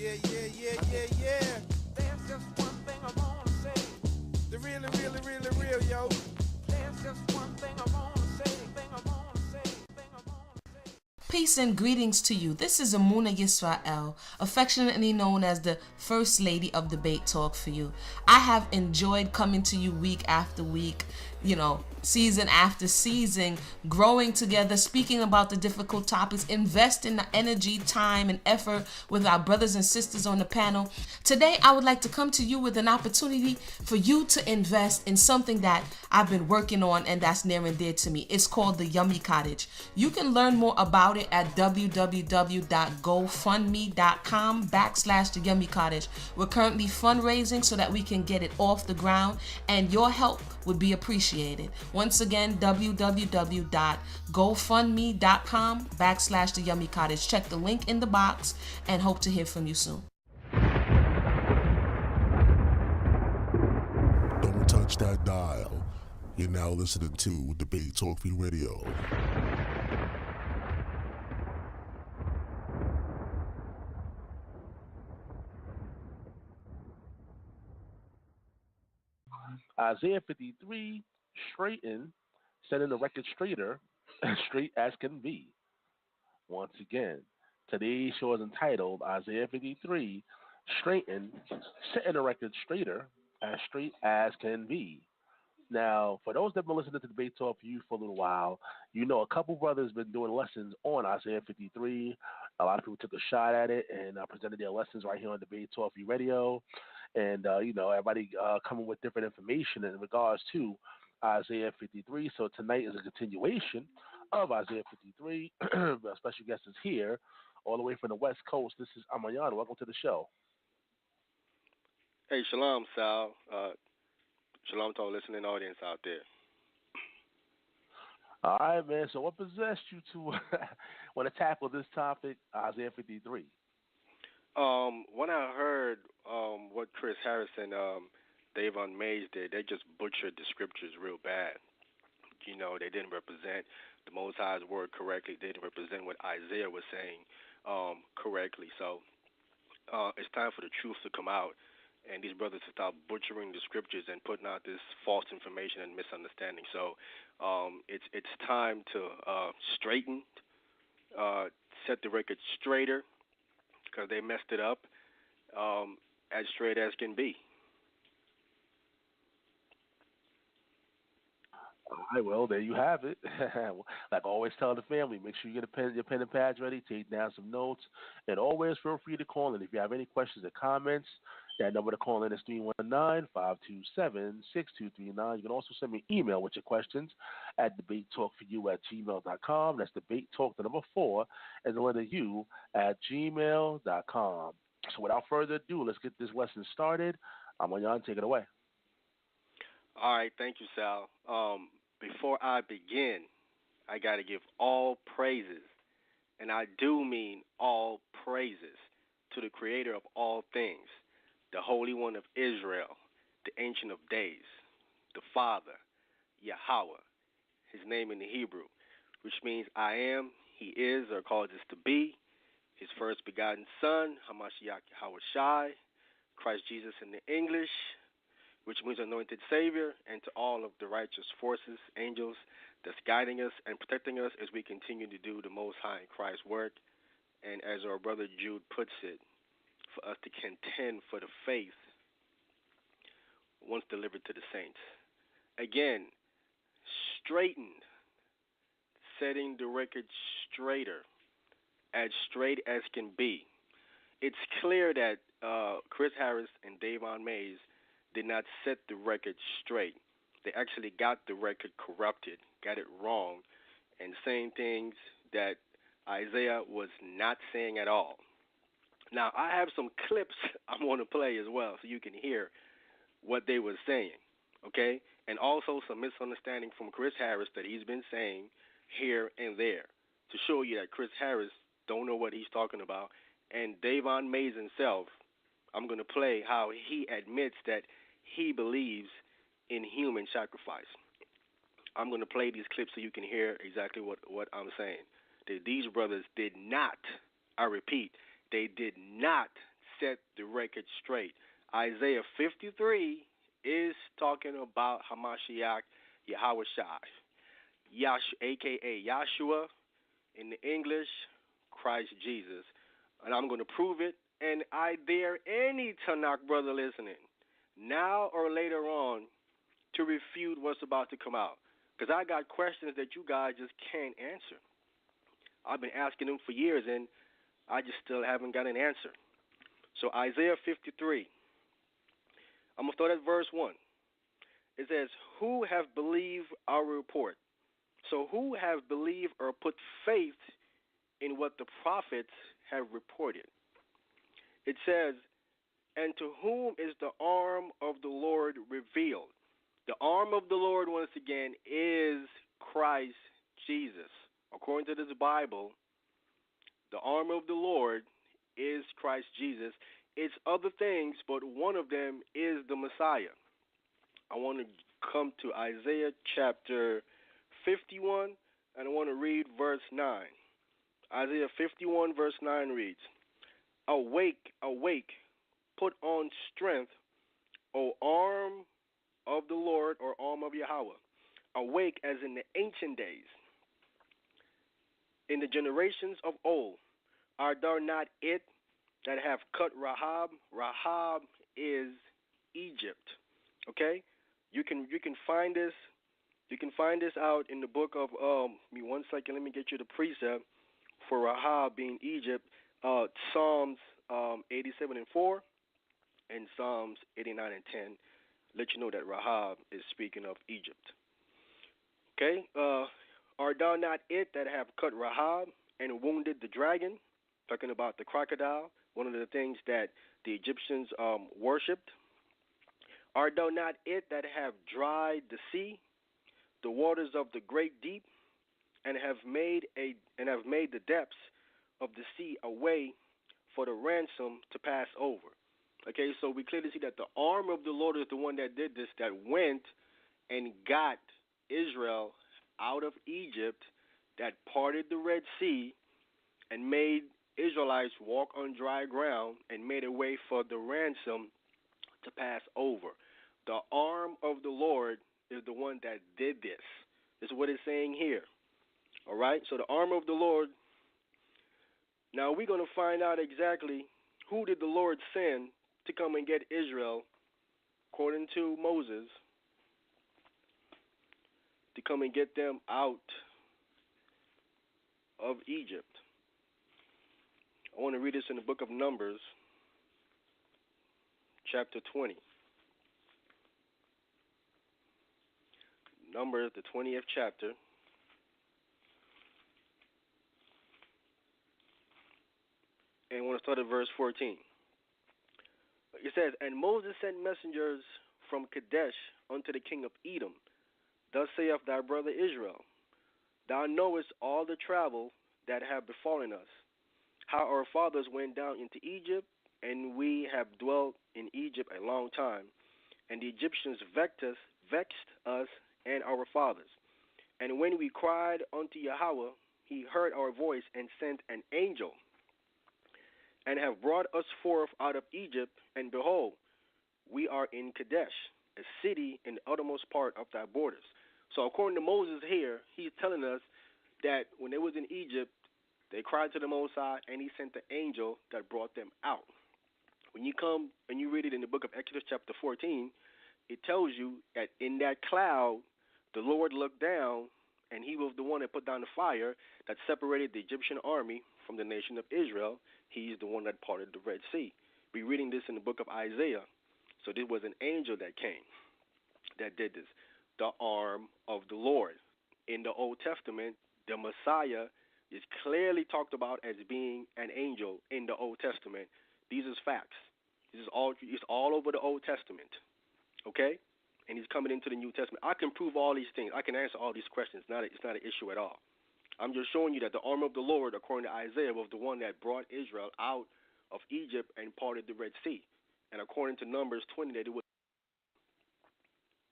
yeah. There's just one thing I wanna say. The real, yo. There's just one thing I wanna say. Thing I wanna say. Thing I wanna say. Peace and greetings to you. This is Amuna Yisrael, affectionately known as the First Lady of Debate Talk for you. I have enjoyed coming to you week after week, season after season, growing together, speaking about the difficult topics, investing the energy, time, and effort with our brothers and sisters on the panel. Today, I would like to come to you with an opportunity for you to invest in something that I've been working on and that's near and dear to me. It's called the Yummy Cottage. You can learn more about it at www.gofundme.com/the Yummy Cottage. We're currently fundraising so that we can get it off the ground, and your help would be appreciated. Once again, www.gofundme.com/the Yummy Cottage. Check the link in the box and hope to hear from you soon. Don't touch that dial. You're now listening to Debate Talk Free Radio. Isaiah 53, straighten, setting the record straighter, straight as can be. Once again, today's show is entitled Isaiah 53, straighten, setting the record straighter, as straight as can be. Now, for those that have been listening to Debate Talk for you for a little while, you know a couple brothers been doing lessons on Isaiah 53. A lot of people took a shot at it and presented their lessons right here on Debate Talk for you radio. And, everybody coming with different information in regards to Isaiah 53. So tonight is a continuation of Isaiah 53. A special guest is here all the way from the West Coast. This is wAhmayan. Welcome to the show. Hey, shalom, Sal. Shalom to our listening audience out there. All right, man. So what possessed you to want to tackle this topic, Isaiah 53? When I heard what Chris Harris and Davon Mays did, they just butchered the scriptures real bad. They didn't represent the Most High's word correctly. They didn't represent what Isaiah was saying correctly. So it's time for the truth to come out, and these brothers to stop butchering the scriptures and putting out this false information and misunderstanding. So it's time to straighten, set the record straighter, because they messed it up as straight as can be. All right, well, there you have it. Like I always tell the family, make sure you get your pen and pads ready, take down some notes, and always feel free to call in. If you have any questions or comments, that number to call in is 319-527-6239. You can also send me an email with your questions at debatetalkforyou@gmail.com. That's debatetalk, the number 4, and the letter U at gmail.com. So without further ado, let's get this lesson started. wAhmayan, take it away. All right, thank you, Sal. Before I begin, I got to give all praises, and I do mean all praises, to the Creator of all things, the Holy One of Israel, the Ancient of Days, the Father, Yahweh, his name in the Hebrew, which means I am, he is, or causes to be, his first begotten Son, Hamashiach Yahushai, Christ Jesus in the English, which means anointed Savior, and to all of the righteous forces, angels, that's guiding us and protecting us as we continue to do the Most High in Christ's work. And as our brother Jude puts it, for us to contend for the faith once delivered to the saints. Again, straightened, setting the record straighter, as straight as can be. It's clear that Chris Harris and Davon Mays did not set the record straight. They actually got the record corrupted, got it wrong, and saying things that Isaiah was not saying at all. Now, I have some clips I want to play as well so you can hear what they were saying, okay? And also some misunderstanding from Chris Harris that he's been saying here and there to show you that Chris Harris don't know what he's talking about. And Davon Mays himself, I'm going to play how he admits that he believes in human sacrifice. I'm going to play these clips so you can hear exactly what I'm saying. These brothers did not, I repeat, they did not set the record straight. Isaiah 53 is talking about Hamashiach Yahushua, a.k.a. Yahshua, in the English, Christ Jesus. And I'm going to prove it. And I dare any Tanakh brother listening, now or later on, to refute what's about to come out. Because I got questions that you guys just can't answer. I've been asking them for years, and I just still haven't got an answer. So Isaiah 53, I'm going to start at verse 1. It says, who have believed our report? So who have believed or put faith in what the prophets have reported? It says, and to whom is the arm of the Lord revealed? The arm of the Lord, once again, is Christ Jesus. According to this Bible, the arm of the Lord is Christ Jesus. It's other things, but one of them is the Messiah. I want to come to Isaiah chapter 51, and I want to read verse 9. Isaiah 51, verse 9 reads, awake, awake, put on strength, O arm of the Lord, or arm of Yahweh. Awake as in the ancient days, in the generations of old. Art thou not it that have cut Rahab? Rahab is Egypt. Okay? You can find this. You can find this out in the book of me one second, let me get you the precept for Rahab being Egypt. Psalms 87 and 4 and Psalms 89 and 10 let you know that Rahab is speaking of Egypt. Okay? Art thou not it that have cut Rahab and wounded the dragon? Talking about the crocodile, one of the things that the Egyptians worshipped. Art thou not it that have dried the sea, the waters of the great deep, and have made the depths of the sea a way for the ransom to pass over? Okay, so we clearly see that the arm of the Lord is the one that did this, that went and got Israel out of Egypt, that parted the Red Sea and made Israelites walk on dry ground and made a way for the ransom to pass over. The arm of the Lord is the one that did this. This is what it's saying here. All right, so the arm of the Lord. Now we're going to find out exactly who did the Lord send to come and get Israel, according to Moses, to come and get them out of Egypt. I want to read this in the book of Numbers, chapter 20. Numbers, the 20th chapter. And I want to start at verse 14. It says, and Moses sent messengers from Kadesh unto the king of Edom. Thus saith thy brother Israel, thou knowest all the travel that have befallen us, how our fathers went down into Egypt, and we have dwelt in Egypt a long time. And the Egyptians vexed us and our fathers. And when we cried unto Yahweh, he heard our voice and sent an angel, and have brought us forth out of Egypt, and behold, we are in Kadesh, a city in the uttermost part of thy borders. So according to Moses here, he's telling us that when they was in Egypt, they cried to the Most High, and he sent the angel that brought them out. When you come and you read it in the book of Exodus chapter 14, it tells you that in that cloud, the Lord looked down, and he was the one that put down the fire that separated the Egyptian army from the nation of Israel. He's the one that parted the Red Sea. We're reading this in the book of Isaiah. So there was an angel that came that did this. The arm of the Lord. In the Old Testament, the Messiah is clearly talked about as being an angel in the Old Testament. These is facts. It's all over the Old Testament. Okay? And he's coming into the New Testament. I can prove all these things. I can answer all these questions. It's not an issue at all. I'm just showing you that the arm of the Lord, according to Isaiah, was the one that brought Israel out of Egypt and parted the Red Sea. And according to Numbers 20, that it was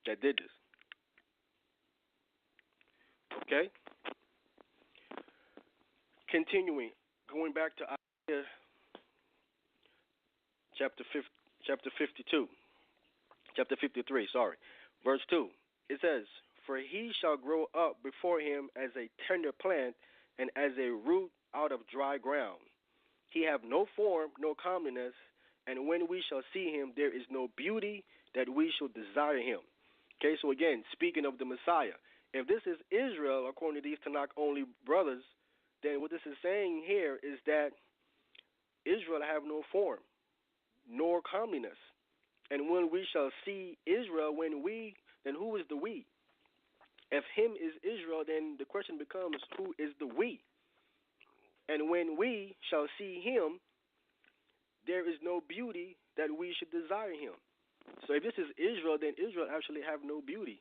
that did this. Okay? Continuing, going back to Isaiah chapter 50, chapter 52, chapter 53, sorry, verse 2. It says, "For he shall grow up before him as a tender plant and as a root out of dry ground. He have no form, no comeliness, and when we shall see him, there is no beauty that we shall desire him." Okay, so again, speaking of the Messiah, if this is Israel, according to these Tanakh only brothers, then what this is saying here is that Israel have no form, nor comeliness. And when we shall see Israel, then who is the we? If him is Israel, then the question becomes, who is the we? And when we shall see him, there is no beauty that we should desire him. So if this is Israel, then Israel actually have no beauty,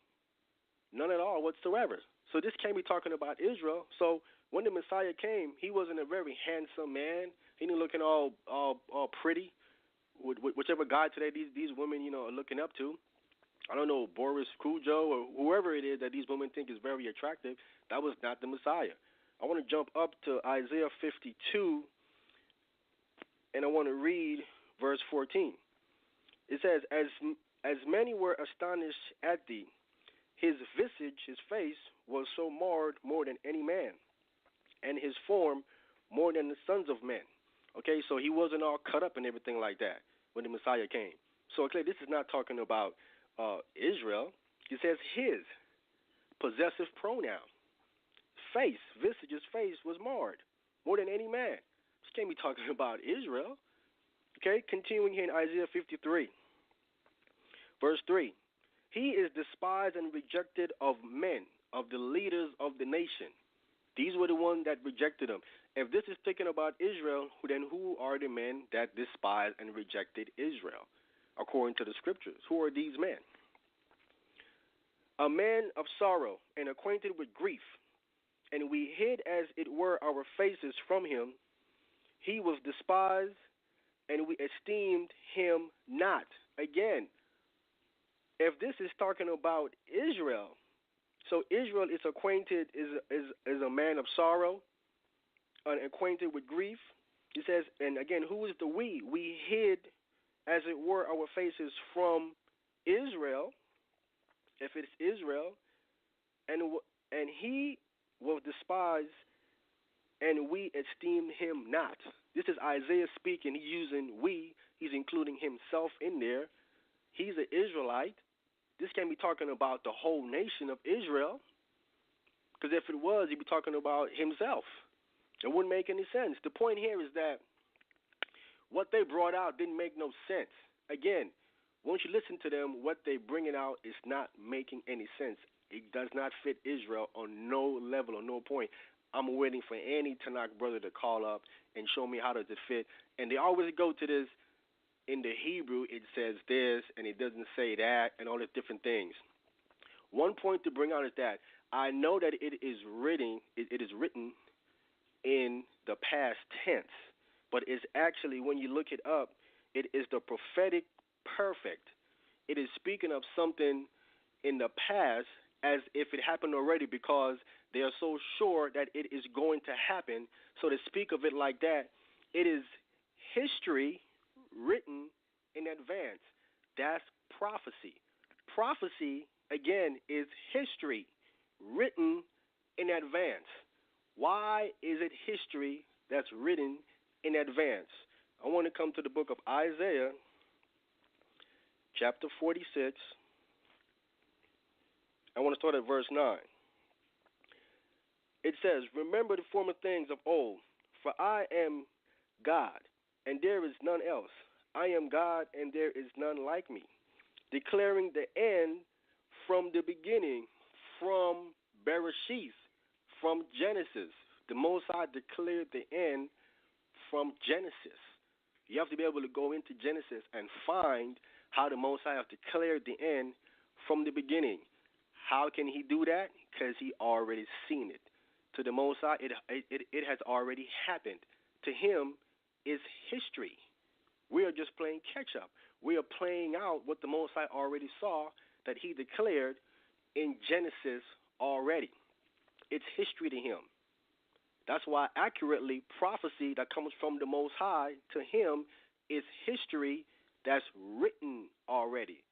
none at all whatsoever. So this can't be talking about Israel. So when the Messiah came, he wasn't a very handsome man. He didn't looking all pretty. Whichever guy today these women are looking up to. I don't know, Boris Cujo or whoever it is that these women think is very attractive. That was not the Messiah. I want to jump up to Isaiah 52, and I want to read verse 14. It says, as many were astonished at thee, his visage, his face, was so marred more than any man, and his form more than the sons of men. Okay, so he wasn't all cut up and everything like that when the Messiah came. So, okay, this is not talking about Israel. He says his possessive pronoun. Face, visage's face was marred more than any man. This can't be talking about Israel. Okay, continuing here in Isaiah 53, verse 3. He is despised and rejected of men, of the leaders of the nation. These were the ones that rejected him. If this is thinking about Israel, then who are the men that despised and rejected Israel? According to the scriptures, who are these men? A man of sorrow and acquainted with grief, and we hid as it were our faces from him. He was despised, and we esteemed him not. Again, if this is talking about Israel, so Israel is acquainted, is a man of sorrow, and acquainted with grief. He says, and again, who is the we? We hid, as it were, our faces from Israel, if it's Israel, and he was despised, and we esteemed him not. This is Isaiah speaking. He's using we. He's including himself in there. He's an Israelite. This can't be talking about the whole nation of Israel, because if it was, he'd be talking about himself. It wouldn't make any sense. The point here is that what they brought out didn't make no sense. Again, once you listen to them, what they bringing out is not making any sense. It does not fit Israel on no level or no point. I'm waiting for any Tanakh brother to call up and show me how does it fit. And they always go to this, in the Hebrew, it says this, and it doesn't say that, and all these different things. One point to bring out is that I know that it is written in the past tense, but it's actually, when you look it up, it is the prophetic perfect. It is speaking of something in the past as if it happened already, because they are so sure that it is going to happen. So to speak of it like that, it is history written in advance. That's prophecy. Prophecy, again, is history written in advance. Why is it history that's written in advance? I want to come to the book of Isaiah, chapter 46. I want to start at verse 9. It says, "Remember the former things of old, for I am God, and there is none else. I am God, and there is none like me, declaring the end from the beginning, from Bereshith, from Genesis." The Most High declared the end from Genesis. You have to be able to go into Genesis and find how the Most High has declared the end from the beginning. How can he do that? Because he already seen it. To the Most High, it has already happened. To him, it's history. We are just playing catch-up. We are playing out what the Most High already saw that he declared in Genesis already. It's history to him. That's why accurately prophecy that comes from the Most High to him It's history that's written already.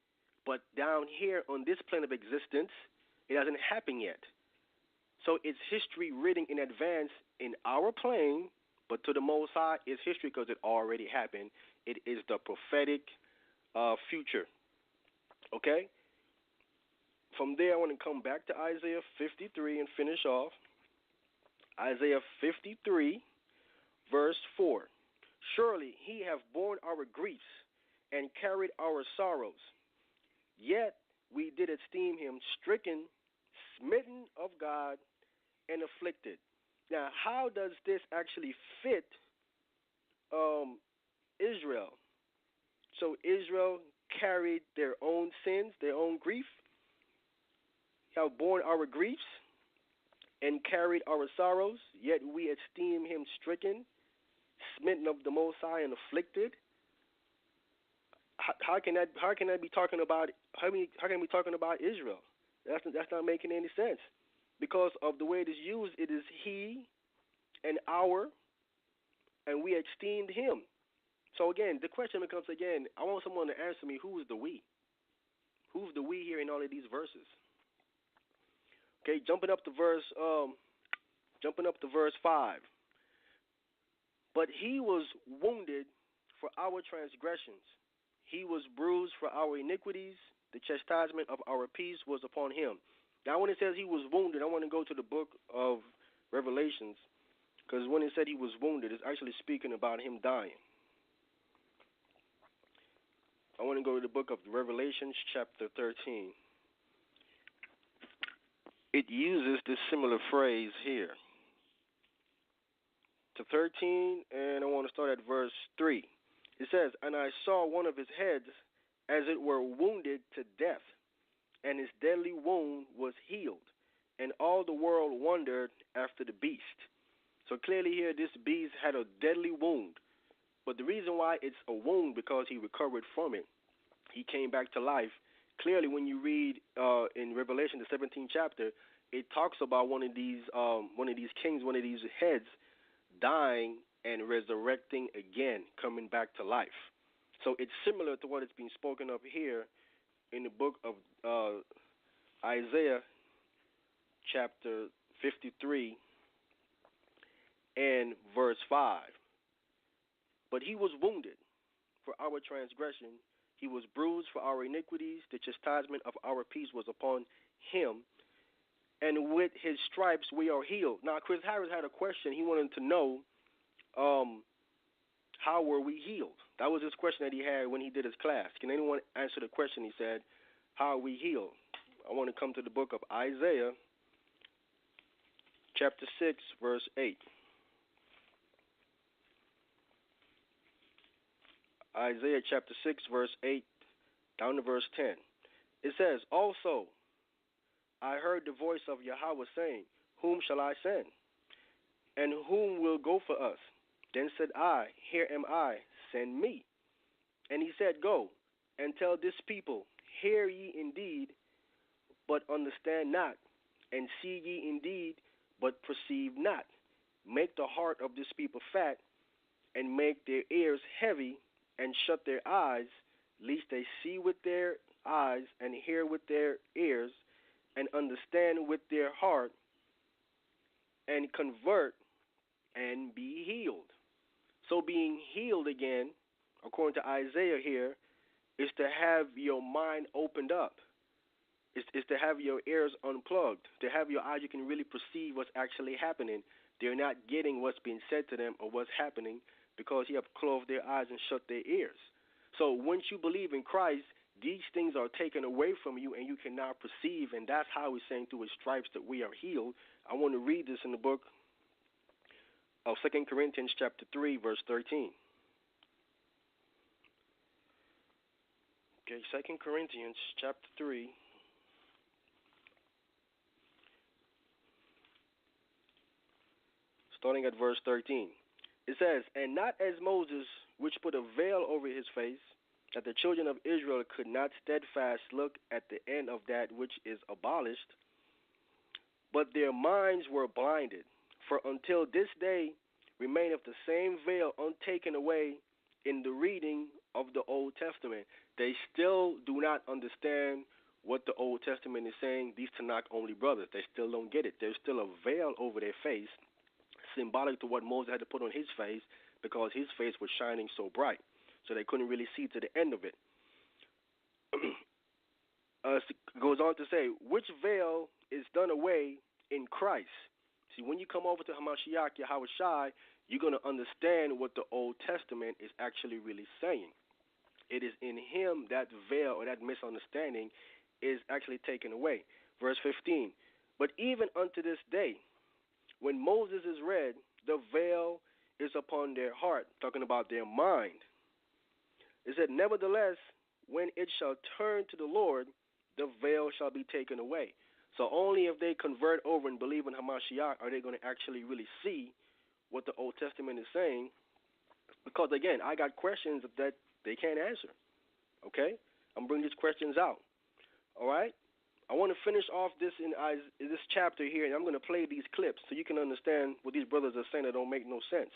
But down here on this plane of existence, it hasn't happened yet. So it's history written in advance in our plane, but to the Most High, it's history because it already happened. It is the prophetic future. Okay? From there, I want to come back to Isaiah 53 and finish off. Isaiah 53, verse 4. Surely he hath borne our griefs and carried our sorrows. Yet we did esteem him stricken, smitten of God, and afflicted. Now, how does this actually fit Israel? So Israel carried their own sins, their own grief, have borne our griefs, and carried our sorrows, yet we esteem him stricken, smitten of the Most High, and afflicted. How can that be talking about? How can we be talking about Israel? That's not making any sense, because of the way it is used. It is he and our, and we esteemed him. So again, the question becomes again. I want someone to answer me. Who is the we? Who's the we here in all of these verses? Okay, jumping up to verse 5. But he was wounded for our transgressions. He was bruised for our iniquities. The chastisement of our peace was upon him. Now, when it says he was wounded, I want to go to the book of Revelations, because when it said he was wounded, it's actually speaking about him dying. I want to go to the book of Revelations, chapter 13. It uses this similar phrase here. To 13, and I want to start at verse 3. It says, And I saw one of his heads as it were wounded to death, and his deadly wound was healed, and all the world wondered after the beast. So clearly here, this beast had a deadly wound. But the reason why it's a wound, because he recovered from it. He came back to life. Clearly, when you read in Revelation, the 17th chapter, it talks about one of these kings, one of these heads, dying and resurrecting again, coming back to life. So it's similar to what is being spoken of here in the book of Isaiah, chapter 53 and verse 5. But he was wounded for our transgression. He was bruised for our iniquities. The chastisement of our peace was upon him. And with his stripes we are healed. Now, Chris Harris had a question. He wanted to know how were we healed? That was his question that he had when he did his class. Can anyone answer the question? He said, how are we healed? I want to come to the book of Isaiah, chapter 6, verse 8. Isaiah chapter 6, verse 8, down to verse 10. It says, Also, I heard the voice of Yahweh saying, Whom shall I send? And whom will go for us? Then said I, Here am I, send me. And he said, Go, and tell this people, Hear ye indeed, but understand not, and see ye indeed, but perceive not. Make the heart of this people fat, and make their ears heavy, and shut their eyes, lest they see with their eyes, and hear with their ears, and understand with their heart, and convert, and be healed. So being healed again, according to Isaiah here, is to have your mind opened up. It's to have your ears unplugged, to have your eyes, you can really perceive what's actually happening. They're not getting what's being said to them or what's happening because you have closed their eyes and shut their ears. So once you believe in Christ, these things are taken away from you and you can now perceive, and that's how he's saying through his stripes that we are healed. I want to read this in the book of 2 Corinthians chapter 3, verse 13. Okay, 2 Corinthians chapter 3. Starting at verse 13. It says, And not as Moses, which put a veil over his face, that the children of Israel could not steadfast look at the end of that which is abolished, but their minds were blinded. For until this day remaineth the same veil untaken away, in the reading of the Old Testament. They still do not understand what the Old Testament is saying. These Tanakh only brothers, they still don't get it. There's still a veil over their face, symbolic to what Moses had to put on his face because his face was shining so bright. So they couldn't really see to the end of it. Goes on to say, which veil is done away in Christ. See, when you come over to Hamashiach, Yahweh Shai, you're going to understand what the Old Testament is actually really saying. It is in him that veil or that misunderstanding is actually taken away. Verse 15, but even unto this day, when Moses is read, the veil is upon their heart, talking about their mind. It said, nevertheless, when it shall turn to the Lord, the veil shall be taken away. So only if they convert over and believe in Hamashiach are they going to actually really see what the Old Testament is saying. Because, again, I got questions that they can't answer. Okay? I'm bringing these questions out. All right? I want to finish off this in this chapter here, and I'm going to play these clips so you can understand what these brothers are saying that don't make no sense.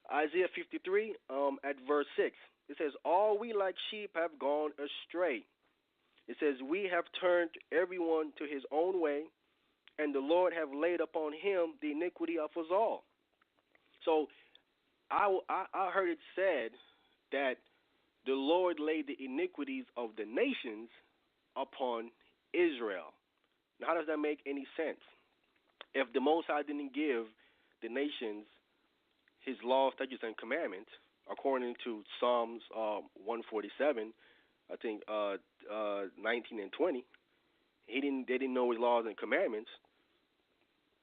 Isaiah 53 at verse 6. It says, all we like sheep have gone astray. It says, we have turned everyone to his own way, and the Lord have laid upon him the iniquity of us all. So I heard it said that the Lord laid the iniquities of the nations upon Israel. Now, how does that make any sense? If the Most High didn't give the nations his laws, statutes, and commandments, according to Psalms 147, I think 19 and 20, they didn't know his laws and commandments,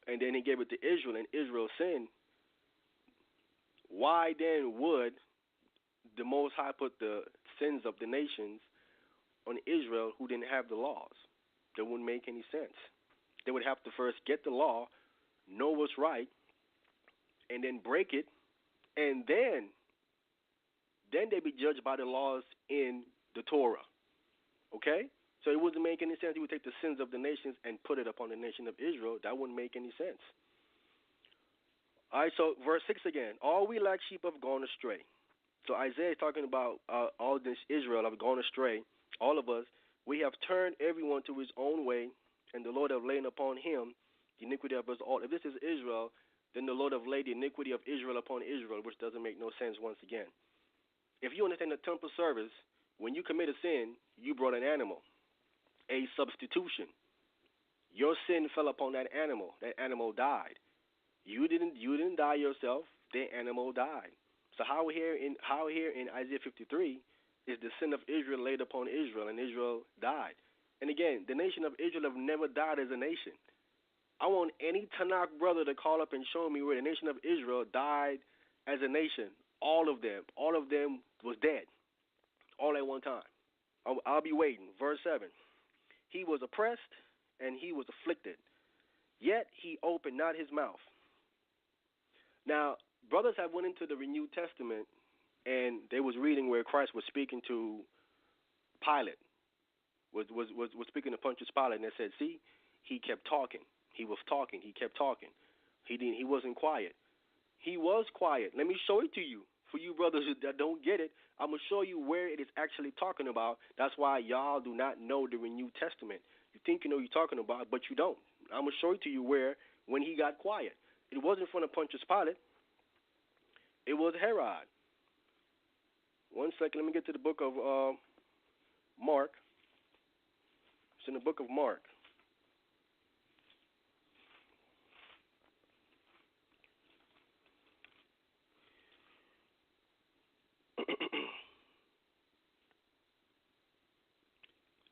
and then he gave it to Israel, and Israel sinned. Why then would the Most High put the sins of the nations on Israel who didn't have the laws? That wouldn't make any sense. They would have to first get the law, know what's right, and then break it, and then they'd be judged by the laws in the Torah. Okay? So it wouldn't make any sense. He would take the sins of the nations and put it upon the nation of Israel. That wouldn't make any sense. All right, so verse 6 again. All we like sheep have gone astray. So Isaiah is talking about all this Israel have gone astray. All of us, we have turned everyone to his own way, and the Lord have laid upon him the iniquity of us all. If this is Israel, then the Lord have laid the iniquity of Israel upon Israel, which doesn't make no sense once again. If you understand the temple service, when you commit a sin, you brought an animal, a substitution. Your sin fell upon that animal. That animal died. You didn't die yourself. The animal died. So how here in Isaiah 53 is the sin of Israel laid upon Israel, and Israel died. And again, the nation of Israel have never died as a nation. I want any Tanakh brother to call up and show me where the nation of Israel died as a nation. All of them was dead, all at one time. I'll be waiting. Verse 7. He was oppressed and he was afflicted, yet he opened not his mouth. Now, brothers have went into the New Testament, and they was reading where Christ was speaking to Pilate, was speaking to Pontius Pilate, and they said, see, he kept talking. He was talking. He kept talking. He wasn't quiet. He was quiet. Let me show it to you. For you brothers that don't get it, I'm going to show you where it is actually talking about. That's why y'all do not know the New Testament. You think you know what you're talking about, but you don't. I'm going to show it to you when he got quiet. It wasn't in front of Pontius Pilate. It was Herod. One second. Let me get to the book of Mark. It's in the book of Mark.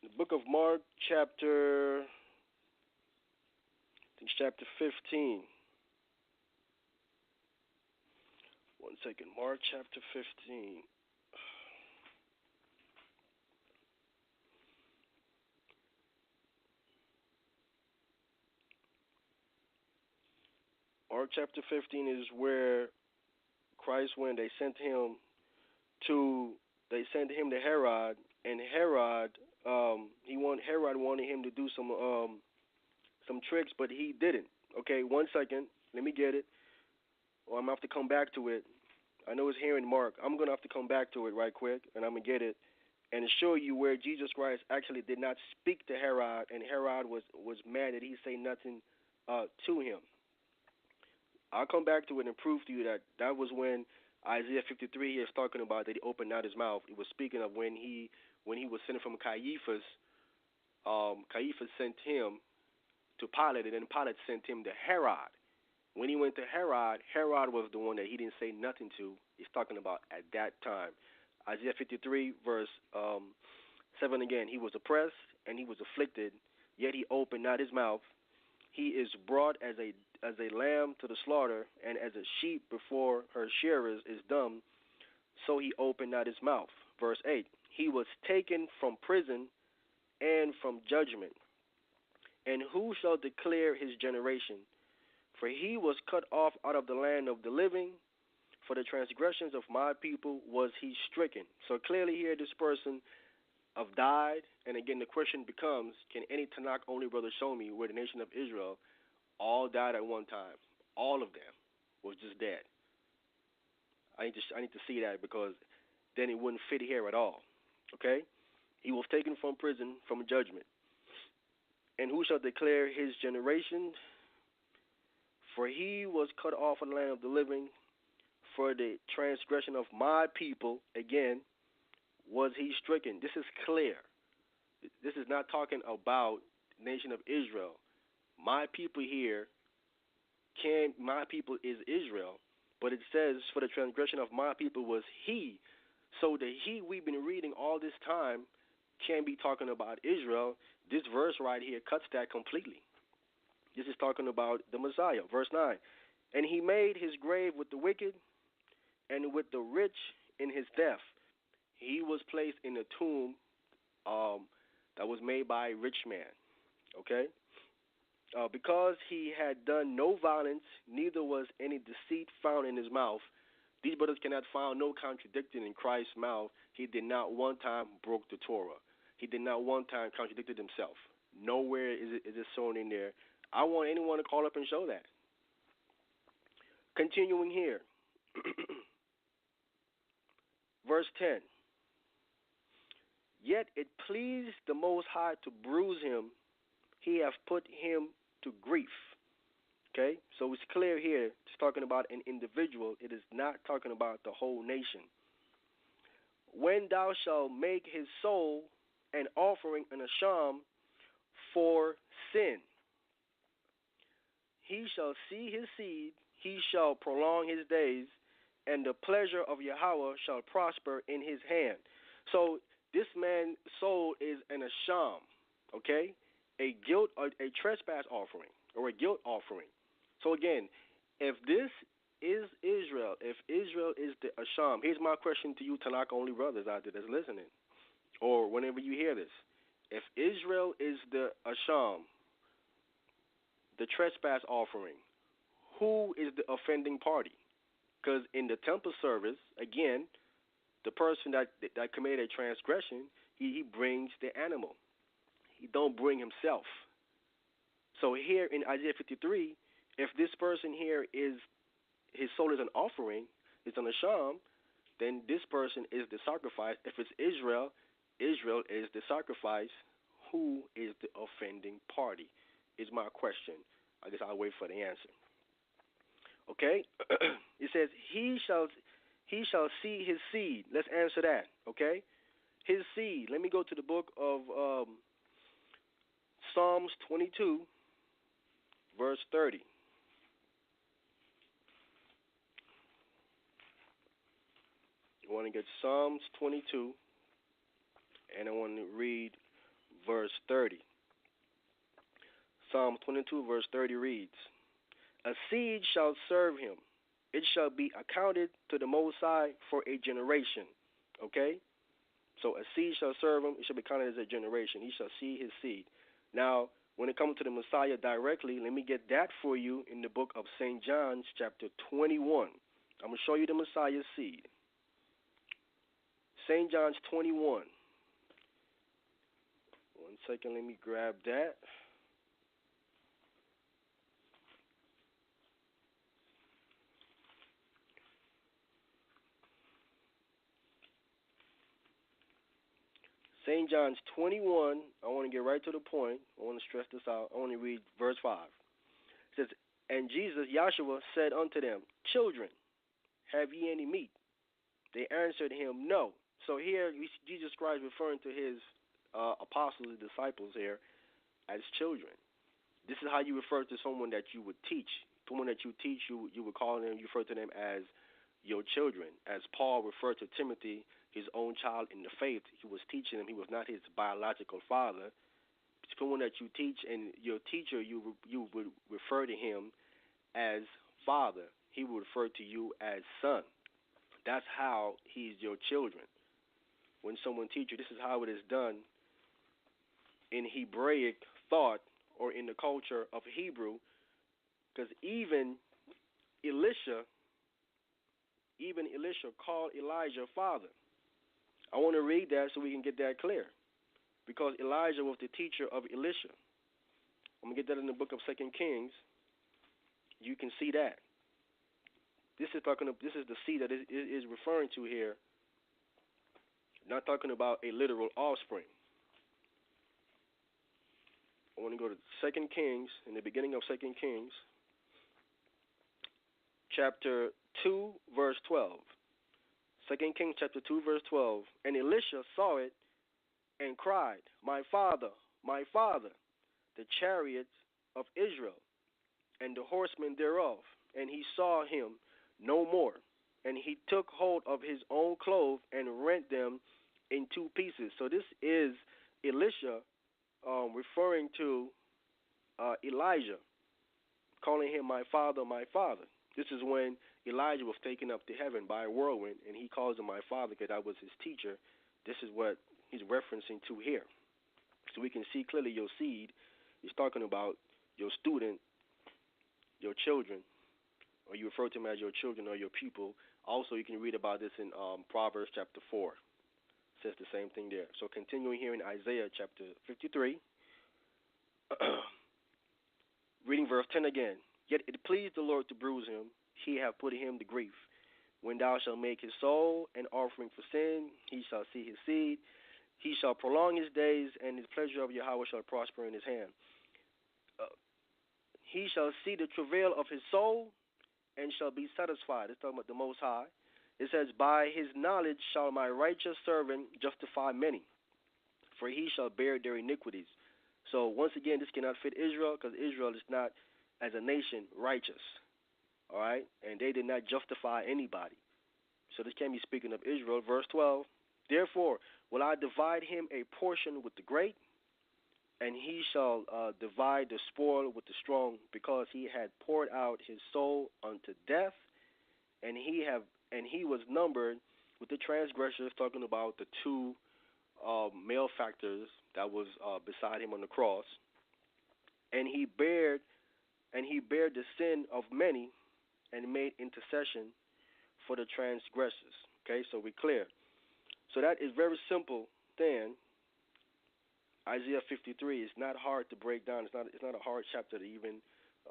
The book of Mark, chapter 15. One second. Mark, chapter 15. Mark, chapter 15 is where Christ, when they sent him to Herod, and Herod wanted him to do some tricks, but he didn't. Okay, one second. Let me get it. Or I'm going to have to come back to it. I know it's here in Mark. I'm going to have to come back to it right quick, and I'm going to get it and show you where Jesus Christ actually did not speak to Herod, and Herod was mad that he say nothing to him. I'll come back to it and prove to you that that was when Isaiah 53 is talking about that he opened not his mouth. It was speaking of when he was sent from Caiaphas. Caiaphas sent him to Pilate, and then Pilate sent him to Herod. When he went to Herod, Herod was the one that he didn't say nothing to. He's talking about at that time. Isaiah 53, verse 7 again. He was oppressed and he was afflicted, yet he opened not his mouth. He is brought as a lamb to the slaughter, and as a sheep before her shearers is dumb, so he opened not his mouth. Verse 8. He was taken from prison and from judgment. And who shall declare his generation? For he was cut off out of the land of the living. For the transgressions of my people was he stricken. So clearly here this person have died. And again, the question becomes, can any Tanakh only brother show me where the nation of Israel all died at one time? All of them was just dead. I need to see that, because then it wouldn't fit here at all. Okay? He was taken from prison, from judgment. And who shall declare his generation? For he was cut off from the land of the living. For the transgression of my people, again, was he stricken. This is clear. This is not talking about the nation of Israel. My people here, my people is Israel, but it says for the transgression of my people was he. So the he we've been reading all this time can be talking about Israel. This verse right here cuts that completely. This is talking about the Messiah. Verse 9. And he made his grave with the wicked and with the rich in his death. He was placed in a tomb that was made by a rich man. Okay? Because he had done no violence, neither was any deceit found in his mouth. These brothers cannot find no contradicting in Christ's mouth. He did not one time broke the Torah. He did not one time contradicted himself. Nowhere is it shown in there. I want anyone to call up and show that. Continuing here. Verse 10. Yet it pleased the Most High to bruise him. He hath put him to grief. Okay? So it's clear here. It's talking about an individual. It is not talking about the whole nation. When thou shalt make his soul an offering and a sham for sin, he shall see his seed, he shall prolong his days, and the pleasure of Yahweh shall prosper in his hand. So this man's soul is an asham, okay? A trespass offering, or a guilt offering. So again, if this is Israel, if Israel is the asham, here's my question to you Tanakh only brothers out there that's listening, or whenever you hear this. If Israel is the asham, the trespass offering, who is the offending party? Because in the temple service, again, the person that committed a transgression, he brings the animal. He don't bring himself. So here in Isaiah 53, if this person here is, his soul is an offering, it's an asham, then this person is the sacrifice. If it's Israel, Israel is the sacrifice. Who is the offending party? Is my question. I guess I'll wait for the answer. Okay? It says, he shall see his seed. Let's answer that. Okay? His seed. Let me go to the book of Psalms 22, verse 30. I want to get Psalms 22, and I want to read verse 30. Psalm 22, verse 30 reads, a seed shall serve him. It shall be accounted to the Most High for a generation. Okay? So a seed shall serve him. It shall be counted as a generation. He shall see his seed. Now, when it comes to the Messiah directly, let me get that for you in the book of St. John, chapter 21. I'm going to show you the Messiah's seed. St. John's 21. 1 second, let me grab that. St. John's 21. I want to get right to the point. I want to stress this out. I want to read verse 5. It says, and Jesus, Yahshua, said unto them, children, have ye any meat? They answered him, no. So here, Jesus Christ referring to his apostles and disciples here as children. This is how you refer to someone that you would teach. Someone that you teach, you would call them, you refer to them as your children. As Paul referred to Timothy, his own child in the faith, he was teaching him. He was not his biological father. Someone that you teach, and your teacher, you would refer to him as father. He would refer to you as son. That's how he's your children. When someone teaches you, this is how it is done in Hebraic thought or in the culture of Hebrew, because even Elisha called Elijah father. I want to read that so we can get that clear, because Elijah was the teacher of Elisha. I'm going to get that in the book of 2 Kings. You can see that. This is the seed that it is referring to here, not talking about a literal offspring. I want to go to 2 Kings, in the beginning of 2 Kings, chapter 2, verse 12. 2 Kings chapter 2, verse 12. And Elisha saw it and cried, my father, the chariots of Israel, and the horsemen thereof. And he saw him no more. And he took hold of his own clothes and rent them in two pieces. So this is Elisha referring to Elijah, calling him my father, my father. This is when Elijah was taken up to heaven by a whirlwind, and he calls him my father because that was his teacher. This is what he's referencing to here. So we can see clearly your seed is talking about your student, your children, or you refer to them as your children or your pupil. Also, you can read about this in Proverbs chapter 4. It says the same thing there. So continuing here in Isaiah chapter 53, reading verse 10 again. Yet it pleased the Lord to bruise him. He hath put him to grief. When thou shalt make his soul an offering for sin, he shall see his seed. He shall prolong his days, and his pleasure of Yahweh shall prosper in his hand. He shall see the travail of his soul, and shall be satisfied. It's talking about the Most High. It says, by his knowledge shall my righteous servant justify many, for he shall bear their iniquities. So once again, this cannot fit Israel, because Israel is not, as a nation, righteous. All right? And they did not justify anybody. So this can't be speaking of Israel. Verse 12, therefore will I divide him a portion with the great, and he shall divide the spoil with the strong, because he had poured out his soul unto death, and he was numbered with the transgressors, talking about the two malefactors that was beside him on the cross. And he bared the sin of many, and made intercession for the transgressors. Okay, so we're clear. So that is very simple then. Isaiah 53 is not hard to break down. It's not a hard chapter to even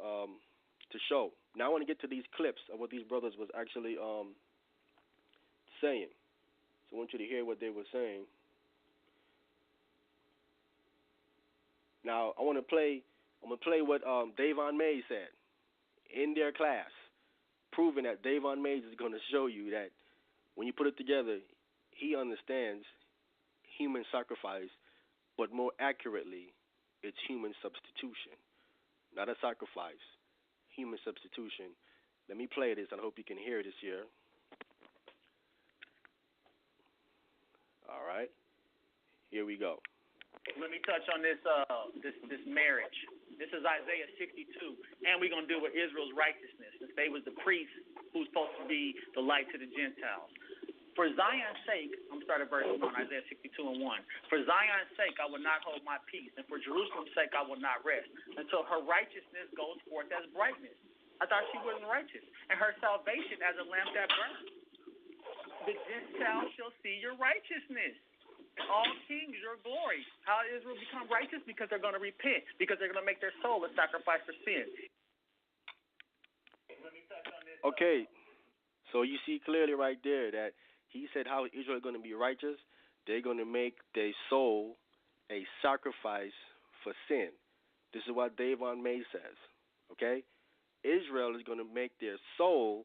to show. Now I want to get to these clips of what these brothers was actually saying. So I want you to hear what they were saying. Now I'm gonna play what Davon Mays said in their class, proving that Davon Mays is gonna show you that when you put it together, he understands human sacrifice, but more accurately, it's human substitution. Not a sacrifice, human substitution. Let me play this. I hope you can hear this here. All right, here we go. Let me touch on this marriage. This is Isaiah 62, and we're going to deal with Israel's righteousness, since they was the priest who's supposed to be the light to the Gentiles. For Zion's sake, I'm starting verse 1, Isaiah 62 and 1. For Zion's sake, I will not hold my peace, and for Jerusalem's sake, I will not rest, until her righteousness goes forth as brightness. I thought she wasn't righteous, and her salvation as a lamp that burns. The Gentiles shall see your righteousness. All kings, your glory. How did Israel become righteous? Because they're going to repent. Because they're going to make their soul a sacrifice for sin. Okay, so you see clearly right there that he said how Israel is going to be righteous they're going to make their soul a sacrifice for sin. This is what Davon May says. Okay? Israel is going to make their soul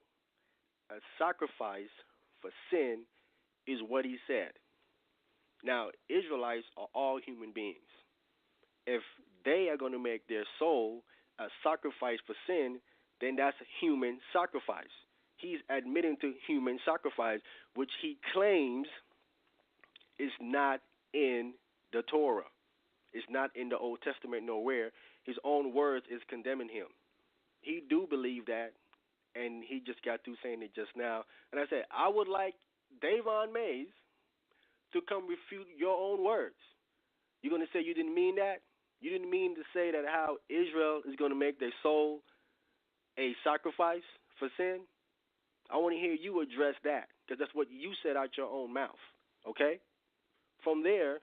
a sacrifice for sin, is what he said. Now, Israelites are all human beings. If they are going to make their soul a sacrifice for sin, then that's a human sacrifice. He's admitting to human sacrifice, which he claims is not in the Torah. It's not in the Old Testament nowhere. His own words is condemning him. He do believe that, and he just got through saying it just now. And I said, I would like Davon Mays to come refute your own words. You're going to say you didn't mean that? You didn't mean to say that how Israel is going to make their soul a sacrifice for sin? I want to hear you address that, because that's what you said out your own mouth, okay? From there,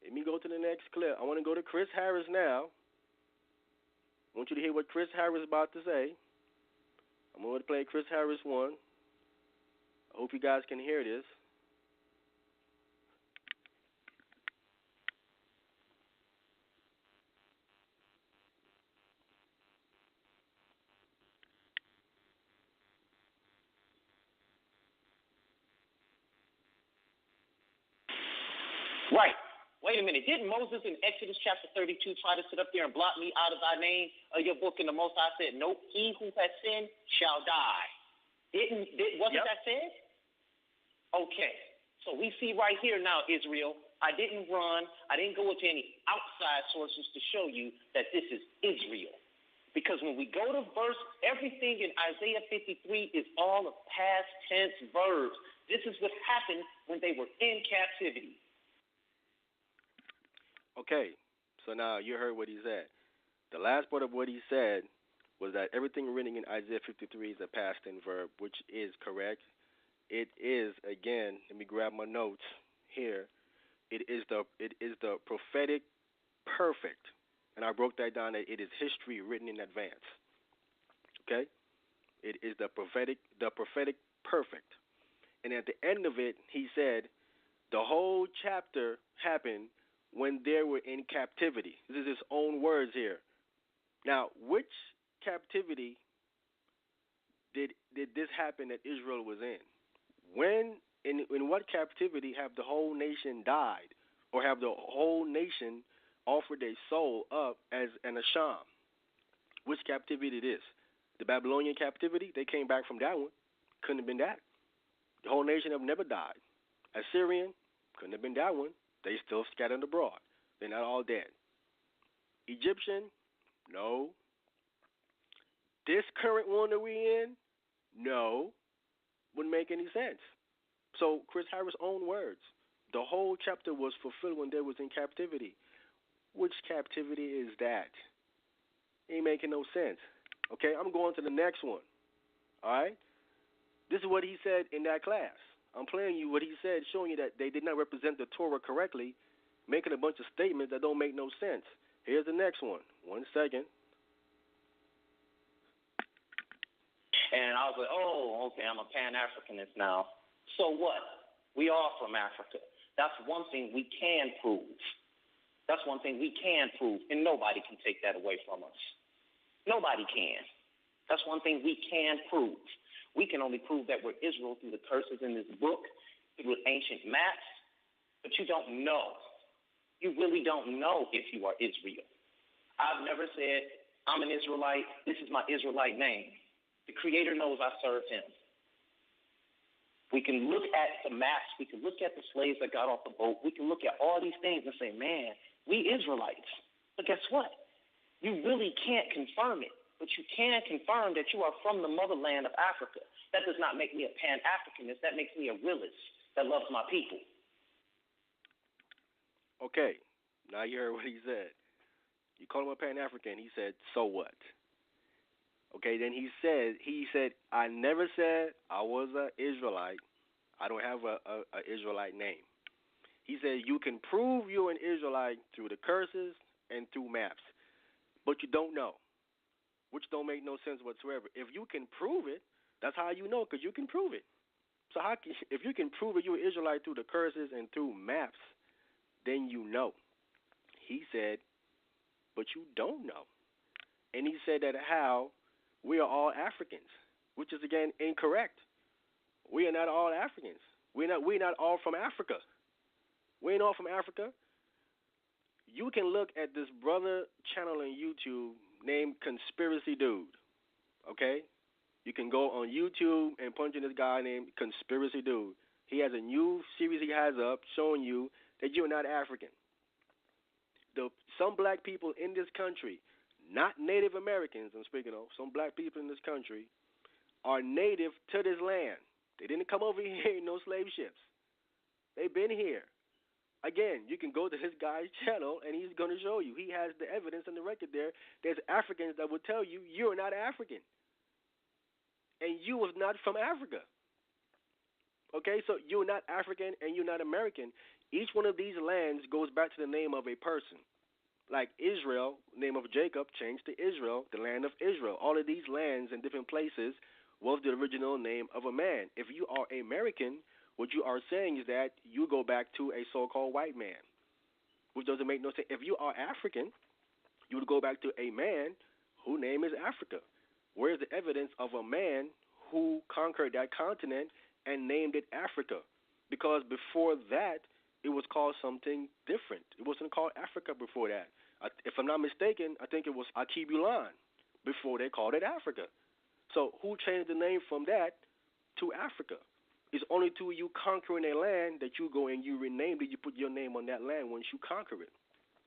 let me go to the next clip. I want to go to Chris Harris now. I want you to hear what Chris Harris is about to say. I'm going to play Chris Harris 1. I hope you guys can hear this. Right. Wait a minute. Didn't Moses in Exodus chapter 32 try to sit up there and blot me out of thy name of your book? And the Most High said, nope, he who has sinned shall die. Wasn't that said? Okay. So we see right here now, Israel, I didn't run. I didn't go into any outside sources to show you that this is Israel. Because when we go to verse, everything in Isaiah 53 is all of past tense verbs. This is what happened when they were in captivity. Okay, so now you heard what he said. The last part of what he said was that everything written in Isaiah 53 is a past tense verb, which is correct. It is, again, let me grab my notes here. It is the prophetic perfect, and I broke that down that it is history written in advance. Okay, it is the prophetic perfect, and at the end of it, he said the whole chapter happened when they were in captivity. This is his own words here. Now, which captivity did this happen that Israel was in? When, in what captivity have the whole nation died, or have the whole nation offered their soul up as an asham? Which captivity it is? The Babylonian captivity? They came back from that one. Couldn't have been that. The whole nation have never died. Assyrian? Couldn't have been that one. They still scattered abroad. They're not all dead. Egyptian? No. This current one that we're in? No. Wouldn't make any sense. So Chris Harris' own words. The whole chapter was fulfilled when they was in captivity. Which captivity is that? Ain't making no sense. Okay, I'm going to the next one. All right? This is what he said in that class. I'm playing you what he said, showing you that they did not represent the Torah correctly, making a bunch of statements that don't make no sense. Here's the next one. 1 second. And I was like, oh, okay, I'm a Pan-Africanist now. So what? We are from Africa. That's one thing we can prove. That's one thing we can prove, and nobody can take that away from us. Nobody can. That's one thing we can prove. We can only prove that we're Israel through the curses in this book, through ancient maps, but you don't know. You really don't know if you are Israel. I've never said, I'm an Israelite, this is my Israelite name. The Creator knows I serve him. We can look at the maps, we can look at the slaves that got off the boat, we can look at all these things and say, man, we Israelites. But guess what? You really can't confirm it. But you can confirm that you are from the motherland of Africa. That does not make me a Pan-Africanist. That makes me a realist that loves my people. Okay, now you heard what he said. You call him a Pan-African. He said, so what? Okay, then he said, I never said I was an Israelite. I don't have a Israelite name. He said, you can prove you're an Israelite through the curses and through maps, but you don't know. Which don't make no sense whatsoever. If you can prove it, that's how you know, because you can prove it. So if you can prove that you're an Israelite through the curses and through maps, then you know. He said, but you don't know. And he said that how we are all Africans, which is again incorrect. We are not all Africans. We're not all from Africa. We ain't all from Africa. You can look at this brother channel on YouTube named Conspiracy Dude. Okay? You can go on YouTube and punch in this guy named Conspiracy Dude. He has a new series he has up showing you that you're not African. Some black people in this country, not Native Americans, I'm speaking of, some black people in this country are native to this land. They didn't come over here in no slave ships. They've been here. Again, you can go to this guy's channel and he's going to show you. He has the evidence and the record there. There's Africans that will tell you you're not African. And you was not from Africa. Okay, so you're not African and you're not American. Each one of these lands goes back to the name of a person. Like Israel, name of Jacob changed to Israel, the land of Israel. All of these lands in different places was the original name of a man. If you are American, what you are saying is that you go back to a so-called white man, which doesn't make no sense. If you are African, you would go back to a man whose name is Africa. Where's the evidence of a man who conquered that continent and named it Africa? Because before that, it was called something different. It wasn't called Africa before that. If I'm not mistaken, I think it was Akibulan before they called it Africa. So who changed the name from that to Africa? It's only through you conquering a land that you go and you rename it, you put your name on that land once you conquer it.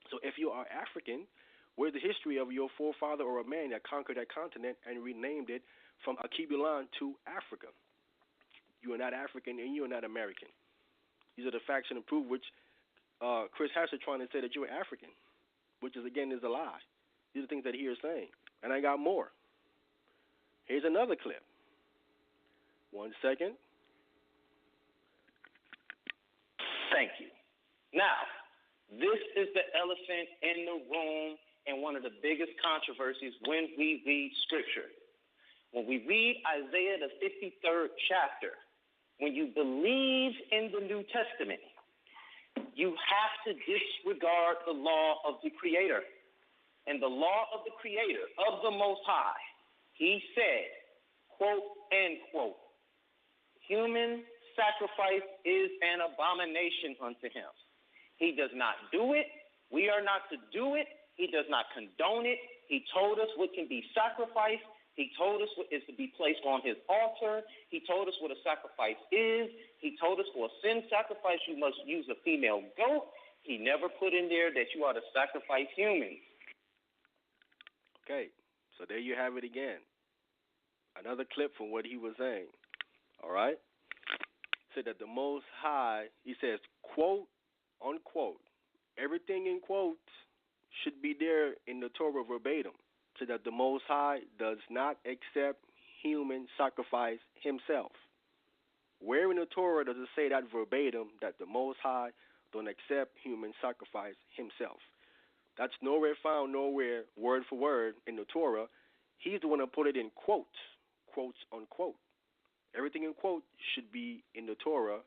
So if you are African, where's the history of your forefather or a man that conquered that continent and renamed it from Akibulan to Africa? You are not African and you are not American. These are the facts and the proof which Chris Hatcher trying to say that you're African, which is, again, is a lie. These are things that he is saying. And I got more. Here's another clip. 1 second. Thank you. Now, this is the elephant in the room and one of the biggest controversies when we read Scripture. When we read Isaiah, the 53rd chapter, when you believe in the New Testament, you have to disregard the law of the Creator. And the law of the Creator, of the Most High, he said, quote, end quote, human sacrifice is an abomination unto him. He does not do it. We are not to do it. He does not condone it. He told us what can be sacrificed. He told us what is to be placed on his altar. He told us what a sacrifice is. He told us for a sin sacrifice you must use a female goat. He never put in there that you are to sacrifice humans. Okay, so there you have it again. Another clip from what he was saying. All right? Said that the Most High, he says, quote, unquote, everything in quotes should be there in the Torah verbatim. So that the Most High does not accept human sacrifice himself. Where in the Torah does it say that verbatim, that the Most High don't accept human sacrifice himself? That's nowhere found, nowhere, word for word, in the Torah. He's the one that put it in quotes, quotes, unquote. Everything in quote should be in the Torah,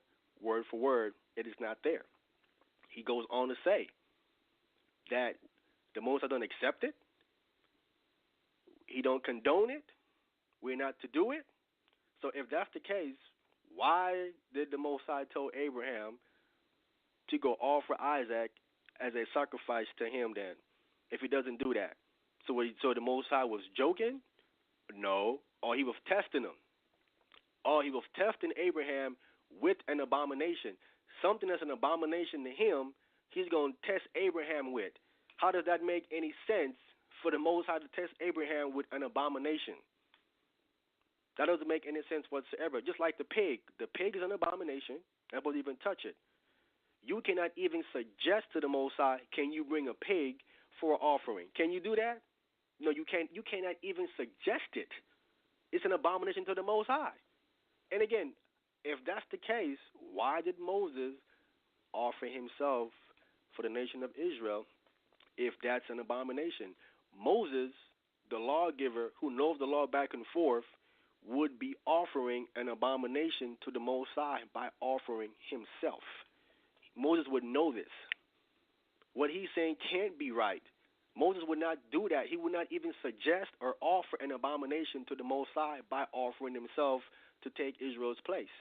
word for word. It is not there. He goes on to say that the Most High don't accept it. He don't condone it. We're not to do it. So if that's the case, why did the Most High tell Abraham to go offer Isaac as a sacrifice to him then, if he doesn't do that? So the Most High was joking? No. Or he was testing him. Or he was testing Abraham with an abomination. Something that's an abomination to him, he's going to test Abraham with. How does that make any sense for the Most High to test Abraham with an abomination? That doesn't make any sense whatsoever. Just like the pig. The pig is an abomination. I won't even touch it. You cannot even suggest to the Most High, can you bring a pig for an offering? Can you do that? No, you can't. You cannot even suggest it. It's an abomination to the Most High. And again, if that's the case, why did Moses offer himself for the nation of Israel if that's an abomination? Moses, the lawgiver who knows the law back and forth, would be offering an abomination to the Most High by offering himself. Moses would know this. What he's saying can't be right. Moses would not do that. He would not even suggest or offer an abomination to the Most High by offering himself to take Israel's place.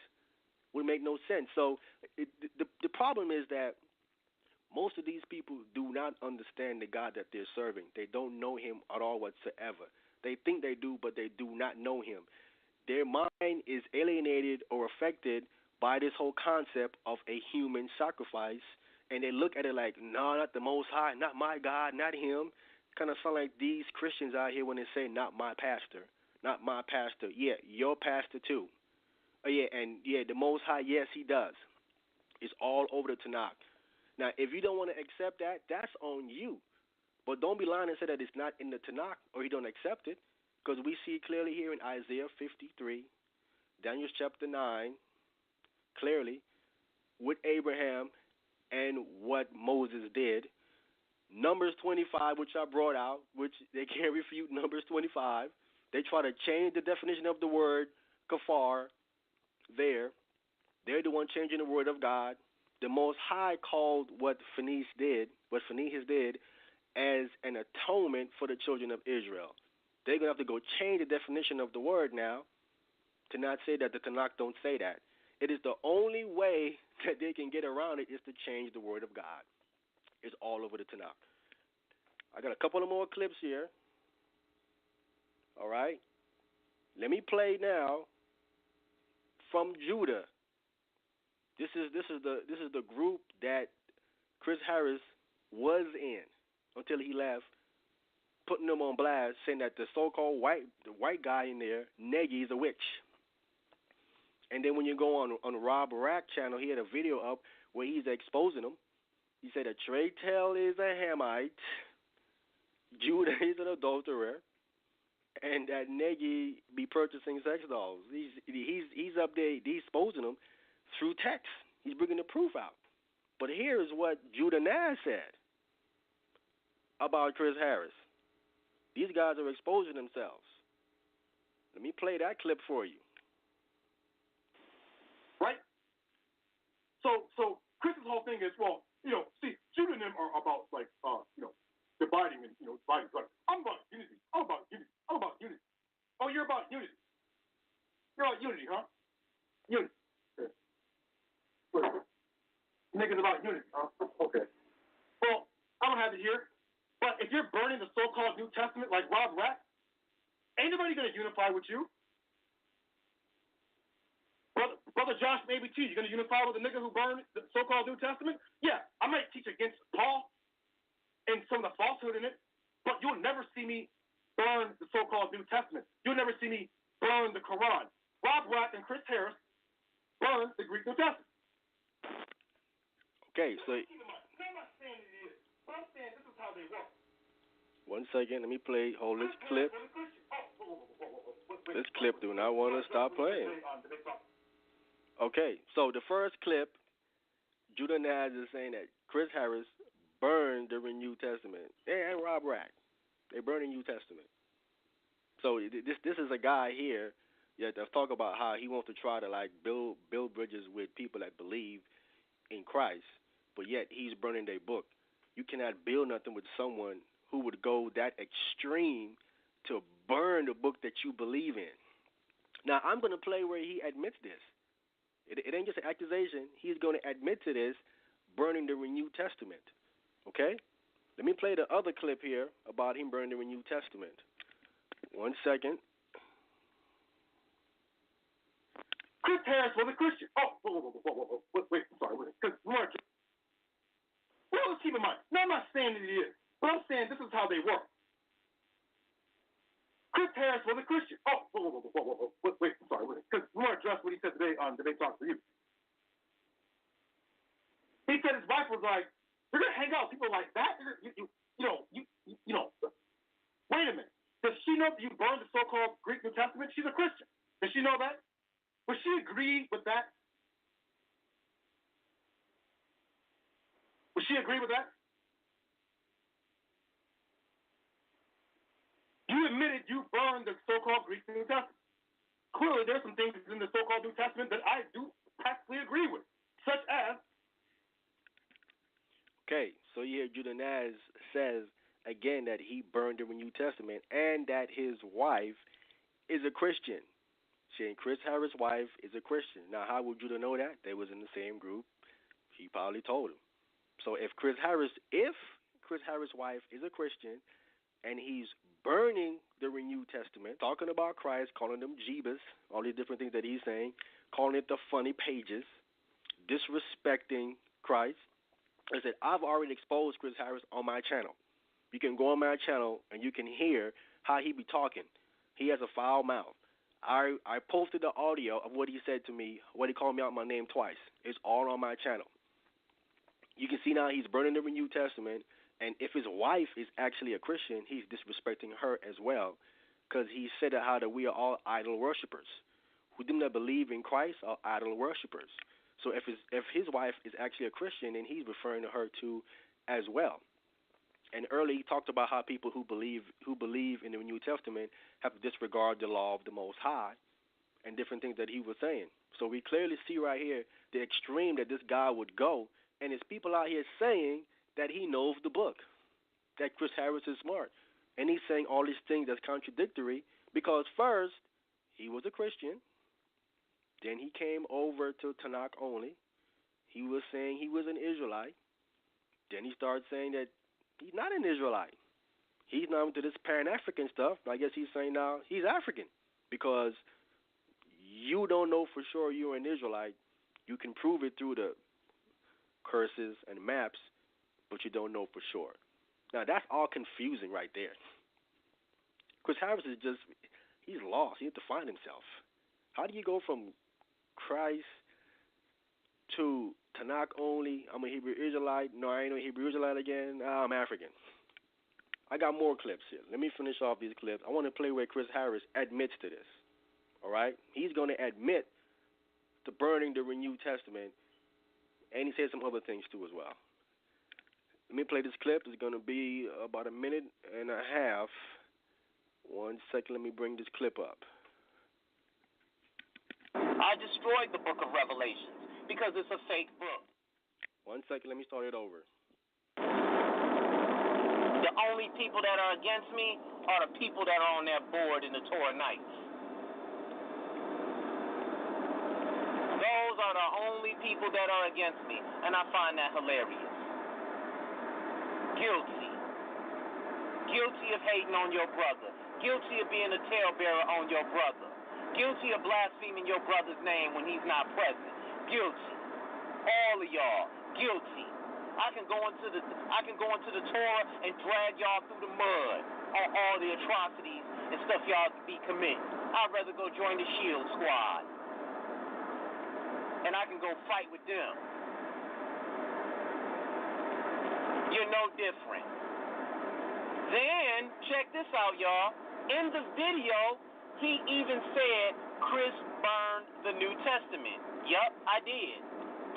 Would make no sense. So the problem is that most of these people do not understand the God that they're serving. They don't know him at all whatsoever. They think they do, but they do not know him. Their mind is alienated or affected by this whole concept of a human sacrifice, and they look at it like, no, not the Most High, not my God, not him. Kind of sound like these Christians out here when they say, not my pastor, not my pastor. Yeah, your pastor too. Oh, yeah, and yeah, the Most High, yes, he does. It's all over the Tanakh. Now, if you don't want to accept that, that's on you. But don't be lying and say that it's not in the Tanakh or you don't accept it, because we see clearly here in Isaiah 53, Daniel chapter 9, clearly, with Abraham and what Moses did. Numbers 25, which I brought out, which they can't refute Numbers 25. They try to change the definition of the word kafar there. They're the one changing the word of God. The Most High called what Phinehas did, as an atonement for the children of Israel. They're going to have to go change the definition of the word now to not say that the Tanakh don't say that. It is the only way that they can get around it is to change the word of God. It's all over the Tanakh. I got a couple of more clips here. All right. Let me play now from Judah. This is the group that Chris Harris was in until he left, putting them on blast, saying that the so-called white guy in there, Nagy, is a witch. And then when you go on Rob Rack channel, he had a video up where he's exposing them. He said that Trey Tell is a Hamite, Judah is an adulterer, and that Nagy be purchasing sex dolls. He's up there, he's exposing them through text. He's bringing the proof out. But here's what Judah Nash said about Chris Harris. These guys are exposing themselves. Let me play that clip for you. Right? So Chris's whole thing is, well, see, Judah and them are about, like, dividing and, dividing. Like, I'm about unity. I'm about unity. I'm about unity. Oh, you're about unity. You're about unity, huh? Unity. Okay. Niggas about unity, huh? Okay. Well, I don't have it here. But if you're burning the so-called New Testament like Rob Rack, ain't nobody going to unify with you. Brother Josh from ABT, you going to unify with the nigga who burned the so-called New Testament? Yeah, I might teach against Paul and some of the falsehood in it, but you'll never see me burn the so-called New Testament. You'll never see me burn the Quran. Rob Rack and Chris Harris burned the Greek New Testament. Okay, so one second, let me hold this clip. This clip do not want to stop playing. Okay, so the first clip, Judah Nash is saying that Chris Harris burned the New Testament. And Rob Rack, they burned the New Testament. So this is a guy here that talk about how he wants to try to build bridges with people that believe in Christ, but yet he's burning their book. You cannot build nothing with someone who would go that extreme to burn the book that you believe in. Now, I'm going to play where he admits this. It ain't just an accusation. He's going to admit to this, burning the New Testament. Okay? Let me play the other clip here about him burning the New Testament. 1 second. Chris Harris was a Christian. Oh, whoa. Wait, I'm sorry. Well, let's keep in mind. No, I'm not saying that he is, but I'm saying this is how they work. Chris Harris was a Christian. Oh, whoa. Wait, I'm sorry. Because we want to address what he said today on Debate Talk for You. He said his wife was like, "You're gonna hang out with people like that? You know. Wait a minute. Does she know that you burned the so-called Greek New Testament? She's a Christian. Does she know that? Would she agree with that? Would she agree with that? You admitted you burned the so-called Greek New Testament. clearly there's some things in the so-called New Testament that I do practically agree with, such as. Okay, so you hear Judah Naz says again that he burned the New Testament and that his wife is a Christian. Saying Chris Harris' wife is a Christian. Now, how would Judah know that? They was in the same group. He probably told him. So if Chris Harris' wife is a Christian and he's burning the New Testament, talking about Christ, calling them Jeebus, all these different things that he's saying, calling it the funny pages, disrespecting Christ, I said, I've already exposed Chris Harris on my channel. You can go on my channel and you can hear how he be talking. He has a foul mouth. I posted the audio of what he said to me, what he called me out my name twice. It's all on my channel. You can see now he's burning the New Testament, and if his wife is actually a Christian, he's disrespecting her as well, because he said how that we are all idol worshippers. Who do not believe in Christ are idol worshippers. So if his wife is actually a Christian, then he's referring to her too as well. And earlier he talked about how people who believe in the New Testament have to disregard the law of the Most High and different things that he was saying. So we clearly see right here the extreme that this guy would go, and there's people out here saying that he knows the book, that Chris Harris is smart. And he's saying all these things that's contradictory because first he was a Christian, then he came over to Tanakh only. He was saying he was an Israelite. Then he started saying that he's not an Israelite. He's not into this Pan-African stuff. I guess he's saying now he's African because you don't know for sure you're an Israelite. You can prove it through the curses and maps, but you don't know for sure. Now, that's all confusing right there. Chris Harris is just, he's lost. He has to find himself. How do you go from Christ to Tanakh only? I'm a Hebrew Israelite. No, I ain't no Hebrew Israelite again. I'm African. I got more clips here. Let me finish off these clips. I want to play where Chris Harris admits to this. All right? He's going to admit to burning the New Testament, and he said some other things too as well. Let me play this clip. It's going to be about a minute and a half. 1 second. Let me bring this clip up. I destroyed the book of Revelations because it's a fake book. 1 second. Let me start it over. The only people that are against me are the people that are on that board in the Torah Nights. Those are the only people that are against me, and I find that hilarious. Guilty. Guilty of hating on your brother. Guilty of being a talebearer on your brother. Guilty of blaspheming your brother's name when he's not present. Guilty. All of y'all. Guilty. I can go into the Torah and drag y'all through the mud on all the atrocities and stuff y'all be committing. I'd rather go join the Shield Squad. And I can go fight with them. You're no different. Then, check this out, y'all. In the video, he even said Chris burned the New Testament. Yup, I did.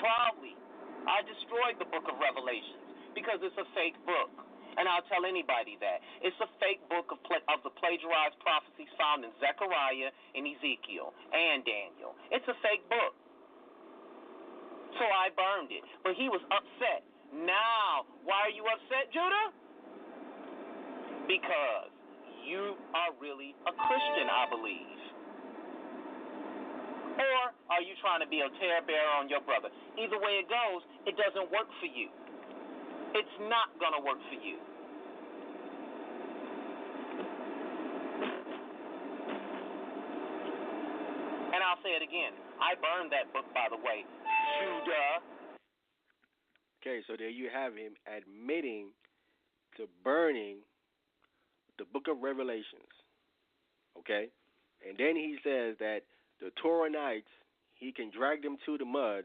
Proudly. I destroyed the book of Revelations because it's a fake book. And I'll tell anybody that. It's a fake book of the plagiarized prophecies found in Zechariah and Ezekiel and Daniel. It's a fake book. So I burned it. But he was upset. Now, why are you upset, Judah? Because you are really a Christian, I believe. Or are you trying to be a talebearer on your brother? Either way it goes, it doesn't work for you. It's not going to work for you. And I'll say it again. I burned that book, by the way. Judah. Okay, so there you have him admitting to burning the book of Revelations. Okay? And then he says that the Torah Knights, he can drag them to the mud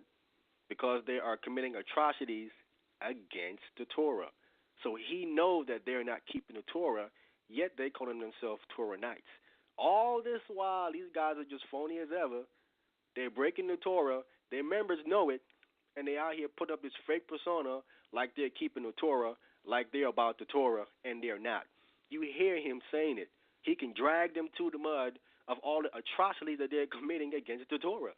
because they are committing atrocities against the Torah. So he knows that they're not keeping the Torah, yet they calling themselves Torah Knights. All this while, these guys are just phony as ever. They're breaking the Torah. Their members know it, and they out here put up this fake persona like they're keeping the Torah, like they're about the Torah, and they're not. You hear him saying it. He can drag them to the mud of all the atrocities that they're committing against the Torah.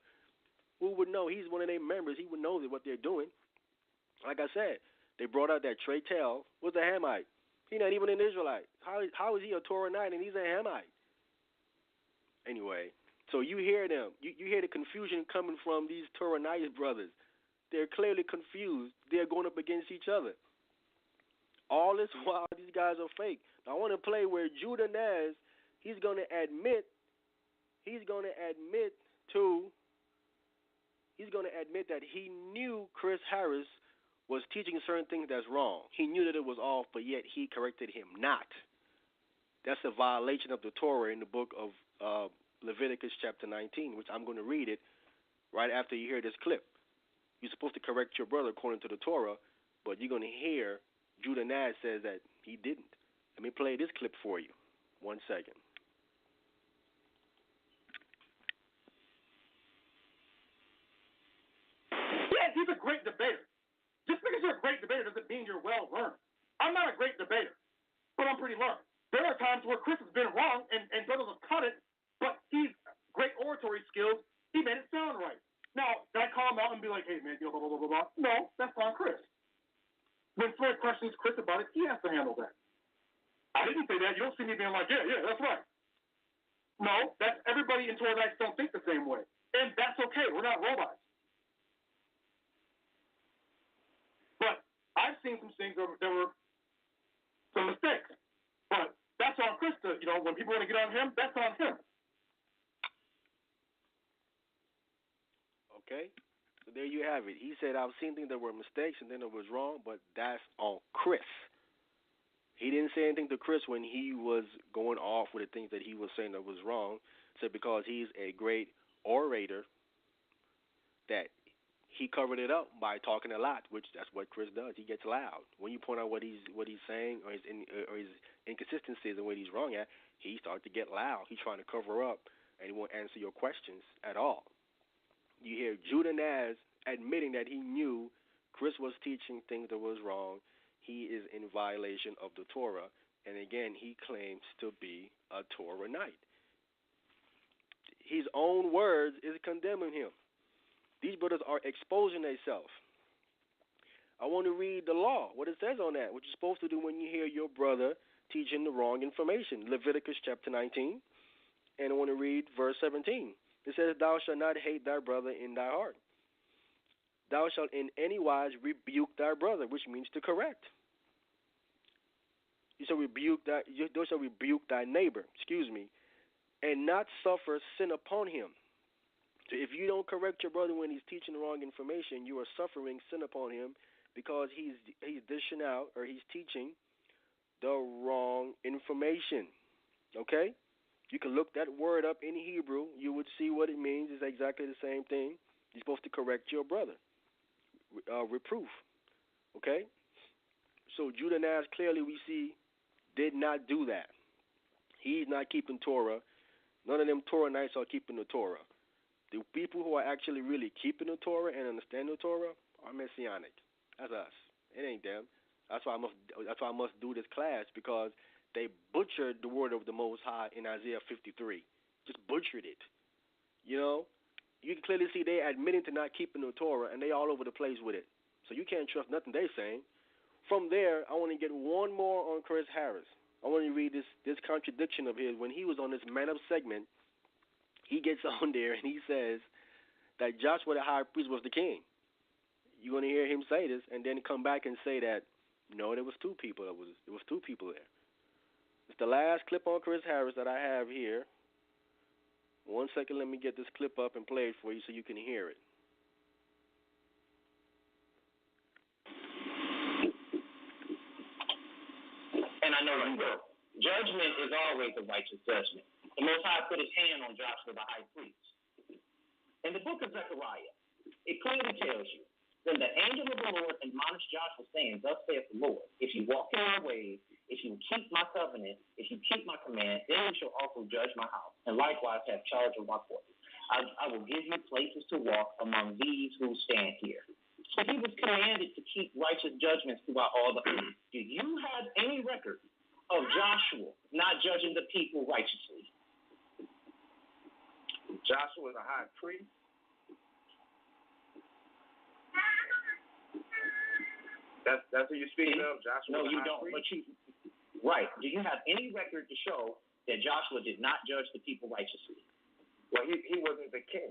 Who would know? He's one of their members. He would know what they're doing. Like I said, they brought out that Trey Tell was a Hamite. He's not even an Israelite. How is he a Toranite and he's a Hamite? Anyway, so you hear them. You hear the confusion coming from these Toranite brothers. They're clearly confused. They're going up against each other. All this while, these guys are fake. Now, I want to play where Judah Naz, he's going to admit that he knew Chris Harris was teaching certain things that's wrong. He knew that it was off, but yet he corrected him not. That's a violation of the Torah in the book of Leviticus chapter 19, which I'm going to read it right after you hear this clip. You're supposed to correct your brother according to the Torah, but you're going to hear Judah Naz says that he didn't. Let me play this clip for you. 1 second. Yeah, he's a great debater. Just because you're a great debater doesn't mean you're well learned. I'm not a great debater, but I'm pretty learned. There are times where Chris has been wrong and brothers have cut it, but he's great oratory skills. He made it sound right. Now, did I call him out and be like, hey, man, blah, blah, blah, blah, blah? No, that's on Chris. When Floyd questions Chris about it, he has to handle that. I didn't say that. You don't see me being like, yeah, that's right. No, that's everybody in Torah don't think the same way. And that's okay. We're not robots. But I've seen some things that were some mistakes. But that's on Chris to, when people want to get on him, that's on him. Okay? So there you have it. He said, I've seen things that were mistakes and then it was wrong, but that's on Chris. He didn't say anything to Chris when he was going off with the things that he was saying that was wrong. He said because he's a great orator that he covered it up by talking a lot, which that's what Chris does. He gets loud. When you point out what he's saying or his inconsistencies and what he's wrong at, he starts to get loud. He's trying to cover up and he won't answer your questions at all. You hear Judah Naz admitting that he knew Chris was teaching things that was wrong. He is in violation of the Torah. And again, he claims to be a Toranite. His own words is condemning him. These brothers are exposing themselves. I want to read the law, what it says on that, what you're supposed to do when you hear your brother teaching the wrong information. Leviticus chapter 19, and I want to read verse 17. It says, thou shalt not hate thy brother in thy heart. Thou shalt in any wise rebuke thy brother, which means to correct. Thou shalt rebuke thy neighbor, and not suffer sin upon him. So if you don't correct your brother when he's teaching the wrong information, you are suffering sin upon him because he's dishing out or he's teaching the wrong information. Okay? You can look that word up in Hebrew. You would see what it means. It's exactly the same thing. You're supposed to correct your brother. Reproof. Okay? So Judah Naz clearly we see did not do that. He's not keeping Torah. None of them Toranites are keeping the Torah. The people who are actually really keeping the Torah and understand the Torah are Messianic. That's us. It ain't them. That's why I must do this class, because they butchered the word of the Most High in Isaiah 53. Just butchered it. You can clearly see they admitting to not keeping the Torah, and they all over the place with it. So you can't trust nothing they're saying. From there, I want to get one more on Chris Harris. I want to read this contradiction of his. When he was on this Man Up segment, he gets on there and he says that Joshua the high priest was the king. You're going to hear him say this and then come back and say that, no, there was two people. There was two people there. It's the last clip on Chris Harris that I have here. 1 second, let me get this clip up and play it for you so you can hear it. And I know you will. Judgment is always a righteous judgment. The Most High put his hand on Joshua the high priest. In the book of Zechariah, it clearly tells you, then the angel of the Lord admonished Joshua, saying, thus saith the Lord, if you walk in my ways, if you keep my covenant, if you keep my command, then you shall also judge my house, and likewise have charge of my court. I will give you places to walk among these who stand here. So he was commanded to keep righteous judgments throughout all the earth. Do you have any record of Joshua not judging the people righteously? Joshua was a high priest. That's who you're speaking of, Joshua. No, you don't. Priest? Right. Do you have any record to show that Joshua did not judge the people righteously? Well, he wasn't the king.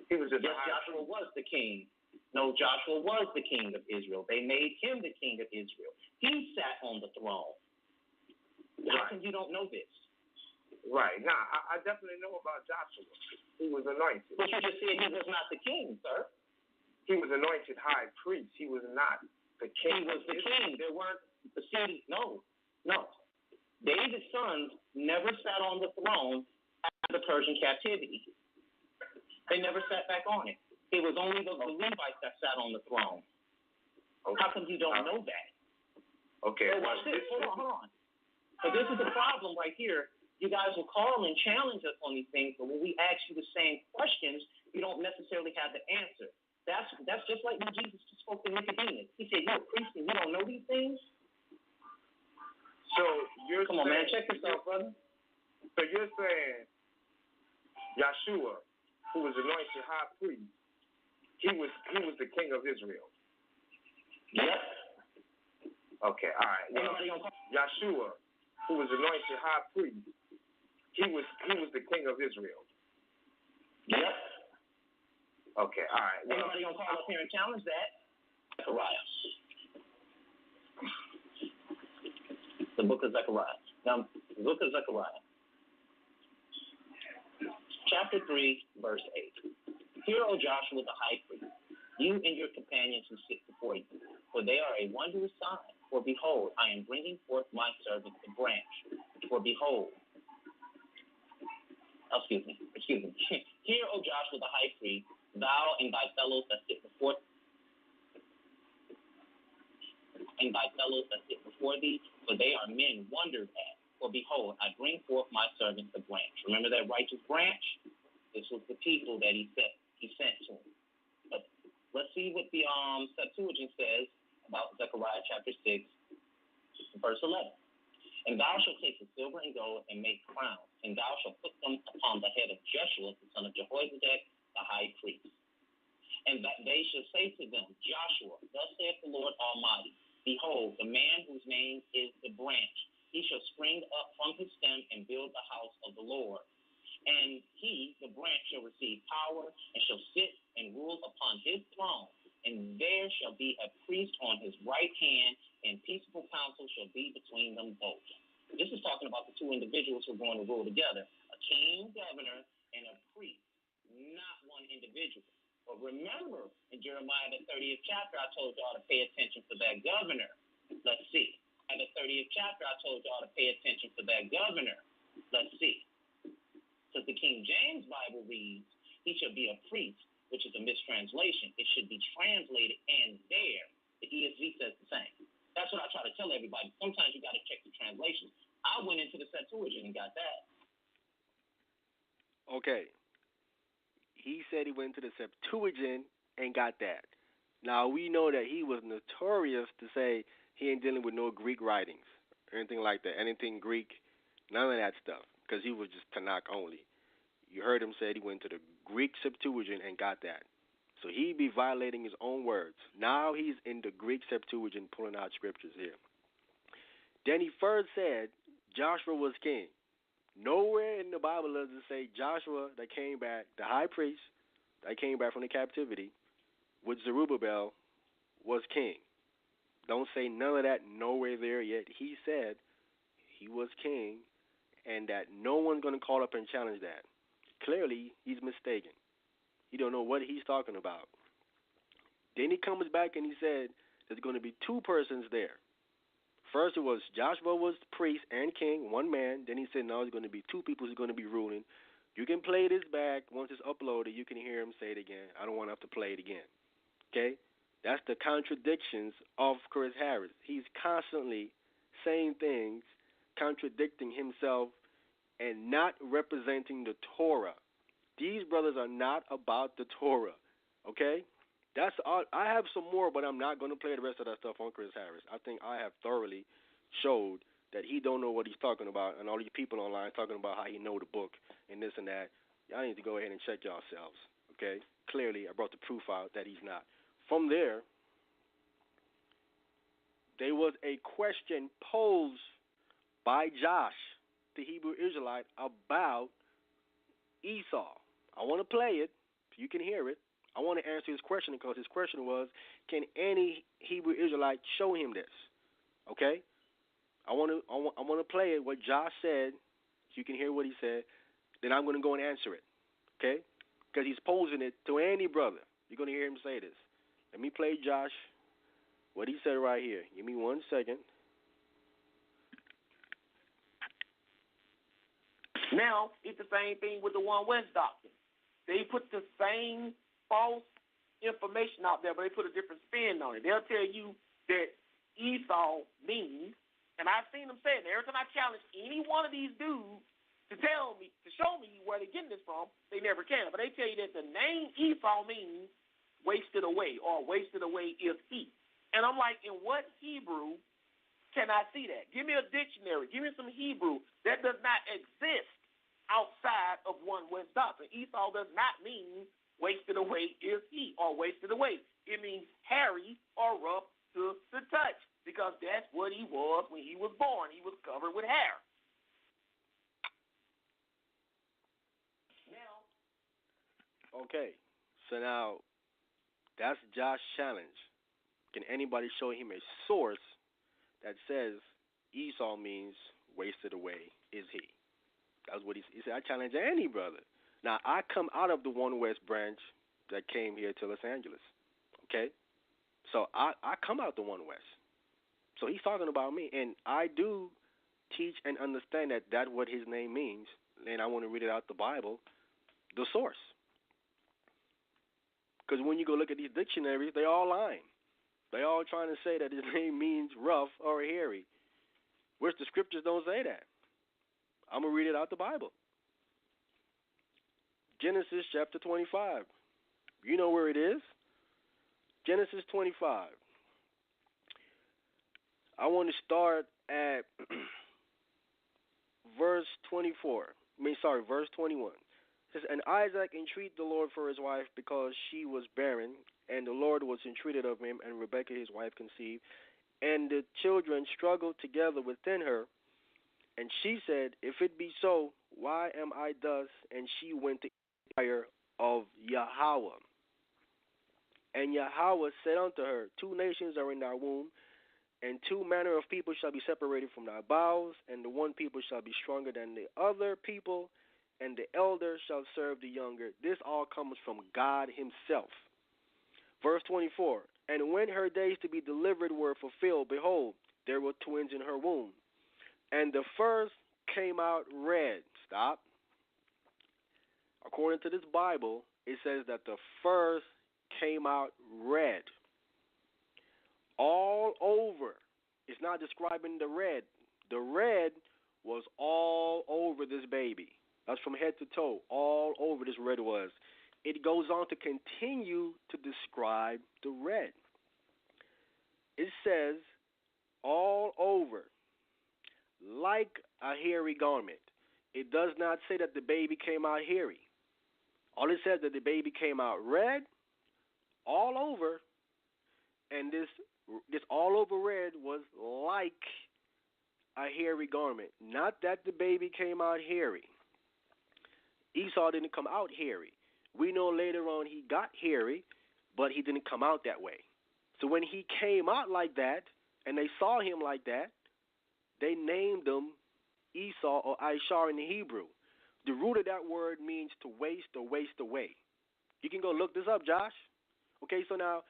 He was just Joshua was the king. No, Joshua was the king of Israel. They made him the king of Israel. He sat on the throne. How come you don't know this? Right. Now, I definitely know about Joshua. He was anointed. But you just said he was not the king, sir. He was anointed high priest. He was not the king. He was the king. There weren't the city. No. David's sons never sat on the throne after the Persian captivity. They never sat back on it. It was only the Levites that sat on the throne. Okay. How come you don't know that? Okay. So watch this. Hold on. So this is the problem right here. You guys will call and challenge us on these things, but when we ask you the same questions, you don't necessarily have the answer. That's just like when Jesus spoke to Nicodemus. He said, "You're a priest and you don't know these things." So you're come on, man, check yourself, brother. So you're saying Yeshua, who was anointed high priest, he was the king of Israel. Yep. Okay, all right. Well, Yeshua, who was anointed high priest, he was the king of Israel. Yep. Okay, all right. Well, anybody gonna call up here and challenge that? Zechariah. The book of Zechariah. Now, the book of Zechariah. Chapter 3, verse 8. Hear, O Joshua the high priest, you and your companions who sit before you, for they are a wondrous sign. For behold, I am bringing forth my servant the branch. For behold, excuse me. Hear, O Joshua the high priest, thou and thy fellows that sit before thee, for they are men wondered at. For behold, I bring forth my servant the branch. Remember that righteous branch? This was the people that he sent to him. But let's see what the Septuagint says about Zechariah chapter 6, verse 11. And thou shalt take the silver and gold and make crowns, and thou shalt put them upon the head of Jeshua, the son of Jehozadak, the high priest. And that they shall say to them, Joshua, thus saith the Lord Almighty, behold, the man whose name is the branch, he shall spring up from his stem and build the house of the Lord. And he, the branch, shall receive power and shall sit and rule upon his throne. And there shall be a priest on his right hand, and peaceable counsel shall be between them both. This is talking about the two individuals who are going to rule together, a king, governor, and a priest, not one individual. But remember, in Jeremiah, the 30th chapter, I told y'all to pay attention for that governor. Let's see. In the 30th chapter, I told y'all to pay attention for that governor. Let's see. Because the King James Bible reads, he shall be a priest, which is a mistranslation. It should be translated, and there. The ESV says the same. That's what I try to tell everybody. Sometimes you got to check the translations. I went into the Septuagint and got that. Okay. He said he went to the Septuagint and got that. Now, we know that he was notorious to say he ain't dealing with no Greek writings or anything like that, anything Greek, none of that stuff, because he was just Tanakh only. You heard him say he went to the Greek Septuagint and got that. So he'd be violating his own words. Now he's in the Greek Septuagint pulling out scriptures here. Then he first said Joshua was king. Nowhere in the Bible does it say Joshua that came back, the high priest that came back from the captivity with Zerubbabel, was king. Don't say none of that nowhere there yet. He said he was king and that no one's going to call up and challenge that. Clearly, he's mistaken. He don't know what he's talking about. Then he comes back and he said there's going to be two persons there. First, it was Joshua was priest and king, one man. Then he said, no, there's going to be two people who's going to be ruling. You can play this back. Once it's uploaded, you can hear him say it again. I don't want to have to play it again. Okay? That's the contradictions of Chris Harris. He's constantly saying things, contradicting himself, and not representing the Torah. These brothers are not about the Torah. Okay? That's all. I have some more, but I'm not going to play the rest of that stuff on Chris Harris. I think I have thoroughly showed that he don't know what he's talking about, and all these people online talking about how he know the book and this and that. Y'all need to go ahead and check yourselves, okay? Clearly, I brought the proof out that he's not. From there was a question posed by Josh, the Hebrew Israelite, about Esau. I want to play it so you can hear it. I want to answer his question because his question was, can any Hebrew Israelite show him this? Okay? I want to play it, what Josh said, so you can hear what he said. Then I'm going to go and answer it. Okay? Because he's posing it to any brother. You're going to hear him say this. Let me play Josh, what he said right here. Give me 1 second. Now, it's the same thing with the One West doctrine. They put the same false information out there, but they put a different spin on it. They'll tell you that Esau means, and I've seen them say it. Every time I challenge any one of these dudes to tell me, to show me where they're getting this from, they never can. But they tell you that the name Esau means wasted away, or wasted away is he. And I'm like, in what Hebrew can I see that? Give me a dictionary. Give me some Hebrew that does not exist outside of One West doctrine. Esau does not mean wasted away is he, or wasted away. It means hairy or rough to the touch, because that's what he was when he was born. He was covered with hair. Now, Okay, so now that's Josh's challenge. Can anybody show him a source that says Esau means wasted away is he? That's what he said. I challenge any brother. Now, I come out of the One West branch that came here to Los Angeles. Okay? So I come out the One West. So he's talking about me. And I do teach and understand that that's what his name means. And I want to read it out the Bible, the source. Because when you go look at these dictionaries, they all lying. They all trying to say that his name means rough or hairy, which the scriptures don't say that. I'm going to read it out the Bible. Genesis chapter 25. You know where it is? Genesis 25. I want to start at verse 21. It says, and Isaac entreated the Lord for his wife because she was barren, and the Lord was entreated of him, and Rebekah his wife conceived. And the children struggled together within her. And she said, if it be so, why am I thus? And she went to the fire of Yahweh. And Yahweh said unto her, 2 nations are in thy womb, and 2 manner of people shall be separated from thy bowels, and the one people shall be stronger than the other people, and the elder shall serve the younger. This all comes from God himself. Verse 24, and when her days to be delivered were fulfilled, behold, there were twins in her womb. And the first came out red. Stop. According to this Bible, it says that the first came out red. All over. It's not describing the red. The red was all over this baby. That's from head to toe. All over this red was. It goes on to continue to describe the red. It says all over, like a hairy garment. It does not say that the baby came out hairy. All it says that the baby came out red, all over, and this all over red was like a hairy garment. Not that the baby came out hairy. Esau didn't come out hairy. We know later on he got hairy, but he didn't come out that way. So when he came out like that, and they saw him like that, they named him Esau or Ishar in the Hebrew. The root of that word means to waste or waste away. You can go look this up, Josh. Okay, so now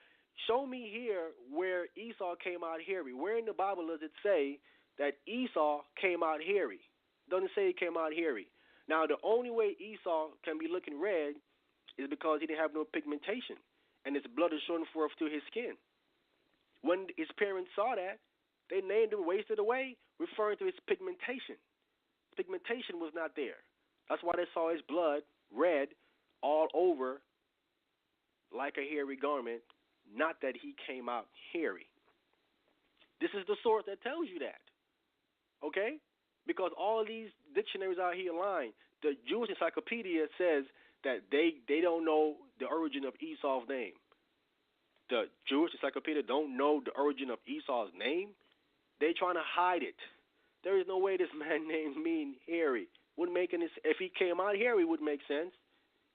show me here where Esau came out hairy. Where in the Bible does it say that Esau came out hairy? It doesn't say he came out hairy. Now, the only way Esau can be looking red is because he didn't have no pigmentation, and his blood is showing forth to his skin. When his parents saw that, they named him Wasted Away, referring to his pigmentation. Pigmentation was not there. That's why they saw his blood red all over like a hairy garment, not that he came out hairy. This is the source that tells you that, okay? Because all of these dictionaries out here lying. The Jewish Encyclopedia says that they don't know the origin of Esau's name. The Jewish Encyclopedia don't know the origin of Esau's name. They trying to hide it. There is no way this man named mean hairy. Wouldn't make any. If he came out hairy, would make sense,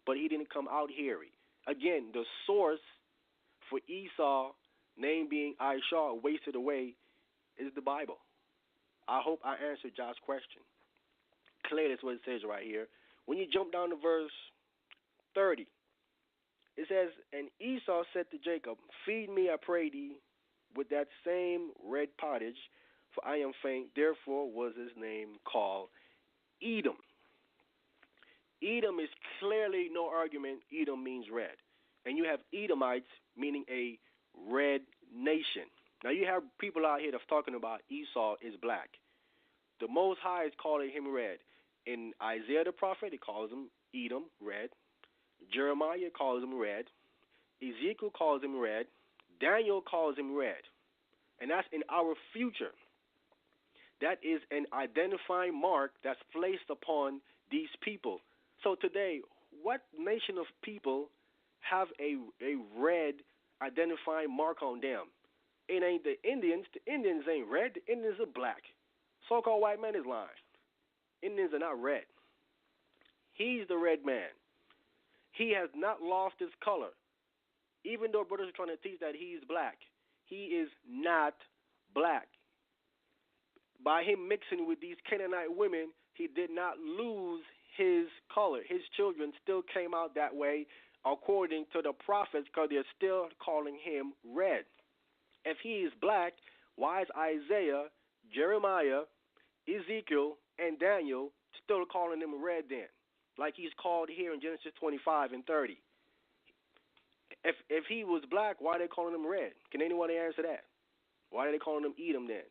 but he didn't come out hairy. Again, the source for Esau name being Aishar wasted away is the Bible. I hope I answered Josh's question. Clearly, that's what it says right here. When you jump down to verse 30, it says, and Esau said to Jacob, feed me, I pray thee, with that same red pottage, for I am faint. Therefore was his name called Edom. Edom is clearly no argument. Edom means red. And you have Edomites, meaning a red nation. Now you have people out here that's talking about Esau is black. The Most High is calling him red. In Isaiah the prophet, he calls him Edom, red. Jeremiah calls him red. Ezekiel calls him red. Daniel calls him red. And that's in our future. That is an identifying mark that's placed upon these people. So today, what nation of people have a red identifying mark on them? It ain't the Indians. The Indians ain't red. The Indians are black. So-called white man is lying. Indians are not red. He's the red man. He has not lost his color. Even though brothers are trying to teach that he's black, he is not black. By him mixing with these Canaanite women, he did not lose his color. His children still came out that way according to the prophets because they're still calling him red. If he is black, why is Isaiah, Jeremiah, Ezekiel, and Daniel still calling him red then? Like he's called here in Genesis 25 and 30. If he was black, why are they calling him red? Can anyone answer that? Why are they calling him Edom then?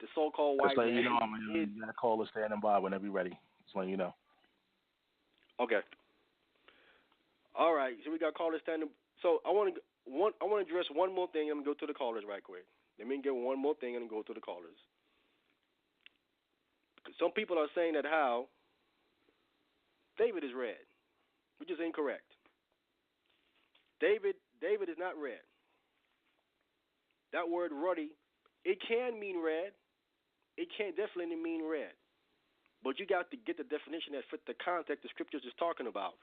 The so-called white man. You know, that call is standing by whenever you're ready. Just letting you know. Okay. All right. So we got callers standing. So I want to address one more thing. I'm gonna go to the callers right quick. Let me get one more thing and then go to the callers. Some people are saying that how David is red, which is incorrect. David is not red. That word ruddy, it can mean red. It can definitely mean red. But you got to get the definition that fit the context the scriptures is talking about.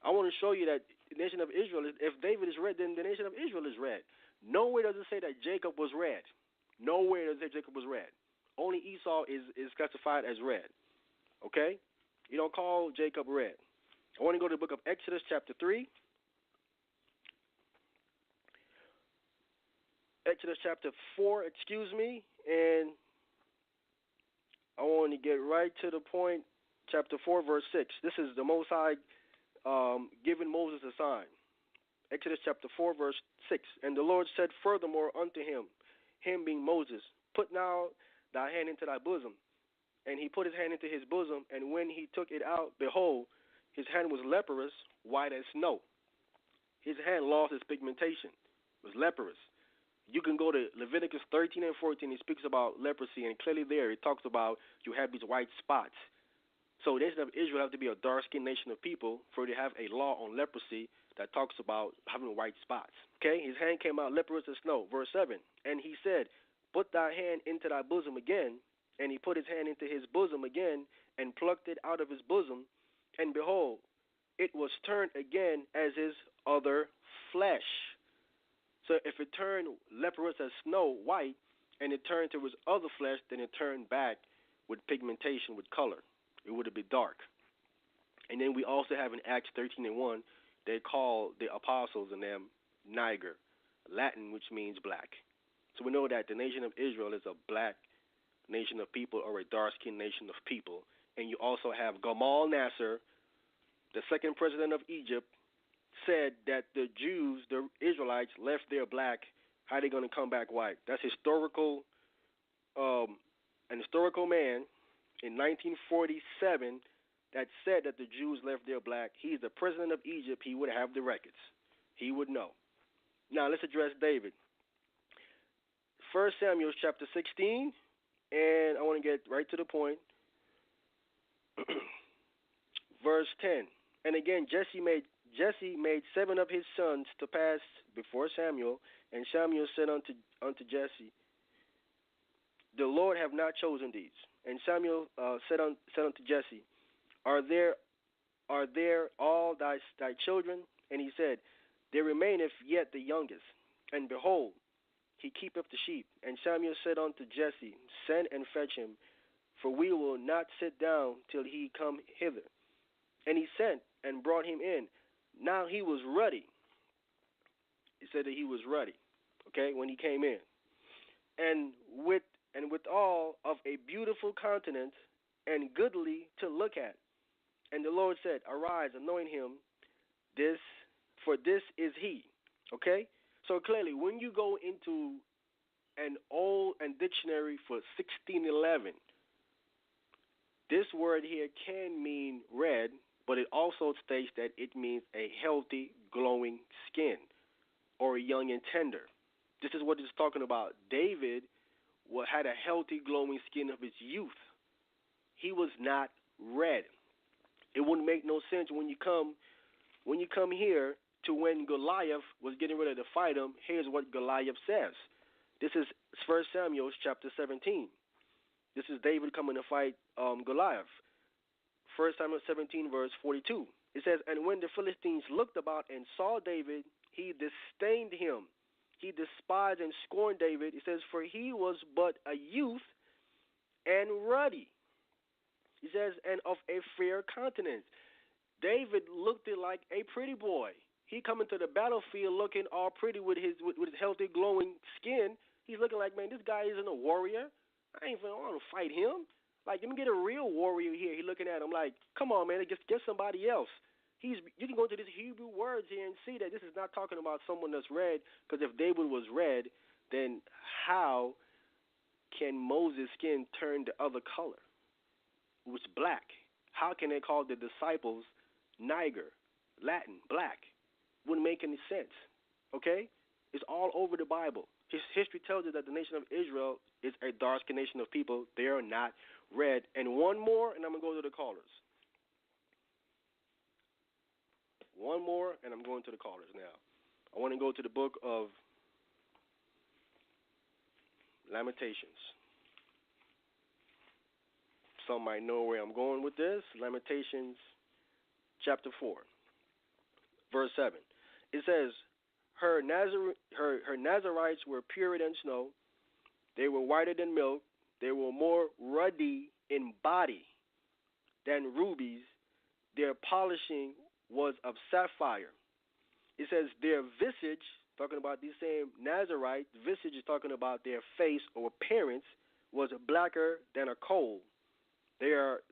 I want to show you that the nation of Israel, if David is red, then the nation of Israel is red. Nowhere does it say that Jacob was red. Nowhere does it say Jacob was red. Only Esau is classified as red. Okay? You don't call Jacob red. I want to go to the book of Exodus chapter 3. Exodus chapter 4, and I want to get right to the point. Chapter 4, verse 6. This is the Most High giving Moses a sign. Exodus chapter 4, verse 6. And the Lord said furthermore unto him being Moses, put now thy hand into thy bosom. And he put his hand into his bosom, and when he took it out, behold, his hand was leprous, white as snow. His hand lost its pigmentation. It was leprous. You can go to Leviticus 13 and 14. It speaks about leprosy, and clearly there it talks about you have these white spots. So the nation of Israel have to be a dark-skinned nation of people for it to have a law on leprosy that talks about having white spots. Okay, his hand came out leprous as snow. Verse 7, and he said, put thy hand into thy bosom again. And he put his hand into his bosom again and plucked it out of his bosom. And behold, it was turned again as his other flesh. So if it turned leprous as snow, white, and it turned to his other flesh, then it turned back with pigmentation, with color. It would have been dark. And then we also have in Acts 13 and 1, they call the apostles and them Niger, Latin, which means black. So we know that the nation of Israel is a black nation of people or a dark-skinned nation of people. And you also have Gamal Nasser, the second president of Egypt, said that the Jews, the Israelites, left there black. How are they going to come back white? That's historical. An historical man in 1947 that said that the Jews left there black. He's the president of Egypt. He would have the records. He would know. Now let's address David. 1 Samuel chapter 16, and I want to get right to the point. verse 10. And again, Jesse made 7 of his sons to pass before Samuel, and Samuel said unto Jesse, the Lord have not chosen these. And Samuel said unto Jesse, Are there all thy children? And he said, There remaineth yet the youngest, and behold, he keepeth the sheep. And Samuel said unto Jesse, Send and fetch him, for we will not sit down till he come hither. And he sent and brought him in. Now he was ruddy. He said that he was ruddy, okay, when he came in. And withal of a beautiful countenance and goodly to look at. And the Lord said, Arise, anoint him, for this is he. Okay? So clearly, when you go into an old dictionary for 1611, this word here can mean red, but it also states that it means a healthy, glowing skin, or young and tender. This is what it's talking about. David had a healthy, glowing skin of his youth. He was not red. It wouldn't make no sense when you come here to when Goliath was getting ready to fight him. Here's what Goliath says. This is 1 Samuel chapter 17. This is David coming to fight Goliath. 1 Samuel 17, verse 42. It says, And when the Philistines looked about and saw David, he disdained him. He despised and scorned David. It says, For he was but a youth and ruddy. He says, and of a fair countenance. David looked like a pretty boy. He coming to the battlefield looking all pretty with his healthy, glowing skin. He's looking like, man, this guy isn't a warrior. I ain't want to fight him. Like, let me get a real warrior here. He looking at him like, come on, man, just get somebody else. You can go to these Hebrew words here and see that this is not talking about someone that's red, because if David was red, then how can Moses' skin turn the other color? It was black. How can they call the disciples Niger, Latin, black? Wouldn't make any sense, okay? It's all over the Bible. History tells us that the nation of Israel is a dark-skinned nation of people. They are not red. And one more, and I'm going to go to the callers. One more, and I'm going to the callers now. I want to go to the book of Lamentations. Some might know where I'm going with this. Lamentations chapter 4, verse 7. It says, her Nazarites were purer than snow. They were whiter than milk. They were more ruddy in body than rubies. Their polishing was of sapphire. It says their visage, talking about these same Nazarites, visage is talking about their face or appearance, was blacker than a coal. They are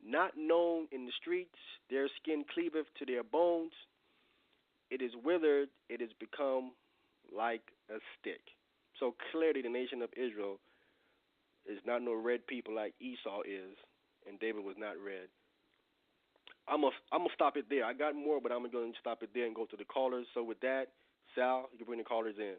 not known in the streets. Their skin cleaveth to their bones. It is withered. It has become like a stick. So clearly the nation of Israel is not no red people like Esau is, and David was not red. I'm gonna stop it there. I got more, but I'm going to stop it there and go to the callers. So with that, Sal, you can bring the callers in.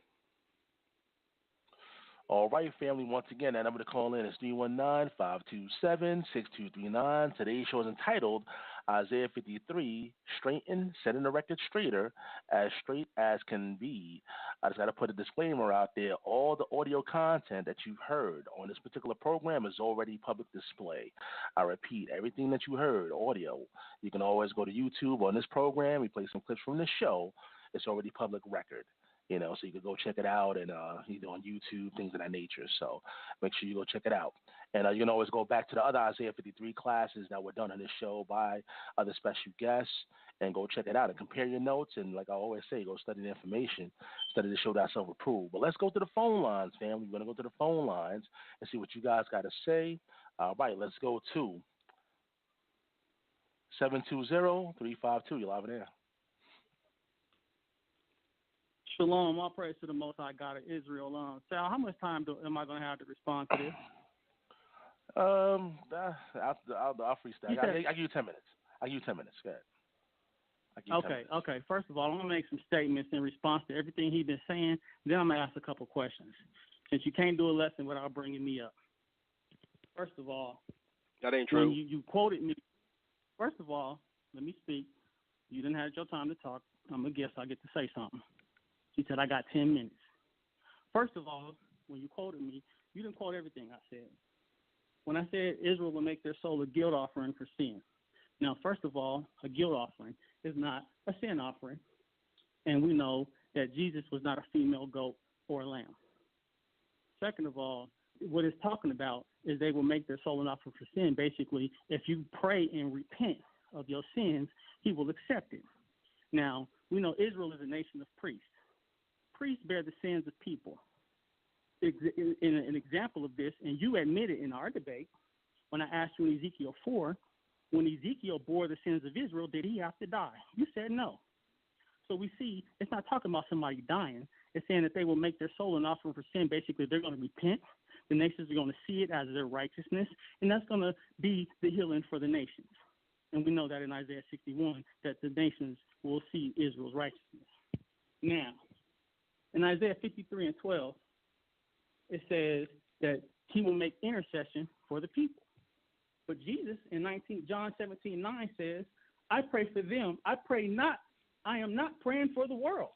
All right, family, once again, that number to call in is 319-527-6239. Today's show is entitled Isaiah 53, Straighten, Setting the Record straight as can be. I just got to put a disclaimer out there. All the audio content that you've heard on this particular program is already public display. I repeat, everything that you heard, audio, you can always go to YouTube on this program. We play some clips from this show. It's already public record. So you can go check it out and either on YouTube, things of that nature. So make sure you go check it out. And you can always go back to the other Isaiah 53 classes that were done on this show by other special guests and go check it out and compare your notes. And like I always say, go study the information, study the show that's self-approved. But let's go to the phone lines, family. We're going to go to the phone lines and see what you guys got to say. All right, let's go to 720-352. You're live in there. Shalom, all praise to the Most High God of Israel. Sal, how much time am I going to have to respond to this? I'll freestyle. I'll give you 10 minutes. Go ahead. Okay. First of all, I'm going to make some statements in response to everything he's been saying. Then I'm going to ask a couple questions, since you can't do a lesson without bringing me up. First of all, that ain't true. You quoted me. First of all, let me speak. You didn't have your time to talk. I'm going to guess I get to say something. She said, I got 10 minutes. First of all, when you quoted me, you didn't quote everything I said. When I said Israel will make their soul a guilt offering for sin. Now, first of all, a guilt offering is not a sin offering. And we know that Jesus was not a female goat or a lamb. Second of all, what it's talking about is they will make their soul an offering for sin. Basically, if you pray and repent of your sins, he will accept it. Now, we know Israel is a nation of priests. Priests bear the sins of people. In an example of this, and you admitted in our debate, when I asked you in Ezekiel 4, when Ezekiel bore the sins of Israel, did he have to die? You said no. So we see it's not talking about somebody dying. It's saying that they will make their soul an offering for sin. Basically, they're going to repent. The nations are going to see it as their righteousness, and that's going to be the healing for the nations. And we know that in Isaiah 61 that the nations will see Israel's righteousness. Now, in Isaiah 53 and 12, it says that he will make intercession for the people. But Jesus in John 17:9 says, I pray for them. I am not praying for the world,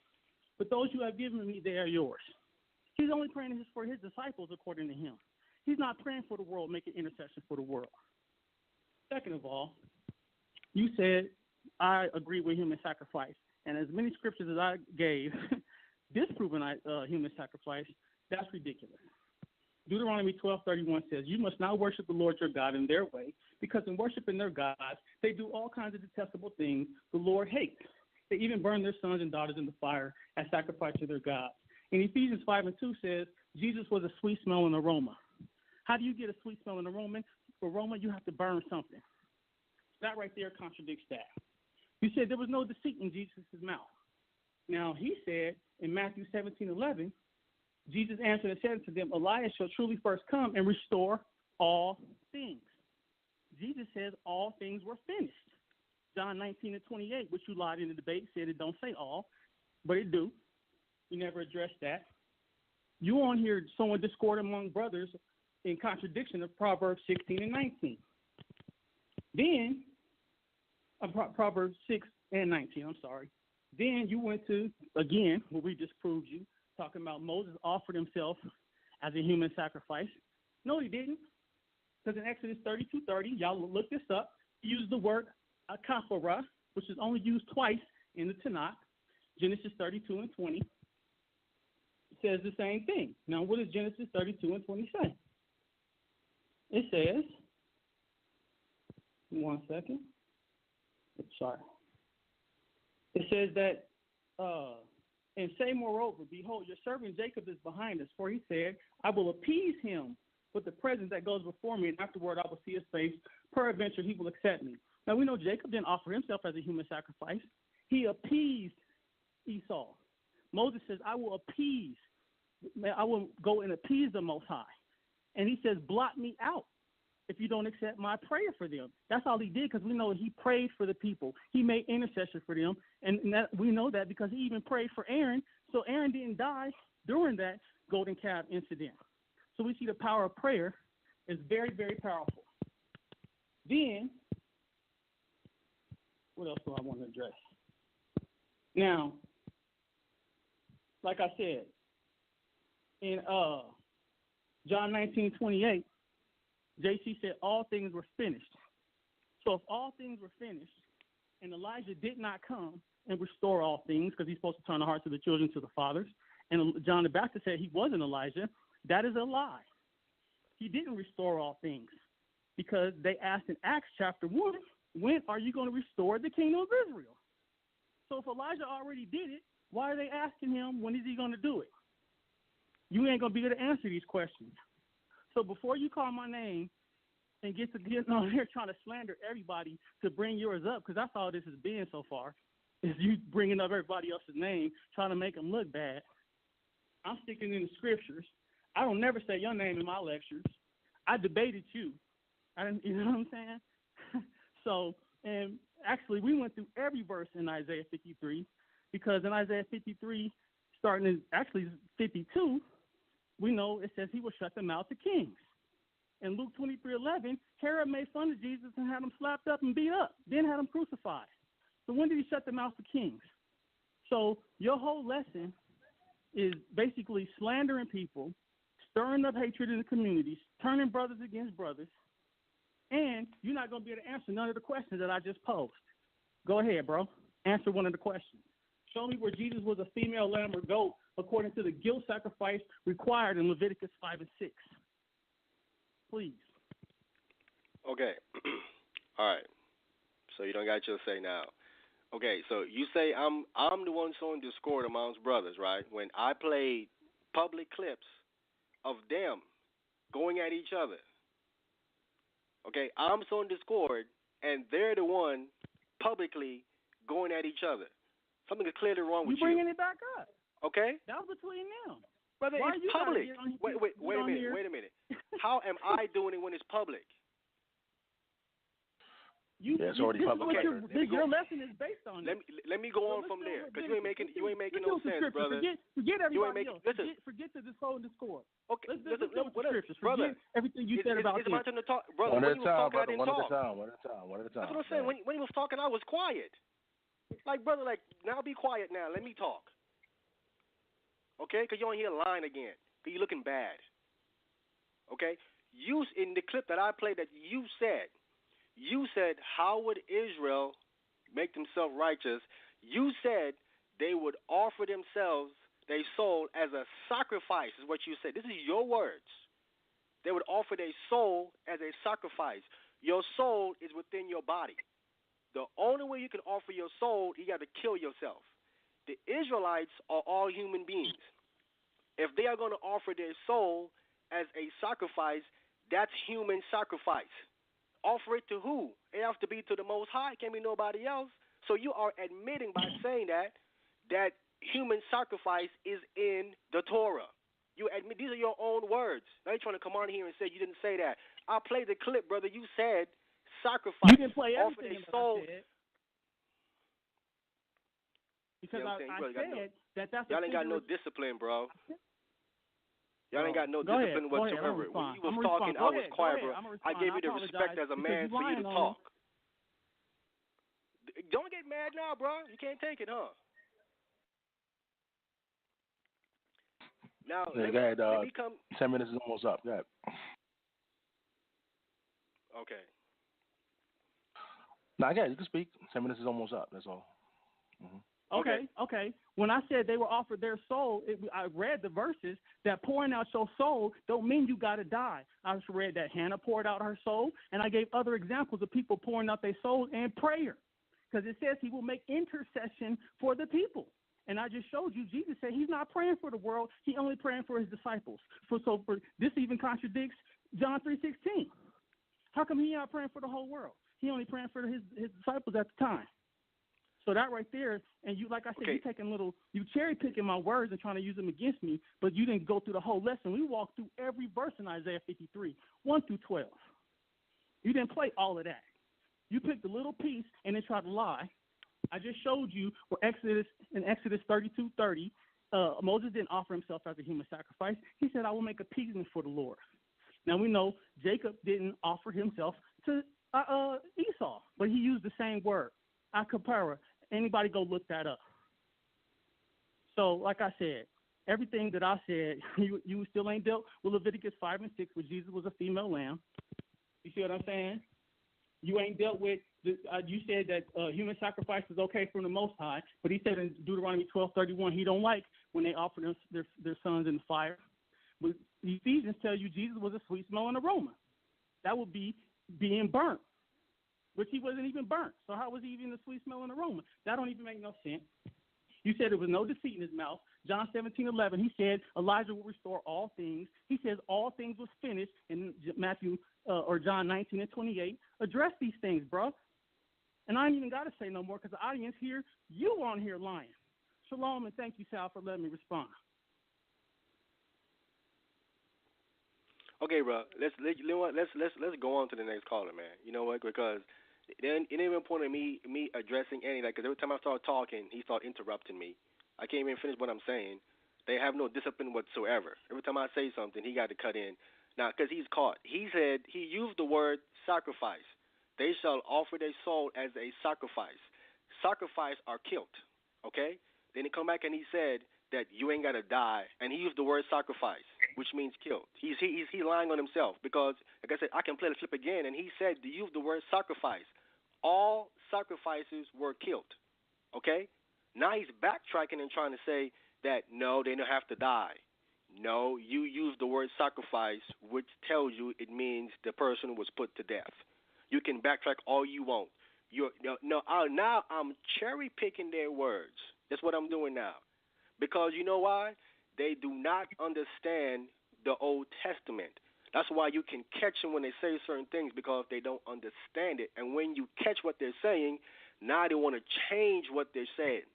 but those you have given me, they are yours. He's only praying for his disciples, according to him. He's not praying for the world, making intercession for the world. Second of all, you said, I agree with human sacrifice. And as many scriptures as I gave disproving human sacrifice, that's ridiculous. Deuteronomy 12:31 says, you must not worship the Lord your God in their way, because in worshiping their gods, they do all kinds of detestable things the Lord hates. They even burn their sons and daughters in the fire as sacrifice to their gods. And Ephesians 5:2 says, Jesus was a sweet smelling aroma. How do you get a sweet smelling aroma? You have to burn something. That right there contradicts that. You said there was no deceit in Jesus' mouth. Now, he said in Matthew 17:11, Jesus answered and said to them, Elias shall truly first come and restore all things. Jesus says all things were finished. John 19:28, which you lied in the debate, said it don't say all, but it do. You never addressed that. You on here sowing discord among brothers in contradiction of Proverbs 16 and 19. Then, Proverbs 6 and 19, I'm sorry. Then you went to, again, what we just proved you, talking about Moses offered himself as a human sacrifice. No, he didn't. Because in Exodus 32:30, y'all look this up, he used the word akapara, which is only used twice in the Tanakh. Genesis 32 and 20 says the same thing. Now, what does Genesis 32 and 20 say? It says, one second. Sorry. It says that, and say moreover, behold, your servant Jacob is behind us, for he said, I will appease him with the presence that goes before me, and afterward I will see his face. Peradventure he will accept me. Now we know Jacob didn't offer himself as a human sacrifice. He appeased Esau. Moses says, I will go and appease the Most High. And he says, blot me out if you don't accept my prayer for them. That's all he did, because we know he prayed for the people. He made intercession for them, and we know that because he even prayed for Aaron, so Aaron didn't die during that golden calf incident. So we see the power of prayer is very, very powerful. Then, what else do I want to address? Now, like I said, in John 19:28, JC said all things were finished. So if all things were finished and Elijah did not come and restore all things because he's supposed to turn the hearts of the children to the fathers, and John the Baptist said he wasn't Elijah, that is a lie. He didn't restore all things because they asked in Acts chapter 1, when are you going to restore the kingdom of Israel? So if Elijah already did it, why are they asking him when is he going to do it? You ain't going to be able to answer these questions. So before you call my name and get on here trying to slander everybody to bring yours up, because that's all this has been so far, is you bringing up everybody else's name, trying to make them look bad. I'm sticking in the scriptures. I don't never say your name in my lectures. I debated you. You know what I'm saying? So, and actually we went through every verse in Isaiah 53, because in Isaiah 53, starting in actually 52, we know it says he will shut the mouth of kings. In Luke 23:11, Herod made fun of Jesus and had him slapped up and beat up, then had him crucified. So when did he shut the mouths of kings? So your whole lesson is basically slandering people, stirring up hatred in the communities, turning brothers against brothers, and you're not going to be able to answer none of the questions that I just posed. Go ahead, bro. Answer one of the questions. Show me where Jesus was a female lamb or goat according to the guilt sacrifice required in Leviticus 5 and 6. Please. Okay. All right. So you don't got your say now. Okay, so you say I'm the one sowing discord amongst brothers, right? When I played public clips of them going at each other. Okay, I'm sowing discord, and they're the one publicly going at each other. Something is clearly wrong with you. You bringing it back up. Okay? That was between them. Brother, Why it's you public. Wait a minute. How am I doing it when it's public? It's already public. Your lesson is based on Let me go on from there, because you ain't making no sense, brother. Forget everybody else. Listen. Forget the discord. Okay, let's scriptures. Brother, forget everything you said about it's my turn to talk, brother. One at a time, brother. One One at a time. That's what I'm saying. When he was talking, I was quiet. Like, brother, now be quiet now. Let me talk. Okay? Because you're on here lying again. Because you're looking bad. Okay? You, in the clip that I played that you said, how would Israel make themselves righteous? You said they would offer themselves, their soul, as a sacrifice, is what you said. This is your words. They would offer their soul as a sacrifice. Your soul is within your body. The only way you can offer your soul, you got to kill yourself. The Israelites are all human beings. If they are going to offer their soul as a sacrifice, that's human sacrifice. Offer it to who? It has to be to the Most High. It can't be nobody else. So you are admitting by saying that human sacrifice is in the Torah. You admit these are your own words. Now you're trying to come on here and say you didn't say that. I played the clip, brother. You said sacrifice. You didn't play everything that I said. Because I said that's y'all ain't got no discipline, bro. Y'all ain't got no Go discipline ahead. whatsoever. When you was I'm talking, I was quiet, bro. I gave you the apologize respect as a man for you to talk. Don't get mad now, bro. You can't take it, huh? Now, go ahead. let me come. 10 minutes is almost up. Go ahead. Okay. Now, again, you can speak. 10 minutes is almost up. That's all. Mm-hmm. Okay. When I said they were offered their soul, I read the verses that pouring out your soul don't mean you got to die. I just read that Hannah poured out her soul, and I gave other examples of people pouring out their souls in prayer, because it says he will make intercession for the people. And I just showed you Jesus said he's not praying for the world; he only praying for his disciples. So this even contradicts John 3:16. How come he not praying for the whole world? He only praying for his disciples at the time. So that right there, and you, like I said, you cherry picking my words and trying to use them against me, but you didn't go through the whole lesson. We walked through every verse in Isaiah 53, 1 through 12. You didn't play all of that. You picked a little piece and then tried to lie. I just showed you where in Exodus 32:30, Moses didn't offer himself as a human sacrifice. He said, I will make appeasement for the Lord. Now we know Jacob didn't offer himself to Esau, but he used the same word, akapara. Anybody go look that up. So, like I said, everything that I said, you still ain't dealt with Leviticus 5 and 6, where Jesus was a female lamb. You see what I'm saying? You ain't dealt with, you said that human sacrifice is okay from the Most High, but he said in Deuteronomy 12:31, he don't like when they offer their sons in the fire. But Ephesians tell you Jesus was a sweet-smelling aroma. That would be being burnt, which he wasn't even burnt. So how was he even a sweet-smelling aroma? That don't even make no sense. You said there was no deceit in his mouth. John 17:11, he said Elijah will restore all things. He says all things was finished in John 19:28. Address these things, bro. And I ain't even got to say no more because the audience here, you on here lying. Shalom, and thank you, Sal, for letting me respond. Okay, bro. Let's go on to the next caller, man. You know what? Because it ain't even point of me addressing any of that. Because every time I start talking, he start interrupting me. I can't even finish what I'm saying. They have no discipline whatsoever. Every time I say something, he got to cut in. Now, because he's caught, he said he used the word sacrifice. They shall offer their soul as a sacrifice. Sacrifice are killed. Okay. Then he come back and he said that you ain't gotta die, and he used the word sacrifice, which means killed. He's lying on himself because, like I said, I can play the clip again, and he said to use the word sacrifice. All sacrifices were killed. Okay. Now he's backtracking and trying to say that no, they don't have to die. No, you use the word sacrifice, which tells you it means the person was put to death. You can backtrack all you want. Now I'm cherry picking their words. That's what I'm doing now. Because you know why? They do not understand the Old Testament. That's why you can catch them when they say certain things because they don't understand it. And when you catch what they're saying, now they want to change what they're saying.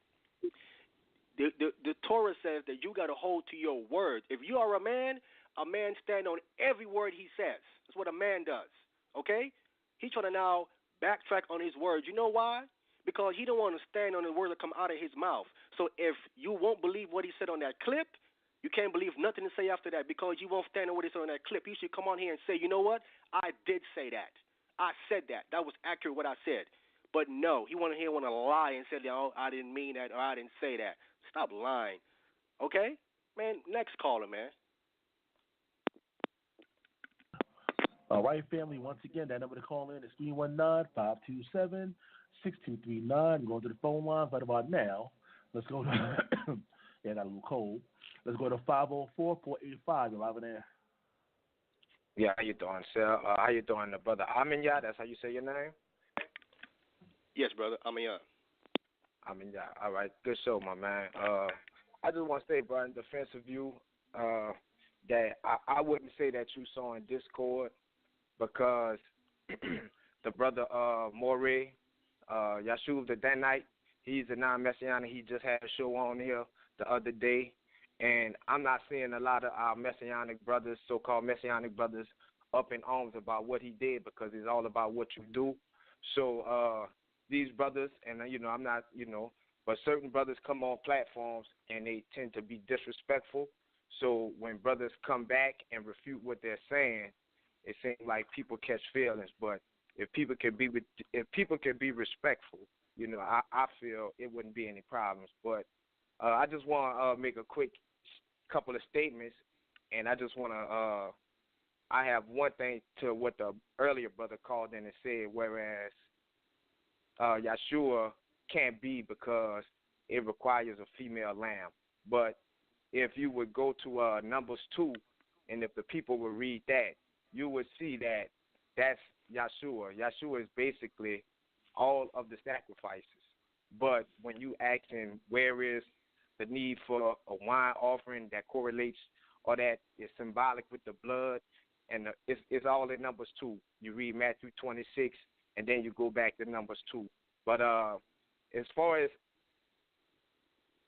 The Torah says that you got to hold to your word. If you are a man stand on every word he says. That's what a man does. Okay? He's trying to now backtrack on his words. You know why? Because he don't want to stand on the words that come out of his mouth. So if you won't believe what he said on that clip, you can't believe nothing to say after that because you won't stand on what he said on that clip. You should come on here and say, you know what? I did say that. I said that. That was accurate what I said. But no, he want to lie and say, oh, I didn't mean that or I didn't say that. Stop lying. Okay? Man, next caller, man. All right, family. Once again, that number to call in is 319-527-6239. We're going to the phone lines right about now. Let's go to yeah, I got a little cold. Let's go to 504-485. You're live in there. Yeah, how you doing, sir? How you doing, brother wAhmayan? That's how you say your name? Yes, brother. wAhmayan. wAhmayan. All right, good show, my man. I just want to say, bro, in defense of you, that I wouldn't say that you saw in Discord because the brother Morey, Yashuv the Danite, he's a non-Messianic. He just had a show on here the other day. And I'm not seeing a lot of our Messianic brothers, so-called Messianic brothers, up in arms about what he did because it's all about what you do. So these brothers, and, I'm not, but certain brothers come on platforms and they tend to be disrespectful. So when brothers come back and refute what they're saying, it seems like people catch feelings. But if people can be respectful, I feel it wouldn't be any problems. But I just want to make a quick couple of statements, and I just want to I have one thing to what the earlier brother called in and said, whereas Yeshua can't be because it requires a female lamb. But if you would go to Numbers 2, and if the people would read that, you would see that that's Yeshua. Yeshua is basically all of the sacrifices. But when you ask him where is the need for a wine offering that correlates or that is symbolic with the blood, and it's all in Numbers 2. You read Matthew 26, and then you go back to Numbers 2. But as far as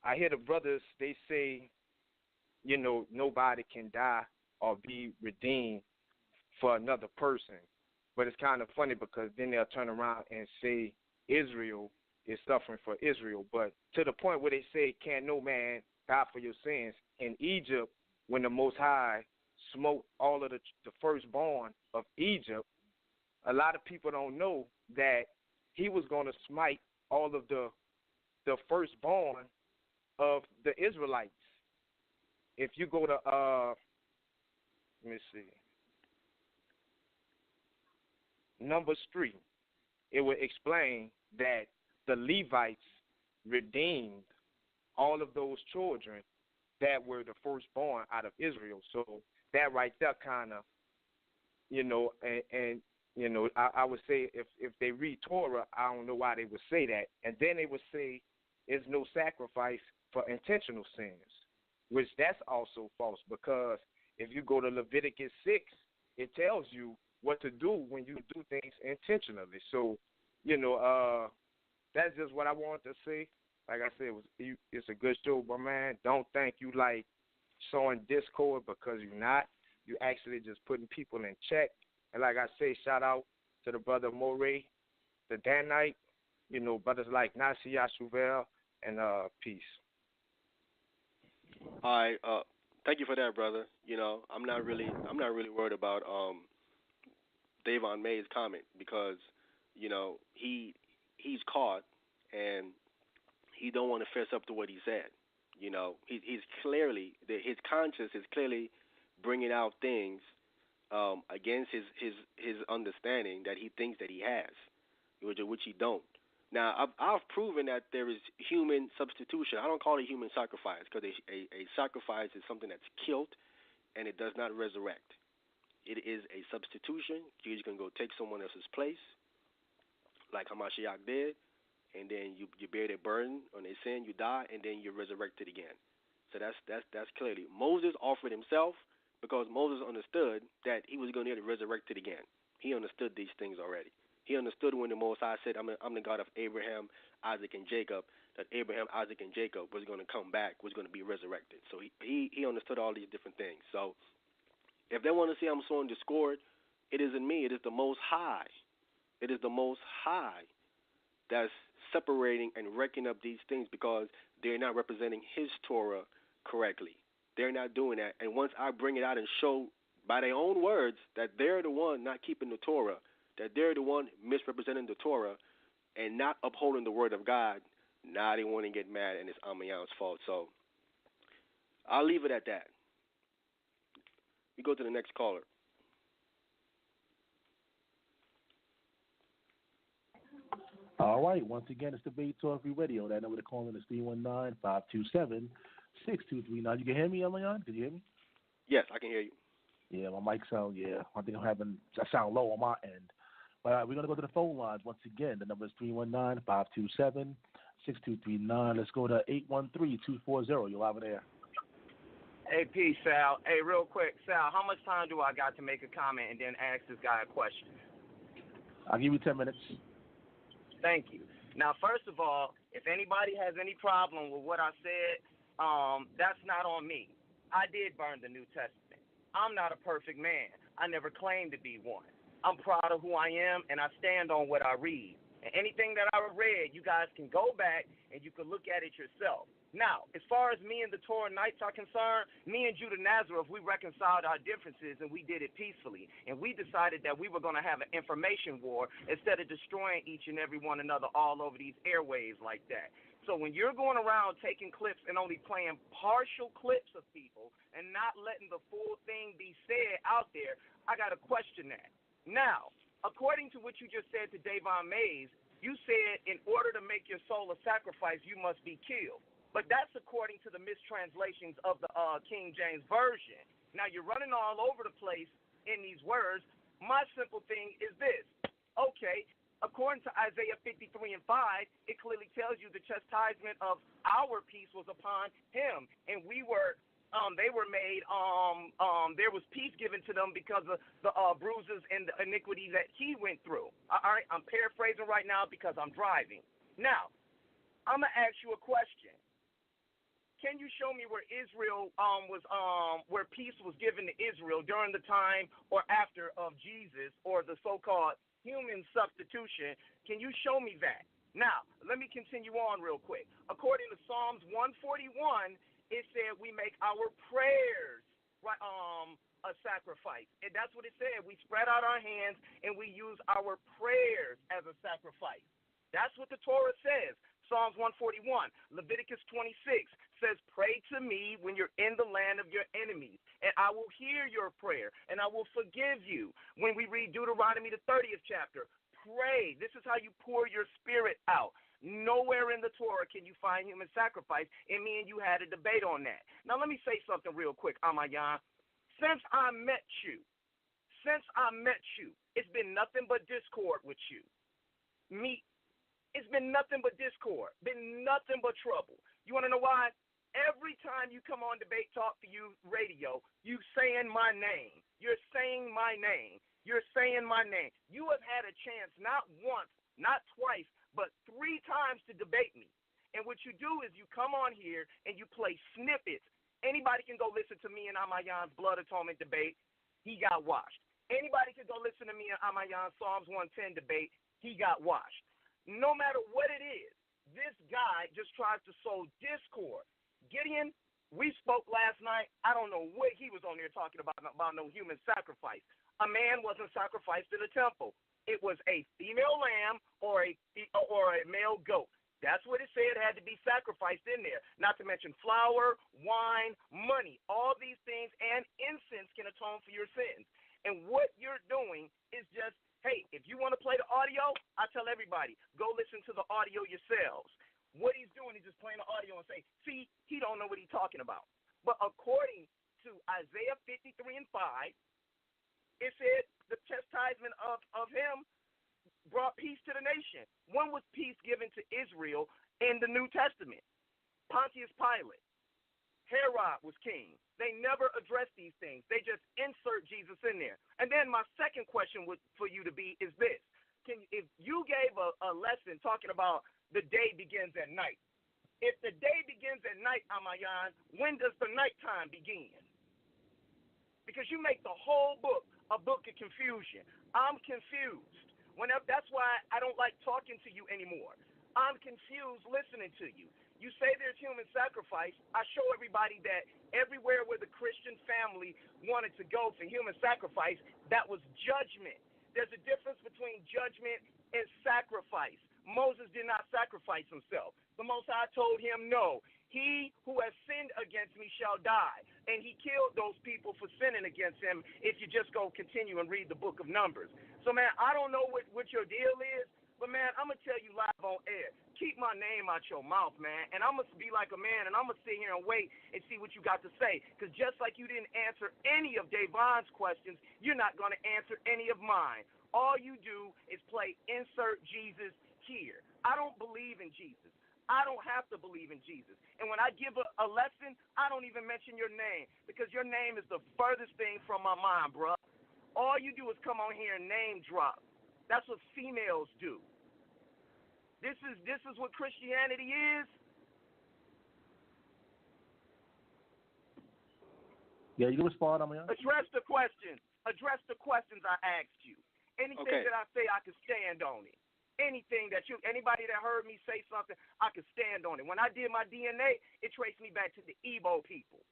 I hear the brothers, they say, nobody can die or be redeemed for another person. But it's kind of funny because then they'll turn around and say Israel is suffering for Israel. But to the point where they say, can no man die for your sins? In Egypt, when the Most High smote all of the firstborn of Egypt, a lot of people don't know that he was going to smite all of the firstborn of the Israelites. If you go to, let me see, Numbers 3, it would explain that the Levites redeemed all of those children that were the firstborn out of Israel. So that right there kind of, I would say if they read Torah, I don't know why they would say that. And then they would say there's no sacrifice for intentional sins, which that's also false because if you go to Leviticus 6, it tells you what to do when you do things intentionally. So, that's just what I wanted to say. Like I said, it's a good show, but, man, don't think you like showing discord because you're not. You're actually just putting people in check. And like I say, shout out to the brother Morey, the Danite, brothers like Nasi Yashuvel, and peace. All right, Thank you for that, brother. I'm not really worried about Davon May's comment because he's caught and he don't want to fess up to what he said. He's clearly his conscience is clearly bringing out things against his understanding that he thinks that he has, which he don't. Now I've proven that there is human substitution. I don't call it human sacrifice because a sacrifice is something that's killed and it does not resurrect. It is a substitution. You can go take someone else's place, like Hamashiach did, and then you bear their burden on their sin, you die, and then you're resurrected again. So that's clearly Moses offered himself because Moses understood that he was going to get resurrected again. He understood these things already. He understood when the Most High said, I'm the God of Abraham, Isaac, and Jacob, that Abraham, Isaac, and Jacob was going to come back, was going to be resurrected. So he understood all these different things. So if they want to see I'm sowing discord, it isn't me. It is the Most High. It is the Most High that's separating and wrecking up these things because they're not representing His Torah correctly. They're not doing that. And once I bring it out and show by their own words that they're the one not keeping the Torah, that they're the one misrepresenting the Torah and not upholding the Word of God, now they want to get mad and it's wAhmayan's fault. So I'll leave it at that. We go to the next caller. All right. Once again, it's Debate Talk Free Radio. That number to call in is 319-527-6239. You can hear me, wAhmayan? Can you hear me? Yes, I can hear you. Yeah, my mic sound, I think I sound low on my end. But we're going to go to the phone lines once again. The number is 319-527-6239. Let's go to 813-240. You're live in there. Hey, peace, Sal. Hey, real quick, Sal, how much time do I got to make a comment and then ask this guy a question? I'll give you 10 minutes. Thank you. Now, first of all, if anybody has any problem with what I said, that's not on me. I did burn the New Testament. I'm not a perfect man. I never claimed to be one. I'm proud of who I am, and I stand on what I read. And anything that I read, you guys can go back and you can look at it yourself. Now, as far as me and the Torah Knights are concerned, me and Judah Nazareth, we reconciled our differences and we did it peacefully. And we decided that we were going to have an information war instead of destroying each and every one another all over these airwaves like that. So when you're going around taking clips and only playing partial clips of people and not letting the full thing be said out there, I got to question that. Now, according to what you just said to Davon Mays, you said in order to make your soul a sacrifice, you must be killed. But that's according to the mistranslations of the King James Version. Now, you're running all over the place in these words. My simple thing is this. Okay, according to Isaiah 53 and 5, it clearly tells you the chastisement of our peace was upon him. And we were, they were made, there was peace given to them because of the bruises and the iniquity that he went through. All right, I'm paraphrasing right now because I'm driving. Now, I'm going to ask you a question. Can you show me where Israel where peace was given to Israel during the time or after of Jesus or the so-called human substitution? Can you show me that? Now, let me continue on real quick. According to Psalms 141, it said we make our prayers a sacrifice. And that's what it said. We spread out our hands and we use our prayers as a sacrifice. That's what the Torah says. Psalms 141, Leviticus 26 says, pray to me when you're in the land of your enemies, and I will hear your prayer, and I will forgive you. When we read Deuteronomy, the 30th chapter, pray. This is how you pour your spirit out. Nowhere in the Torah can you find human sacrifice, and me and you had a debate on that. Now, let me say something real quick, wAhmayan. Since I met you, it's been nothing but discord with you. It's been nothing but discord, been nothing but trouble. You want to know why? Every time you come on Debate Talk for You radio, you saying my name. You're saying my name. You're saying my name. You have had a chance not once, not twice, but 3 times to debate me. And what you do is you come on here and you play snippets. Anybody can go listen to me and wAhmayan's blood atonement debate. He got washed. Anybody can go listen to me and wAhmayan's Psalms 110 debate. He got washed. No matter what it is, this guy just tries to sow discord. Gideon, We spoke last night. I don't know what he was on there talking about no human sacrifice. A man wasn't sacrificed in the temple. It was a female lamb or a male goat. That's what it said had to be sacrificed in there. Not to mention flour, wine, money. All these things and incense can atone for your sins. And what you're doing is just, hey, if you want to play the audio, I tell everybody, go listen to the audio yourselves. What he's doing is just playing the audio and say, see, he don't know what he's talking about. But according to Isaiah 53 and 5, it said the chastisement of him brought peace to the nation. When was peace given to Israel in the New Testament? Pontius Pilate. Herod was king. They never address these things. They just insert Jesus in there. And then my second question for you to be is this. If you gave a lesson talking about the day begins at night, if the day begins at night, wAhmayan, when does the nighttime begin? Because you make the whole book a book of confusion. I'm confused. That's why I don't like talking to you anymore. I'm confused listening to you. You say there's human sacrifice. I show everybody that everywhere where the Christian family wanted to go for human sacrifice, that was judgment. There's a difference between judgment and sacrifice. Moses did not sacrifice himself. The Most High told him, no, he who has sinned against me shall die. And he killed those people for sinning against him if you just go continue and read the book of Numbers. So, man, I don't know what your deal is, but, man, I'm going to tell you live on air. Keep my name out your mouth, man, and I'm going to be like a man, and I'm going to sit here and wait and see what you got to say. Because just like you didn't answer any of Davon's questions, you're not going to answer any of mine. All you do is play insert Jesus here. I don't believe in Jesus. I don't have to believe in Jesus. And when I give a lesson, I don't even mention your name because your name is the furthest thing from my mind, bro. All you do is come on here and name drop. That's what females do. This is what Christianity is. Yeah, you can respond, wAhmayan. Address the questions. Address the questions I asked you. Anything that I say, I can stand on it. Anything that anybody that heard me say something, I could stand on it. When I did my DNA, it traced me back to the Igbo people.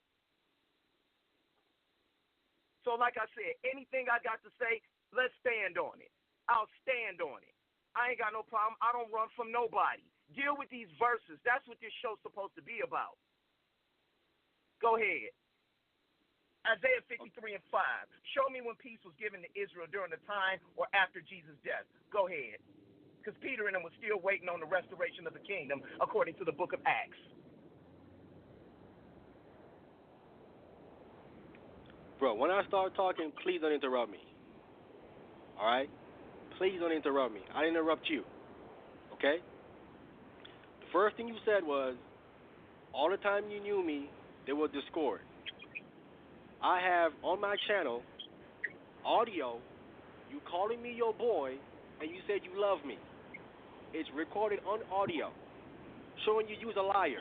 So like I said, anything I got to say, let's stand on it. I'll stand on it. I ain't got no problem. I don't run from nobody. Deal with these verses. That's what this show's supposed to be about. Go ahead. Isaiah 53 and 5. Show me when peace was given to Israel during the time or after Jesus' death. Go ahead. Because Peter and them was still waiting on the restoration of the kingdom, according to the book of Acts. Bro, when I start talking, please don't interrupt me. All right? Please don't interrupt me. I interrupt you. Okay? The first thing you said was, all the time you knew me, there was discord. I have on my channel audio, you calling me your boy, and you said you love me. It's recorded on audio, showing you was a liar.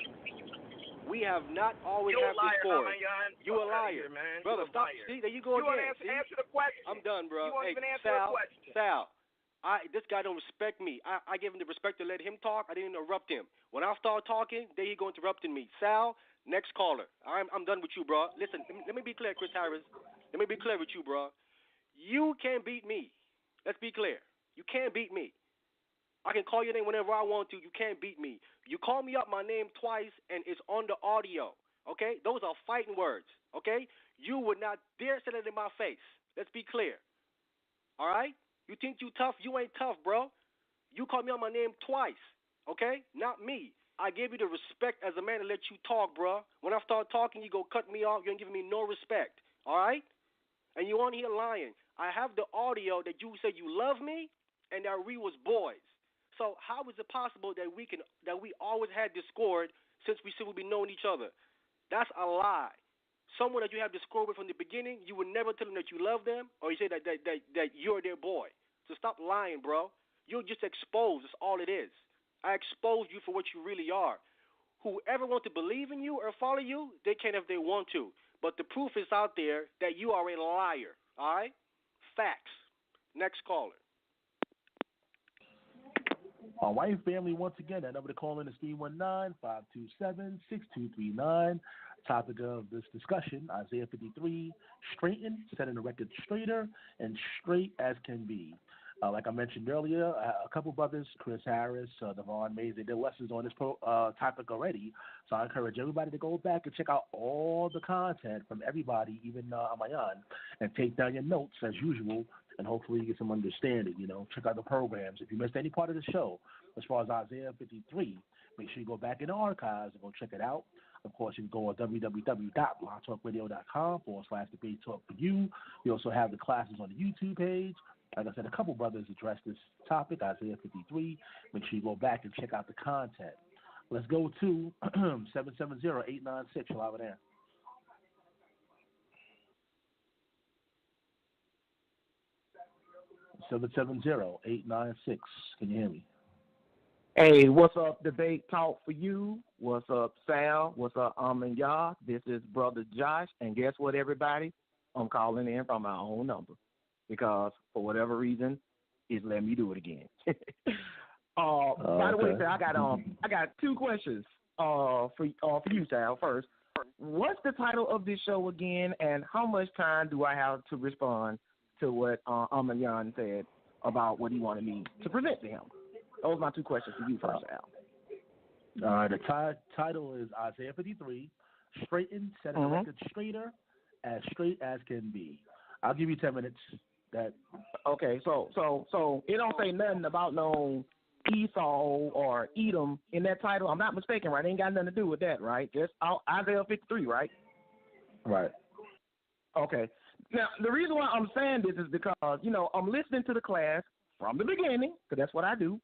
We have not always had discord. You a liar, man. Brother. Stop. See, there you go again. Answer the question. I'm done, bro. You won't hey, even answer the question. Sal, this guy don't respect me. I give him the respect to let him talk. I didn't interrupt him. When I start talking, there he go interrupting me. Sal, next caller. I'm done with you, bro. Listen, let me be clear, Chris Harris. Let me be clear with you, bro. You can't beat me. Let's be clear. You can't beat me. I can call your name whenever I want to. You can't beat me. You call me up my name twice, and it's on the audio, okay? Those are fighting words, okay? You would not dare say that in my face. Let's be clear, all right? You think you tough? You ain't tough, bro. You called me on my name twice, okay? Not me. I gave you the respect as a man to let you talk, bro. When I start talking, you go cut me off. You ain't giving me no respect, all right? And you on here lying. I have the audio that you said you love me and that we was boys. So how is it possible that we always had discord since we said we known each other? That's a lie. Someone that you have discord with from the beginning, you would never tell them that you love them, or you say that you're their boy. So stop lying, bro. You're just exposed. That's all it is. I exposed you for what you really are. Whoever wants to believe in you or follow you, they can if they want to. But the proof is out there that you are a liar. All right? Facts. Next caller. Our white family, once again, that number to call in is 319-527-6239. Topic of this discussion, Isaiah 53, straighten, setting the record straighter and straight as can be. Like I mentioned earlier, a couple brothers, Chris Harris, Devon Mays, they did lessons on this topic already. So I encourage everybody to go back and check out all the content from everybody, even wAhmayan, and take down your notes as usual, and hopefully you get some understanding. Check out the programs. If you missed any part of the show, as far as Isaiah 53, make sure you go back in the archives and go check it out. Of course, you can go on www.blogtalkradio.com/debate talk for you. We also have the classes on the YouTube page. Like I said, a couple brothers addressed this topic, Isaiah 53. Make sure you go back and check out the content. Let's go to 770-896. You'll have it there. 770-896. Can you hear me? Hey, what's up, Debate Talk for you? What's up, Sal? What's up, Yah? This is Brother Josh, and guess what, everybody? I'm calling in from my own number because, for whatever reason, it's letting me do it again. By the way, Sal, I got two questions for you, Sal. First, what's the title of this show again, and how much time do I have to respond to what wAhmayan said about what he wanted me to present to him? Those are my two questions for you first, Al. The title is Isaiah 53, straighten, setting the record straight as can be. I'll give you 10 minutes. Okay, so it don't say nothing about no Esau or Edom in that title. I'm not mistaken, right? It ain't got nothing to do with that, right? Just Isaiah 53, right? Right. Okay. Now, the reason why I'm saying this is because, I'm listening to the class from the beginning, because that's what I do.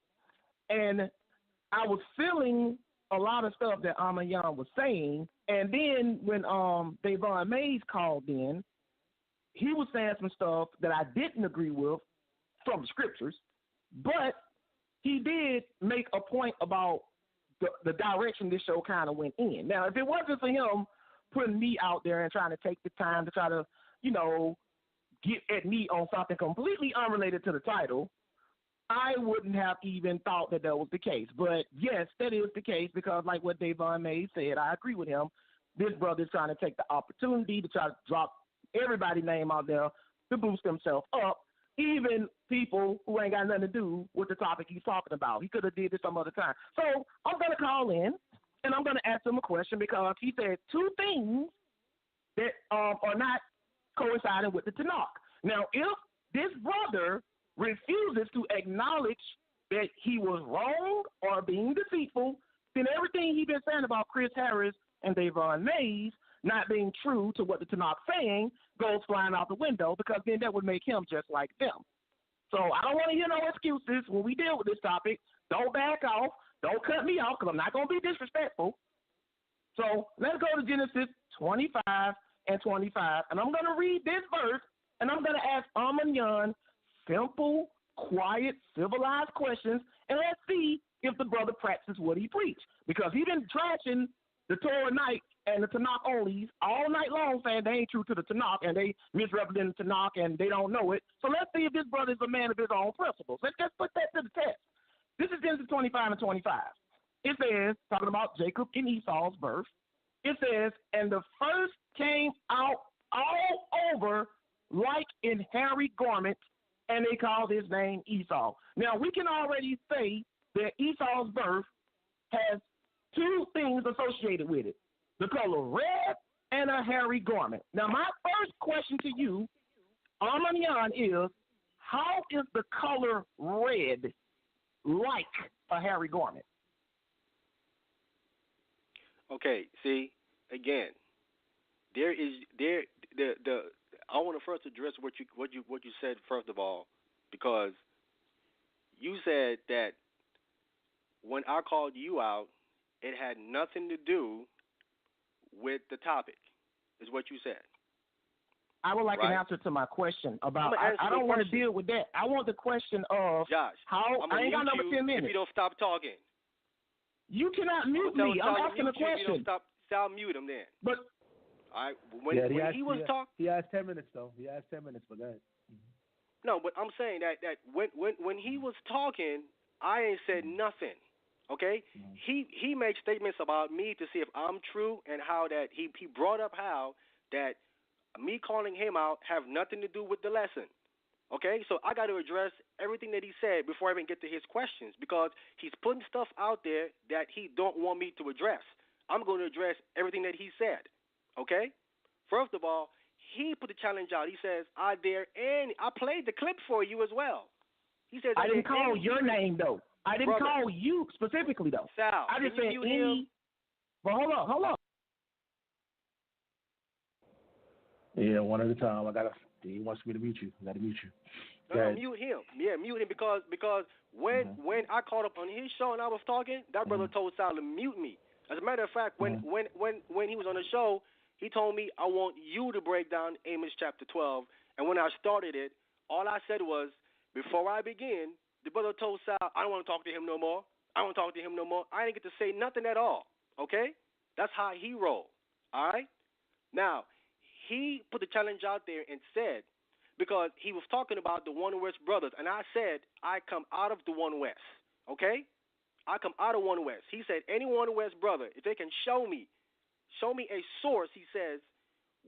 And I was feeling a lot of stuff that wAhmayan was saying, and then when Devon Mays called in, he was saying some stuff that I didn't agree with from the scriptures, but he did make a point about the direction this show kind of went in. Now, if it wasn't for him putting me out there and trying to take the time to try to, get at me on something completely unrelated to the title, I wouldn't have even thought that was the case. But, yes, that is the case because, like what Devon Mays said, I agree with him. This brother is trying to take the opportunity to try to drop everybody's name out there to boost himself up, even people who ain't got nothing to do with the topic he's talking about. He could have did this some other time. So I'm going to call in, and I'm going to ask him a question because he said two things that are not coinciding with the Tanakh. Now, if this brother refuses to acknowledge that he was wrong or being deceitful, then everything he's been saying about Chris Harris and Devon Mays not being true to what the Tanakh saying goes flying out the window because then that would make him just like them. So I don't want to hear no excuses when we deal with this topic. Don't back off. Don't cut me off because I'm not going to be disrespectful. So let's go to Genesis 25 and 25, and I'm going to read this verse, and I'm going to ask wAhmayan simple, quiet, civilized questions, and let's see if the brother practices what he preached. Because he's been trashing the Torah night and the Tanakh onlys all night long saying they ain't true to the Tanakh and they misrepresent the Tanakh and they don't know it. So let's see if this brother is a man of his own principles. Let's just put that to the test. This is Genesis 25 and 25. It says, talking about Jacob and Esau's birth, it says, and the first came out all over like in hairy garments, and they called his name Esau. Now, we can already say that Esau's birth has two things associated with it, the color red and a hairy garment. Now, my first question to you, wAhmayan, is how is the color red like a hairy garment? Okay, see, again, I want to first address what you said first of all, because you said that when I called you out, it had nothing to do with the topic, is what you said. I would like an answer to my question about. I don't want to deal with that. I want the question of Josh. How I ain't got another 10 minutes. If you don't stop talking, you cannot mute me. I'm asking a question. If you don't stop mute him then. But all right, when he was talking, he has 10 minutes though. He has 10 minutes, but go ahead. No, but I'm saying that when he was talking, I ain't said nothing. Okay, he made statements about me to see if I'm true, and how that he brought up how that me calling him out have nothing to do with the lesson. Okay, so I got to address everything that he said before I even get to his questions, because he's putting stuff out there that he don't want me to address. I'm going to address everything that he said. Okay, first of all, he put the challenge out. He says, "I dare," and I played the clip for you as well. He says, I didn't call your name though. I didn't call you specifically though. Sal, I just said mute any. him? But hold on. Yeah, one at a time. He wants me to mute you. I got to mute you. No, mute him. Yeah, mute him because when I caught up on his show and I was talking, that brother told Sal to mute me. As a matter of fact, when he was on the show, he told me, "I want you to break down Amos chapter 12." And when I started it, all I said was, before I begin, the brother told Sal, "I don't want to talk to him no more. I don't want to talk to him no more." I didn't get to say nothing at all. Okay, that's how he rolled. All right. Now, he put the challenge out there and said, because he was talking about the One West brothers, and I said, I come out of the One West, okay? I come out of One West. He said, any One West brother, if they can show me a source, he says,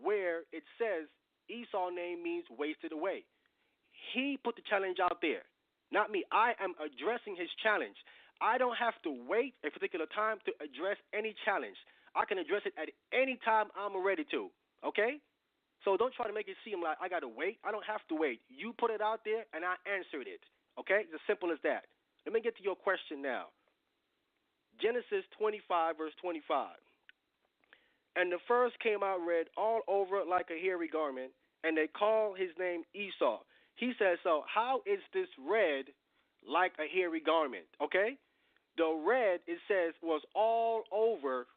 where it says Esau name means wasted away. He put the challenge out there, not me. I am addressing his challenge. I don't have to wait a particular time to address any challenge. I can address it at any time I'm ready to, okay? So don't try to make it seem like I got to wait. I don't have to wait. You put it out there, and I answered it, okay? It's as simple as that. Let me get to your question now. Genesis 25, verse 25. And the first came out red all over like a hairy garment, and they call his name Esau. He says, so how is this red like a hairy garment, okay? The red, it says, was all over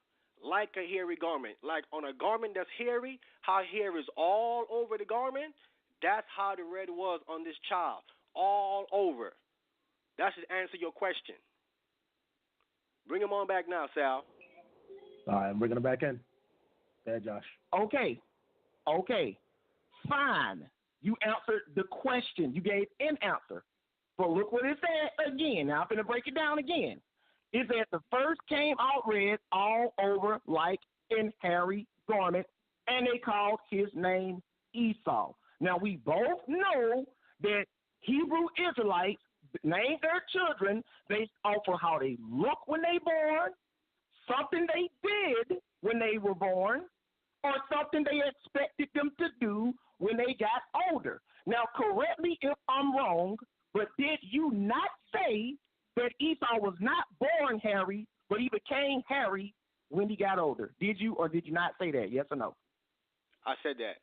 like a hairy garment. Like on a garment that's hairy, how hair is all over the garment, that's how the red was on this child, all over. That should answer your question. Bring him on back now, Sal. All right, I'm bringing him back in. Yeah, Josh. Okay. Fine. You answered the question. You gave an answer. But look what it said again. Now I'm going to break it down again. It said the first came out red all over like in hairy garment, and they called his name Esau. Now we both know that Hebrew Israelites named their children based off of how they look when they born, something they did when they were born, or something they expected them to do when they got older. Now correct me if I'm wrong, but did you not say that Esau was not born hairy, but he became hairy when he got older? Did you or did you not say that? Yes or no? I said that.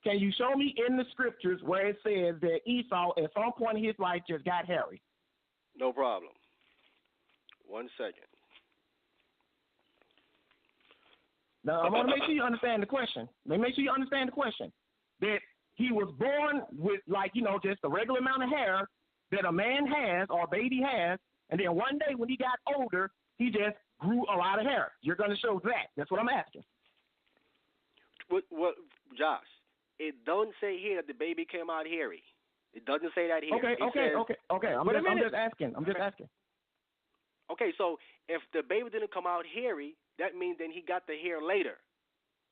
Can you show me in the scriptures where it says that Esau at some point in his life just got hairy? No problem. 1 second. Now, I want to make sure you understand the question. Make sure you understand the question. That he was born with, just a regular amount of hair that a man has or a baby has, and then one day when he got older, he just grew a lot of hair. You're going to show that. That's what I'm asking. What, Josh, it doesn't say here that the baby came out hairy. It doesn't say that here. Okay. I'm just asking. Okay, so if the baby didn't come out hairy, that means then he got the hair later.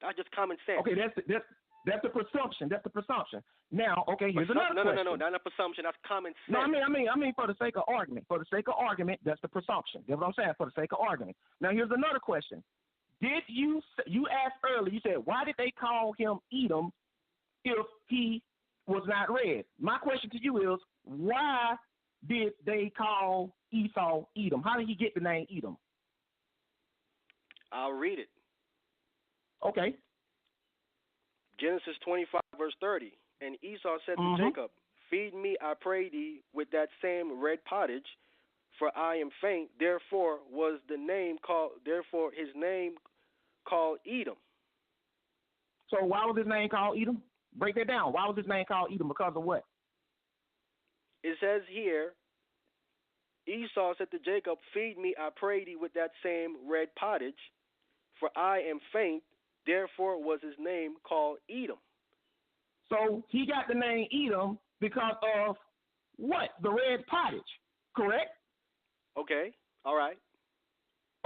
That's just common sense. Okay, that's the presumption. Now, okay, here's another question. No, not a presumption. That's common sense. No, I mean for the sake of argument. For the sake of argument, that's the presumption. That's what I'm saying. For the sake of argument. Now, here's another question. Did you asked earlier? You said, why did they call him Edom if he was not red? My question to you is, why did they call Esau Edom? How did he get the name Edom? I'll read it. Okay. Genesis 25, verse 30. And Esau said to Jacob, feed me, I pray thee, with that same red pottage, for I am faint. Therefore his name called Edom. So why was his name called Edom? Break that down. Why was his name called Edom? Because of what? It says here, Esau said to Jacob, feed me, I pray thee, with that same red pottage, for I am faint. Therefore was his name called Edom. So he got the name Edom because of what? The red pottage, correct? Okay. All right.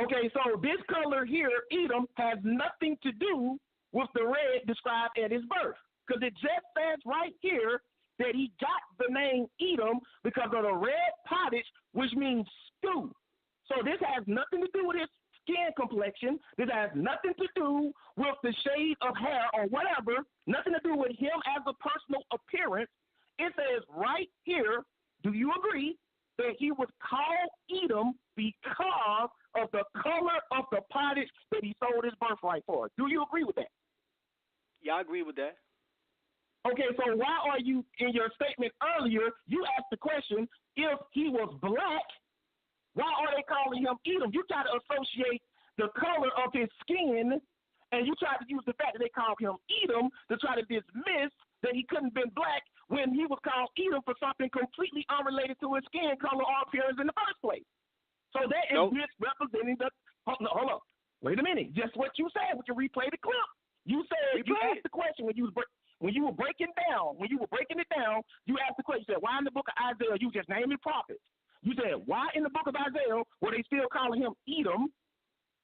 Okay, so this color here, Edom, has nothing to do with the red described at his birth. Because it just says right here that he got the name Edom because of the red pottage, which means stew. So this has nothing to do with his skin complexion. This has nothing to do with the shade of hair or whatever. Nothing to do with him as a personal appearance. It says right here, do you agree that he was called Edom because of the color of the pottage that he sold his birthright for? Do you agree with that? Yeah, I agree with that. Okay, so why are you, in your statement earlier, you asked the question, if he was black, why are they calling him Edom? You try to associate the color of his skin, and you try to use the fact that they called him Edom to try to dismiss that he couldn't have been black when he was called Edom for something completely unrelated to his skin color or appearance in the first place. So that is misrepresenting the. Hold on. Wait a minute. Just what you said. Would you replay the clip? You said you asked the question when you were breaking it down. You asked the question. You said, why in the book of Isaiah you just naming prophets? You said, why in the book of Isaiah were they still calling him Edom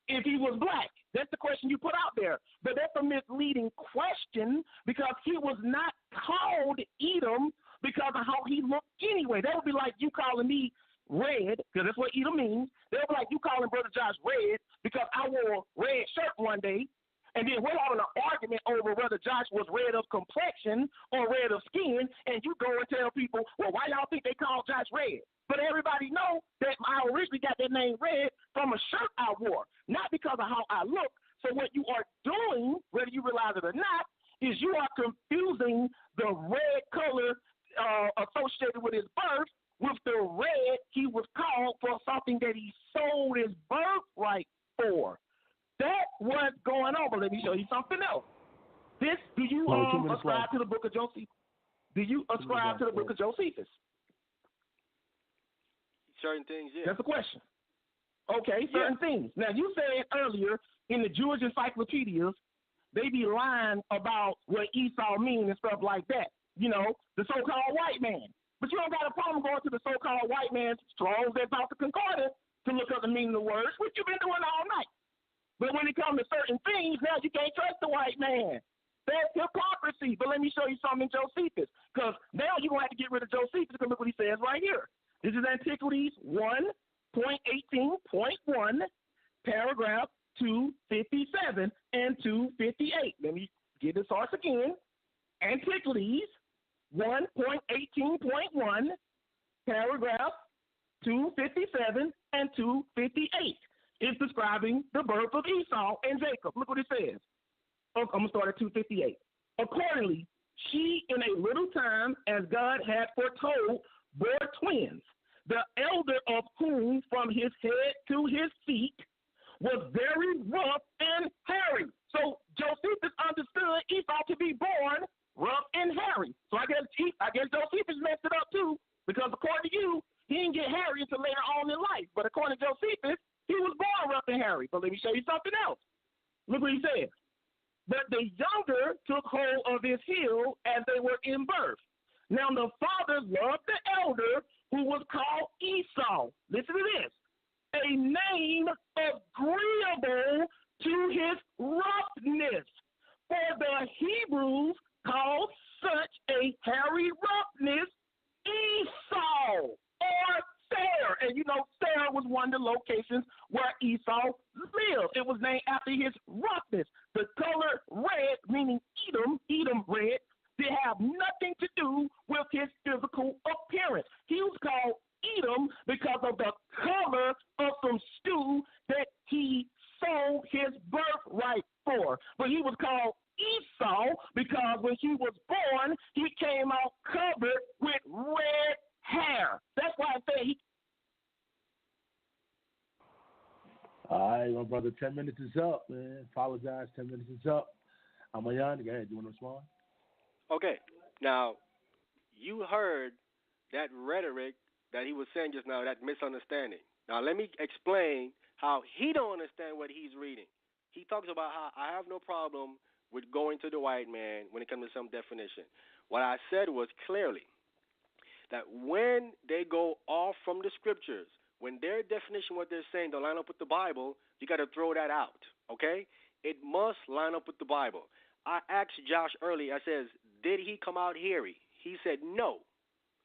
if he was black? That's the question you put out there. But that's a misleading question because he was not called Edom because of how he looked anyway. That would be like you calling me red, because that's what Edom means. That would be like you calling Brother Josh red because I wore a red shirt one day, and then we're having an argument over whether Josh was red of complexion or red of skin, and you go and tell people, well, why y'all think they call Josh red? But everybody know that I originally got that name red from a shirt I wore, not because of how I look. So what you are doing, whether you realize it or not, is you are confusing the red color associated with his birth with the red he was called for something that he sold his birthright for. That's what's going on. But let me show you something else. Do you ascribe to the book of Josephus? Do you ascribe to the book of Josephus? Certain things, yeah. That's the question. Okay, certain things. Now, you said earlier in the Jewish encyclopedias, they be lying about what Esau means and stuff like that. You know, the so-called white man. But you don't got a problem going to the so-called white man's Strong's that's out the concordance to look up the meaning of the words, which you've been doing all night. But when it comes to certain things, now you can't trust the white man. That's hypocrisy. But let me show you something in Josephus, because now you're going to have to get rid of Josephus because look what he says right here. This is Antiquities 1.18.1, paragraph 257 and 258. Let me get the source again. Antiquities 1.18.1, paragraph 257 and 258. It's describing the birth of Esau and Jacob. Look what it says. I'm going to start at 258. Accordingly, she in a little time, as God had foretold, bore twins, the elder of whom from his head to his feet was very rough and hairy. So Josephus understood Esau to be born rough and hairy. So I guess Josephus messed it up too, because according to you, he didn't get hairy until later on in life. But according to Josephus, he was born rough and hairy. But let me show you something else. Look what he said. But the younger took hold of his heel as they were in birth. Now the father loved the elder, who was called Esau. Listen to this. A name agreeable to his roughness. For the Hebrews called such a hairy roughness Esau or Seir. And you know, Seir was one of the locations where Esau lived. It was named after his roughness. The color red, meaning Edom red, they have nothing to do with his physical appearance. He was called Edom because of the color of some stew that he sold his birthright for. But he was called Esau because when he was born, he came out covered with red hair. That's why I say he. All right, my brother, 10 minutes is up, man. Apologize, 10 minutes is up. wAhmayan, go ahead. You want to respond? Okay. Now, you heard that rhetoric that he was saying just now, that misunderstanding. Now, let me explain how he don't understand what he's reading. He talks about how I have no problem with going to the white man when it comes to some definition. What I said was clearly that when they go off from the scriptures, when their definition, what they're saying, don't line up with the Bible, you got to throw that out, okay? It must line up with the Bible. I asked Josh earlier, I says, did he come out hairy? He said no.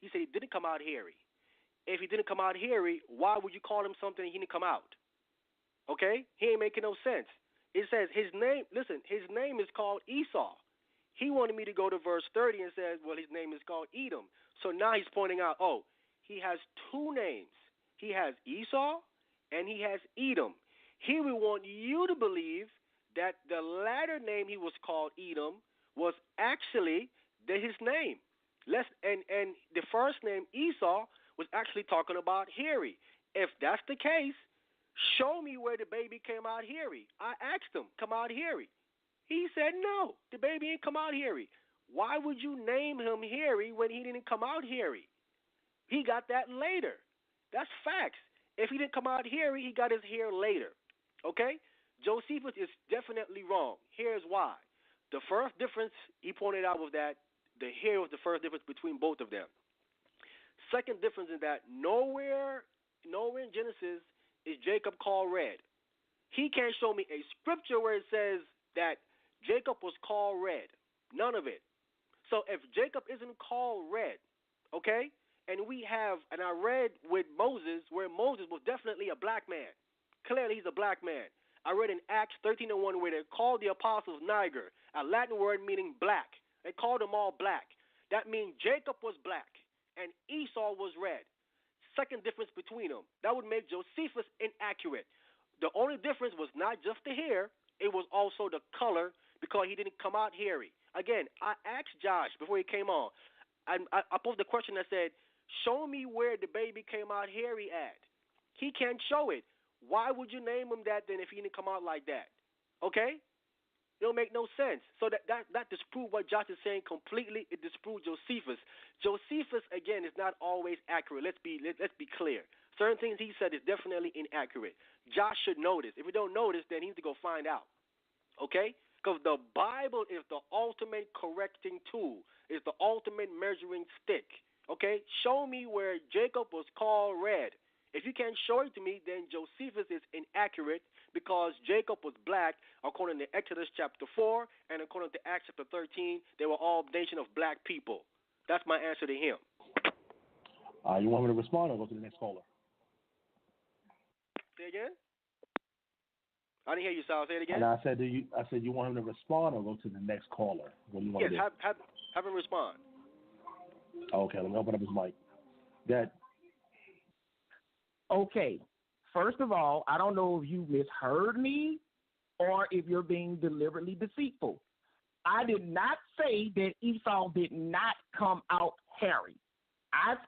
He said he didn't come out hairy. If he didn't come out hairy, why would you call him something he didn't come out? Okay? He ain't making no sense. It says his name, listen, his name is called Esau. He wanted me to go to verse 30 and says, well, his name is called Edom. So now he's pointing out, oh, he has two names. He has Esau and he has Edom. He would want you to believe that the latter name he was called Edom was actually his name. And the first name Esau was actually talking about hairy. If that's the case, show me where the baby came out hairy. I asked him, come out hairy. He said no, the baby ain't come out hairy. Why would you name him hairy when he didn't come out hairy? He got that later. That's facts. If he didn't come out hairy, he got his hair later. Okay? Josephus is definitely wrong. Here's why. The first difference he pointed out was that the hair was the first difference between both of them. Second difference is that nowhere in Genesis is Jacob called red. He can't show me a scripture where it says that Jacob was called red. None of it. So if Jacob isn't called red, okay, and I read with Moses where Moses was definitely a black man. Clearly he's a black man. I read in Acts 13:1 where they called the apostles Niger, a Latin word meaning black. They called them all black. That means Jacob was black and Esau was red. Second difference between them. That would make Josephus inaccurate. The only difference was not just the hair, it was also the color because he didn't come out hairy. Again, I asked Josh before he came on, I posed the question that said, show me where the baby came out hairy at. He can't show it. Why would you name him that then if he didn't come out like that? Okay? It don't make no sense. So that disproves what Josh is saying completely. It disproves Josephus. Josephus, again, is not always accurate. Let's be clear. Certain things he said is definitely inaccurate. Josh should know this. If he don't know this, then he needs to go find out. Okay? Because the Bible is the ultimate correcting tool. It's the ultimate measuring stick. Okay? Show me where Jacob was called red. If you can't show it to me, then Josephus is inaccurate because Jacob was black according to Exodus chapter 4 and according to Acts chapter 13. They were all nation of black people. That's my answer to him. You want me to respond or go to the next caller? Say again? I didn't hear you, Sal. Say it again. And I said, you want him to respond or go to the next caller? What do you want to do? Yes, have him respond. Okay, let me open up his mic. Good. Okay, first of all, I don't know if you misheard me or if you're being deliberately deceitful. I did not say that Esau did not come out hairy.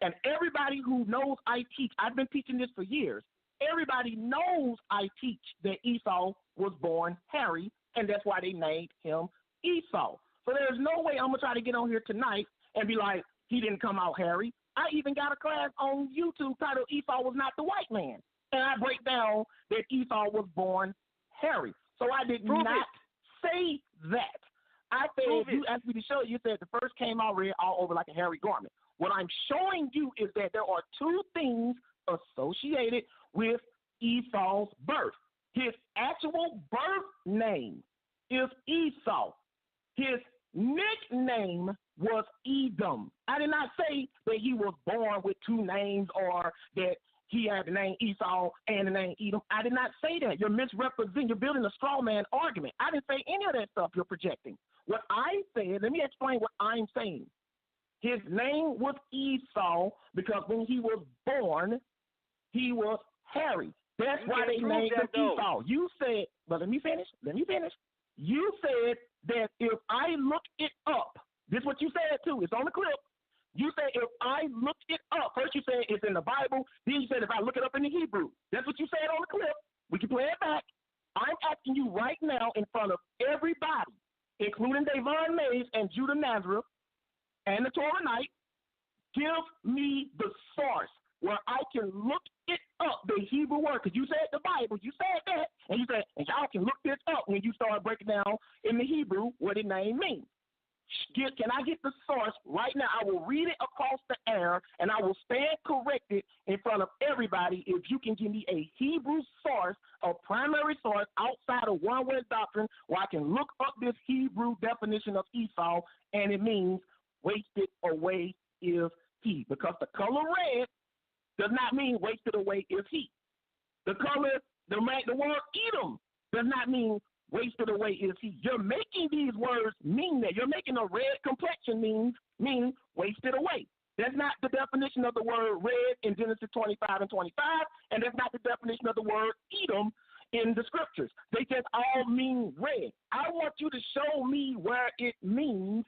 And everybody who knows I teach, I've been teaching this for years, everybody knows I teach that Esau was born hairy, and that's why they named him Esau. So there's no way I'm going to try to get on here tonight and be like, he didn't come out hairy. I even got a class on YouTube titled Esau Was Not the White Man. And I break down that Esau was born hairy. So I did not say that. I said, if you asked me to show you, said the first came out red all over like a hairy garment. What I'm showing you is that there are two things associated with Esau's birth. His actual birth name is Esau. His nickname was Edom. I did not say that he was born with two names or that he had the name Esau and the name Edom. I did not say that. You're misrepresenting. You're building a straw man argument. I didn't say any of that stuff you're projecting. What I said, let me explain what I'm saying. His name was Esau because when he was born, he was hairy. That's why they named him Esau. You said, but let me finish. You said that if I look it up, this is what you said too. It's on the clip. You said if I look it up, first you said it's in the Bible, then you said if I look it up in the Hebrew. That's what you said on the clip. We can play it back. I'm asking you right now in front of everybody, including Davon Mays and Judah Nazareth and the Torah Knight, give me the source where I can look it up, the Hebrew word, because you said the Bible, you said that, and you said, and y'all can look this up when you start breaking down in the Hebrew what the name means. Can I get the source right now? I will read it across the air, and I will stand corrected in front of everybody if you can give me a Hebrew source, a primary source outside of one word doctrine, where I can look up this Hebrew definition of Esau, and it means wasted away is he. Because the color red does not mean wasted away is he. The word Edom does not mean wasted away is he. You're making these words mean that. You're making a red complexion mean wasted away. That's not the definition of the word red in Genesis 25 and 25, and that's not the definition of the word Edom in the scriptures. They just all mean red. I want you to show me where it means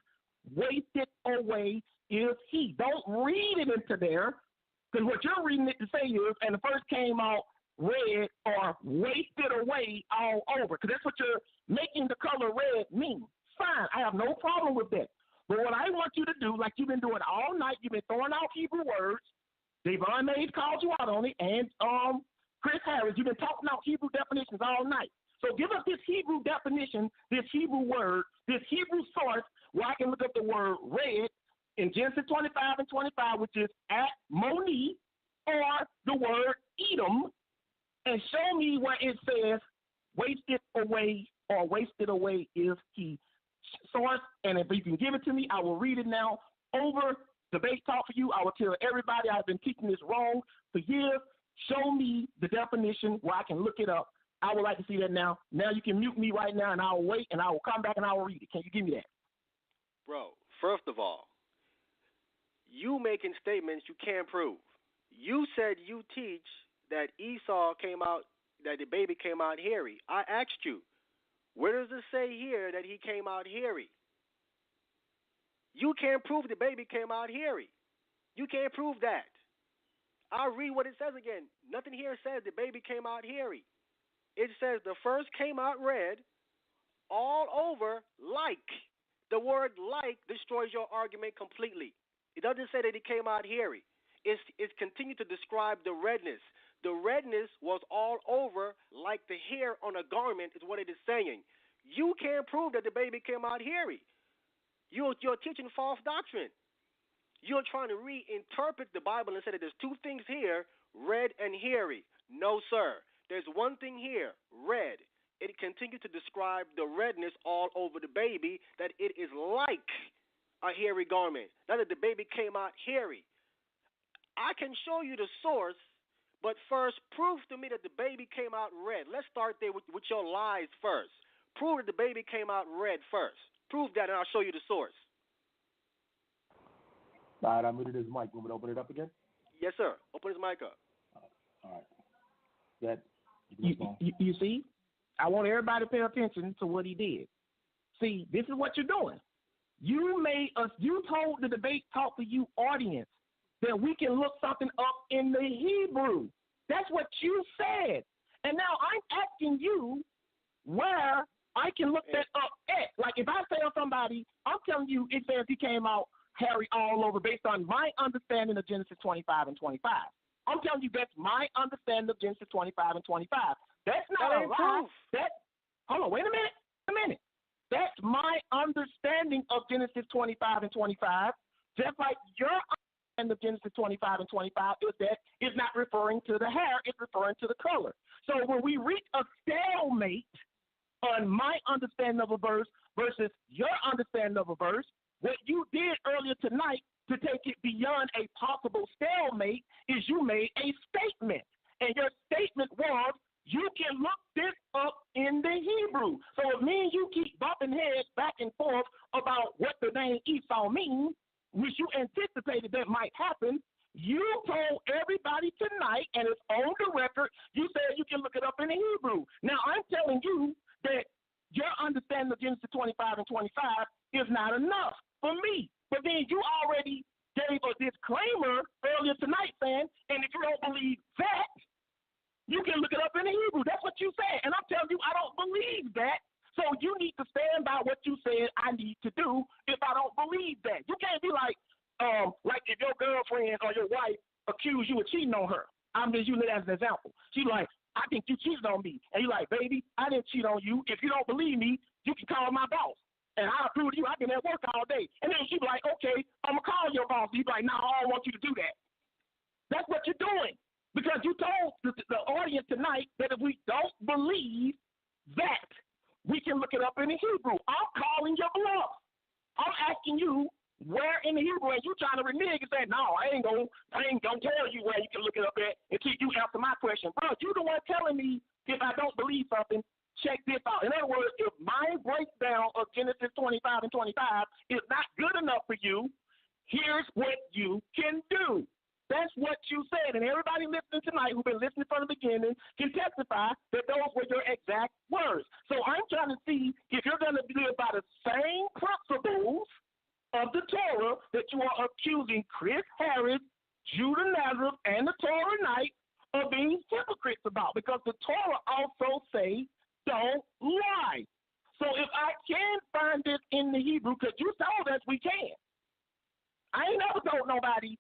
wasted away is he. Don't read it into there, because what you're reading it to say is, and the first came out red or wasted away all over, because that's what you're making the color red mean. Fine, I have no problem with that. But what I want you to do, like you've been doing all night, you've been throwing out Hebrew words. Devon Mays called you out on it, and Chris Harris, you've been talking out Hebrew definitions all night. So give us this Hebrew definition, this Hebrew word, this Hebrew source, where I can look up the word red in Genesis 25 and 25, which is at Moni, or the word Edom, and show me where it says wasted away or wasted away is he. Source, and if you can give it to me, I will read it now over Debate Talk for you. I will tell everybody I've been teaching this wrong for years. Show me the definition where I can look it up. I would like to see that now. Now you can mute me right now, and I'll wait, and I will come back and I will read it. Can you give me that? Bro, first of all, you making statements you can't prove. You said you teach that Esau came out, that the baby came out hairy. I asked you, where does it say here that he came out hairy? You can't prove the baby came out hairy. You can't prove that. I'll read what it says again. Nothing here says the baby came out hairy. It says the first came out red, all over like. The word like destroys your argument completely. It doesn't say that he came out hairy. It's continued to describe the redness. The redness was all over like the hair on a garment is what it is saying. You can't prove that the baby came out hairy. You're teaching false doctrine. You're trying to reinterpret the Bible and say that there's two things here, red and hairy. No, sir. There's one thing here, red. It continues to describe the redness all over the baby, that it is like a hairy garment. Not that the baby came out hairy. I can show you the source, but first, prove to me that the baby came out red. Let's start there with your lies first. Prove that the baby came out red first. Prove that, and I'll show you the source. All right, I muted his mic. Want me to open it up again? Yes, sir. Open his mic up. All right. That you see? I want everybody to pay attention to what he did. See, this is what you're doing. You told the Debate Talk for You audience that we can look something up in the Hebrew. That's what you said. And now I'm asking you where I can look that up at. Like if I tell somebody, I'm telling you it says he came out hairy all over based on my understanding of Genesis 25 and 25. I'm telling you that's my understanding of Genesis 25 and 25. That's not a lie. Hold on, wait a minute. That's my understanding of Genesis 25 and 25, just like your understanding of Genesis 25 and 25 is that it's not referring to the hair, it's referring to the color. So when we reach a stalemate on my understanding of a verse versus your understanding of a verse, what you did earlier tonight to take it beyond a possible stalemate is you made a statement. And your statement was, you can look this up in the Hebrew. So if me and you keep bumping heads back and forth about what the name Esau means, which you anticipated that might happen, you told everybody tonight, and it's on the record, you said you can look it up in the Hebrew. Now I'm telling you that your understanding of Genesis 25 and 25 is not enough for me. But then you already gave a disclaimer earlier tonight saying, and if you don't believe that, you can look it up in the Hebrew. That's what you said. And I'm telling you, I don't believe that. So you need to stand by what you said I need to do if I don't believe that. You can't be like if your girlfriend or your wife accuse you of cheating on her. I'm just using it as an example. She's like, I think you cheated on me. And you're like, baby, I didn't cheat on you. If you don't believe me, you can call my boss. and I approve of you. I've been at work all day. And then she be like, okay, I'm going to call your boss. He's like, no, I don't want you to do that. That's what you're doing. Because you told the audience tonight that if we don't believe that, we can look it up in the Hebrew. I'm calling your bluff. I'm asking you where in the Hebrew, and you trying to renege and say, no, I ain't gonna tell you where you can look it up at until you answer my question. Bro, you the one telling me if I don't believe something, check this out. In other words, if my breakdown of Genesis 25 and 25 is not good enough for you, here's what you can do. That's what you said. And everybody listening tonight who's been listening from the beginning can testify that those were your exact words. So I'm trying to see if you're going to live by the same principles of the Torah that you are accusing Chris Harris, Judah Nazareth, and the Torah Knight of being hypocrites about. Because the Torah also say, don't lie. So if I can find this in the Hebrew, because you told us we can. I ain't never told nobody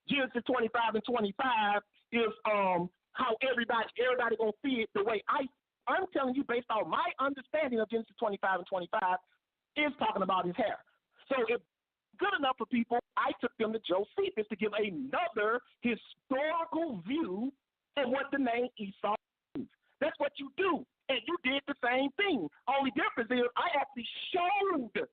Genesis 25 and 25 is how everybody gonna see it the way I'm telling you based on my understanding of Genesis 25 and 25 is talking about his hair. So if good enough for people, I took them to Josephus to give another historical view of what the name Esau means. That's what you do, and you did the same thing. Only difference is I actually showed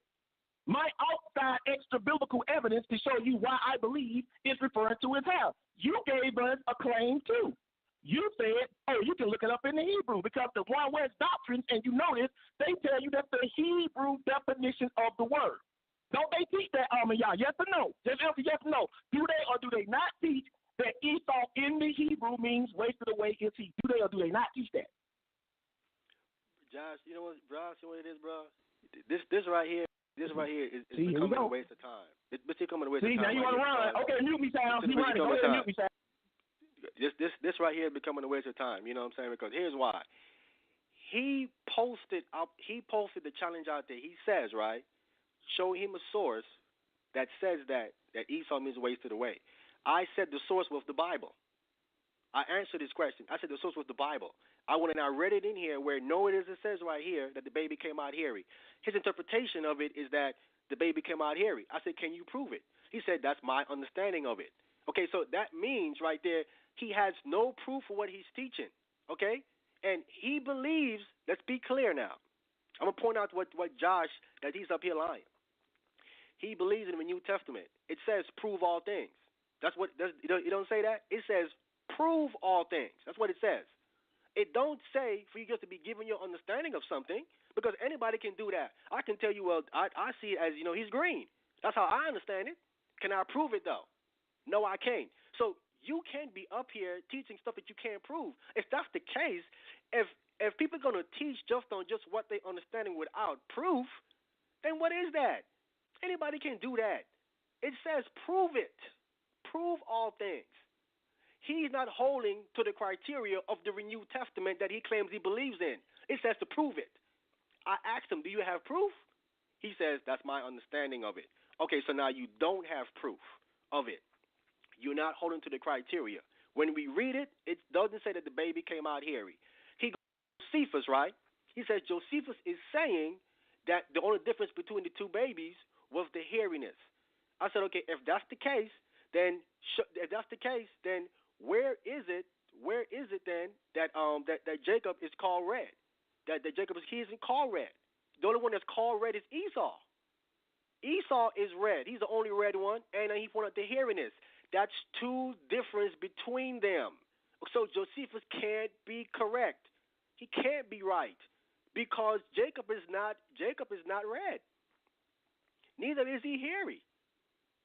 my outside extra biblical evidence to show you why I believe it's referring to his hair. You gave us a claim too. You said, oh, you can look it up in the Hebrew because the One West doctrine, and you notice, they tell you that's the Hebrew definition of the word. Don't they teach that, wAhmayan? Yes or no? Just answer yes or no. Do they or do they not teach that Esau in the Hebrew means wasted away is he? Do they or do they not teach that? Josh, you know what, Josh, you know what it is, bro? This right here is becoming a waste of time. It's becoming a waste of time. See, now you want to run. Okay, mute me, Sal. You running. Go ahead and mute me, Sal. This right here is becoming a waste of time. You know what I'm saying? Because here's why. He posted the challenge out there. He says, right, show him a source that says that Esau means wasted away. I said the source was the Bible. I answered this question. I said the source was the Bible. I went and I read it in here where it says right here that the baby came out hairy. His interpretation of it is that the baby came out hairy. I said, can you prove it? He said, that's my understanding of it. Okay, so that means right there he has no proof for what he's teaching. Okay? And he believes, let's be clear now. I'm going to point out what Josh, that he's up here lying. He believes in the New Testament. It says prove all things. That's what, it don't say that. It says prove all things. That's what it says. It don't say for you just to be giving your understanding of something, because anybody can do that. I can tell you, well, I see it as, he's green. That's how I understand it. Can I prove it, though? No, I can't. So you can't be up here teaching stuff that you can't prove. If that's the case, if people are going to teach just on just what they understanding without proof, then what is that? Anybody can do that. It says prove it. Prove all things. He's not holding to the criteria of the New Testament that he claims he believes in. It says to prove it. I asked him, do you have proof? He says, that's my understanding of it. Okay, so now you don't have proof of it. You're not holding to the criteria. When we read it, it doesn't say that the baby came out hairy. He goes to Josephus, right? He says Josephus is saying that the only difference between the two babies was the hairiness. I said, okay, if that's the case, then where is it then that Jacob is called red? That Jacob isn't called red. The only one that's called red is Esau. Esau is red. He's the only red one, and he pointed out the hairiness. That's two difference between them. So Josephus can't be correct. He can't be right because Jacob is not red. Neither is he hairy.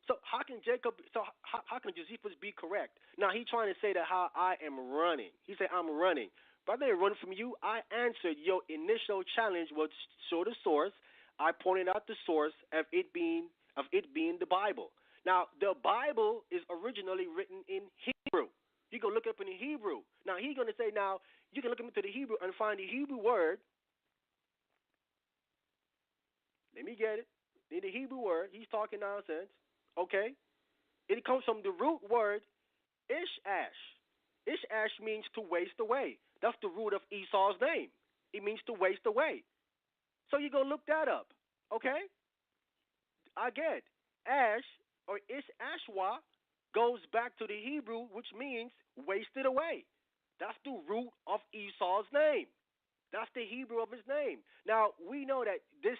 So how can Josephus be correct? Now he's trying to say that how I am running. He said I'm running. But I didn't run from you. I answered your initial challenge was show the source. I pointed out the source of it being the Bible. Now the Bible is originally written in Hebrew. You can look up in the Hebrew. Now he's going to say now you can look into the Hebrew and find the Hebrew word. Let me get it. In the Hebrew word, he's talking nonsense. Okay? It comes from the root word ish-ash. Ish-ash means to waste away. That's the root of Esau's name. It means to waste away. So you go look that up. Okay? Again, Ash or Ish Ashwa goes back to the Hebrew, which means wasted away. That's the root of Esau's name. That's the Hebrew of his name. Now we know that this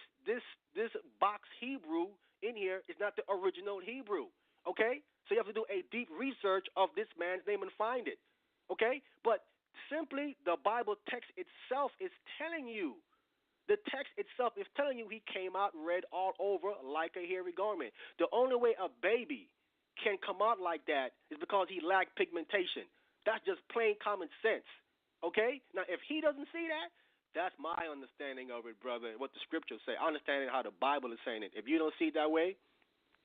box Hebrew in here is not the original Hebrew. Okay, so you have to do a deep research of this man's name and find it. Okay, but simply the Bible text itself is telling you. The text itself is telling you he came out red all over like a hairy garment. The only way a baby can come out like that is because he lacked pigmentation. That's just plain common sense. Okay? Now, if he doesn't see that, that's my understanding of it, brother, and what the scriptures say. I understand how the Bible is saying it. If you don't see it that way,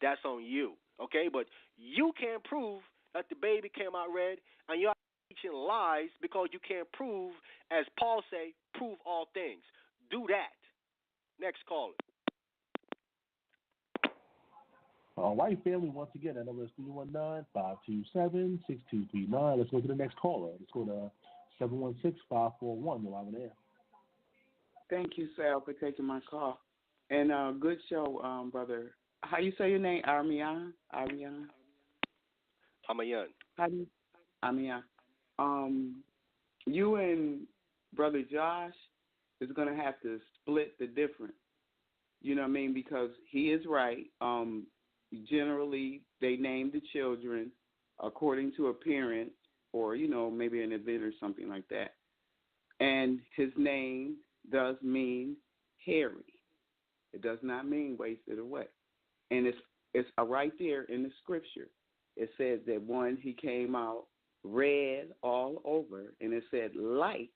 that's on you. Okay? But you can't prove that the baby came out red, and you're teaching lies because you can't prove, as Paul say, prove all things. Do that. Next caller. All right, family, once again, that number is 319-527-6239. Let's go to the next caller. Let's go to 716-541. You're live on air. Thank you, Sal, for taking my call. And good show, brother. How you say your name? Wahmayan? Wahmayan. How do you? Wahmayan. You and Brother Josh is going to have to split the difference. You know what I mean? Because he is right. Generally, they name the children according to appearance or, maybe an event or something like that. And his name does mean hairy. It does not mean wasted away. And it's right there in the scripture. It says that one, he came out red all over, and it said like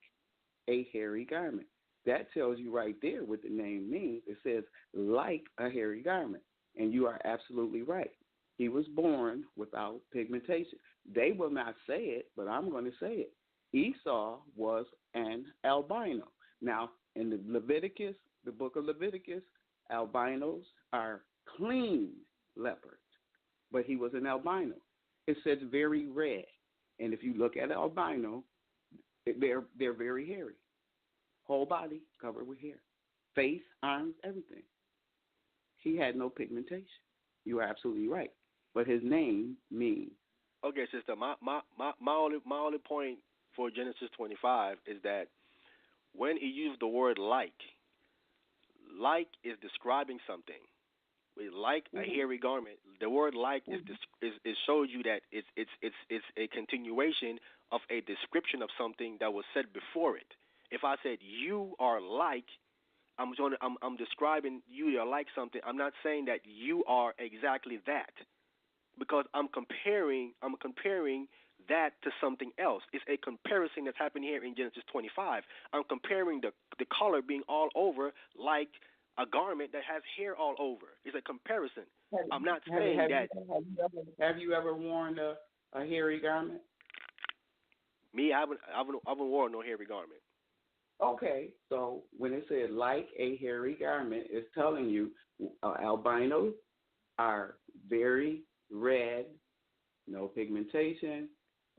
a hairy garment. That tells you right there what the name means. It says like a hairy garment. And you are absolutely right. He was born without pigmentation. They will not say it, but I'm going to say it. Esau was an albino. Now, in the Leviticus, the book of Leviticus, albinos are clean leopards, but he was an albino. It says very red. And if you look at an albino, they're very hairy. Whole body covered with hair. Face, arms, everything. He had no pigmentation. You are absolutely right. But his name means. Okay, sister, my only point for Genesis 25 is that when he used the word like is describing something. Like a hairy garment, the word like is shows you that it's a continuation of a description of something that was said before it. If I said you are like, I'm describing you are like something. I'm not saying that you are exactly that, because I'm comparing that to something else. It's a comparison that's happened here in Genesis 25. I'm comparing the color being all over like a garment that has hair all over. It's a comparison. I'm not saying that. Have you ever worn a hairy garment? Me, I haven't worn no hairy garment. Okay, so when it said like a hairy garment, it's telling you albinos are very red, no pigmentation,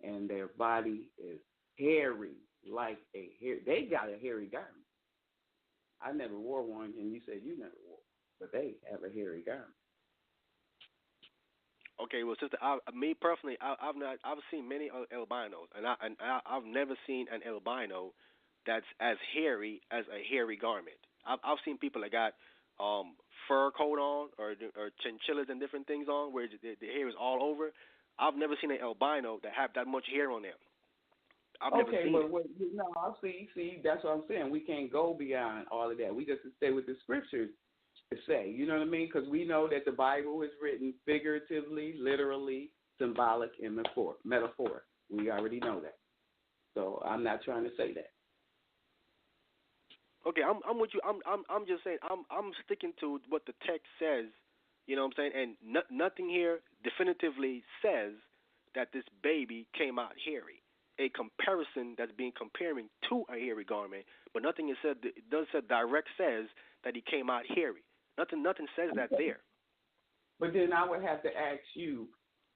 and their body is hairy like a hair. They got a hairy garment. I never wore one, and you said you never wore, but they have a hairy garment. Okay, well, sister, me personally, I've seen many albinos, and I've never seen an albino that's as hairy as a hairy garment. I've seen people that got fur coat on or chinchillas and different things on where the hair is all over. I've never seen an albino that have that much hair on them. I've never seen it. No, I see, that's what I'm saying. We can't go beyond all of that. We just stay with the scriptures to say, you know what I mean? Because we know that the Bible is written figuratively, literally, symbolic, and metaphor. We already know that. So I'm not trying to say that. Okay, I'm with you. I'm just saying I'm sticking to what the text says. You know what I'm saying? And nothing here definitively says that this baby came out hairy. A comparison that's being comparing to a hairy garment, but nothing is said. It doesn't say direct says that he came out hairy. Nothing says that there. But then I would have to ask you,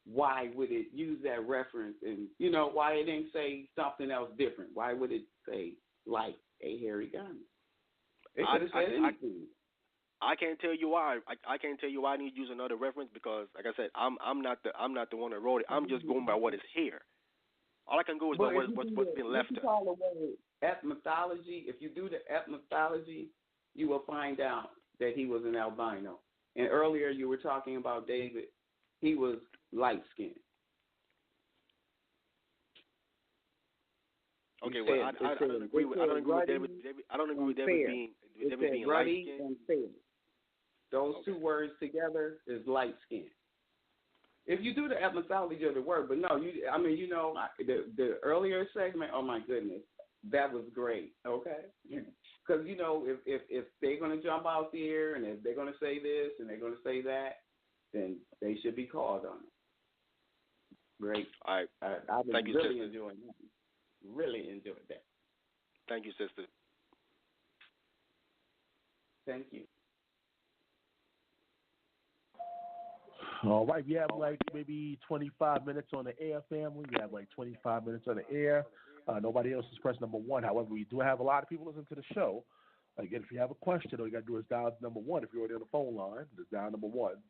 why would it use that reference, and why it didn't say something else different? Why would it say like a hairy garment? It could have said anything. I can't tell you why. I can't tell you why I need to use another reference because, like I said, I'm not the one that wrote it. I'm just going by what is here. All I can go is by what's been left. If you call the word ethnothology, if you do the ethnothology, you will find out that he was an albino. And earlier you were talking about David. He was light skinned. Okay, well, I don't agree with David. I don't agree with David being light skinned. Those two words together is light skinned. If you do the etymology of the word, but no, the earlier segment, oh my goodness, that was great, okay? Because, if they're going to jump out there and if they're going to say this and they're going to say that, then they should be called on it. Great. All right. I was Thank you, really sister. enjoying that. Really enjoyed that. Thank you, sister. Thank you. All right, we have like maybe 25 minutes on the air, family. We have like 25 minutes on the air. Nobody else is press number one. However, we do have a lot of people listening to the show. Again, if you have a question, all you got to do is dial number one. If you're already on the phone line, just dial number one.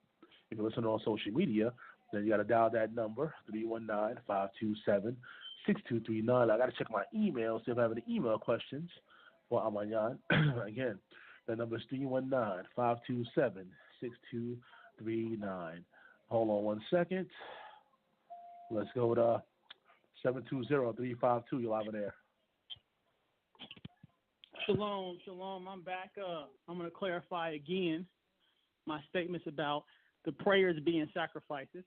If you're listening on social media, then you got to dial that number, 319-527-6239. I got to check my email, see if I have any email questions for wAhmayan. Again, the number is 319-527-6239. Hold on one second. Let's go to 720-352. You're live in there. Shalom. I'm back. I'm going to clarify again my statements about the prayers being sacrifices.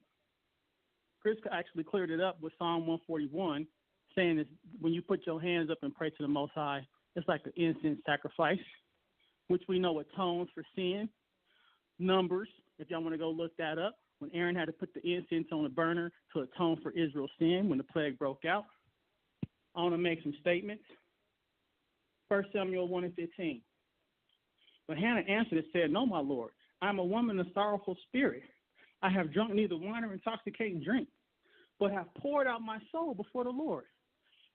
Chris actually cleared it up with Psalm 141, saying that when you put your hands up and pray to the Most High, it's like an incense sacrifice, which we know atones for sin. Numbers, if y'all want to go look that up, when Aaron had to put the incense on the burner to atone for Israel's sin when the plague broke out. I want to make some statements. 1 Samuel 1:15. But Hannah answered and said, "No, my Lord, I am a woman of sorrowful spirit. I have drunk neither wine nor intoxicating drink, but have poured out my soul before the Lord."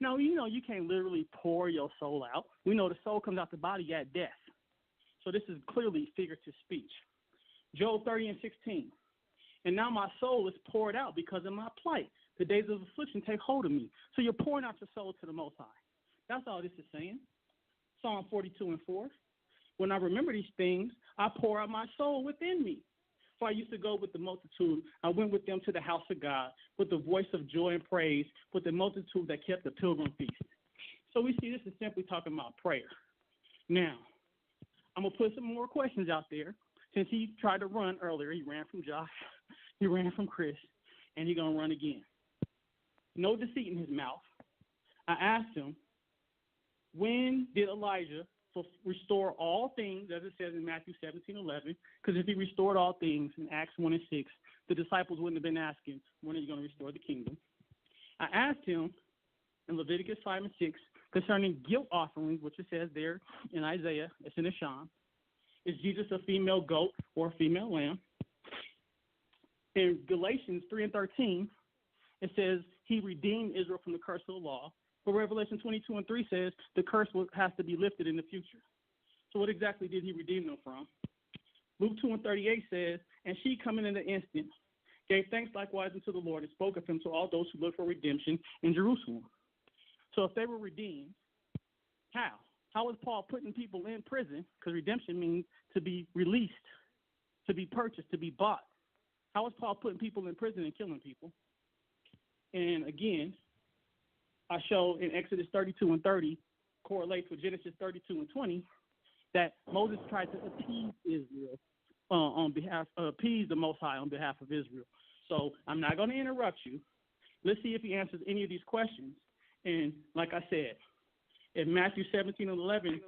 Now, you can't literally pour your soul out. We know the soul comes out the body at death. So this is clearly figurative speech. Job 30:16. And now my soul is poured out because of my plight. The days of affliction take hold of me. So you're pouring out your soul to the Most High. That's all this is saying. Psalm 42:4. When I remember these things, I pour out my soul within me. For I used to go with the multitude. I went with them to the house of God with the voice of joy and praise, with the multitude that kept the pilgrim feast. So we see this is simply talking about prayer. Now, I'm going to put some more questions out there. Since he tried to run earlier, he ran from Josh, he ran from Chris, and he's going to run again. No deceit in his mouth. I asked him, when did Elijah restore all things, as it says in Matthew 17:11? Because if he restored all things in Acts 1:6, the disciples wouldn't have been asking, when are you going to restore the kingdom? I asked him in Leviticus 5:6 concerning guilt offerings, which it says there in Isaiah, it's in Asham. Is Jesus a female goat or a female lamb? In Galatians 3:13, it says he redeemed Israel from the curse of the law. But Revelation 22:3 says the curse has to be lifted in the future. So what exactly did he redeem them from? Luke 2:38 says, and she coming in the instant gave thanks likewise unto the Lord and spoke of him to all those who look for redemption in Jerusalem. So if they were redeemed, how? How is Paul putting people in prison? Because redemption means to be released, to be purchased, to be bought. How is Paul putting people in prison and killing people? And again, I show in Exodus 32:30 correlates with Genesis 32:20 that Moses tried to appease Israel appease the Most High on behalf of Israel. So I'm not going to interrupt you. Let's see if he answers any of these questions. And like I said, in Matthew 17:11,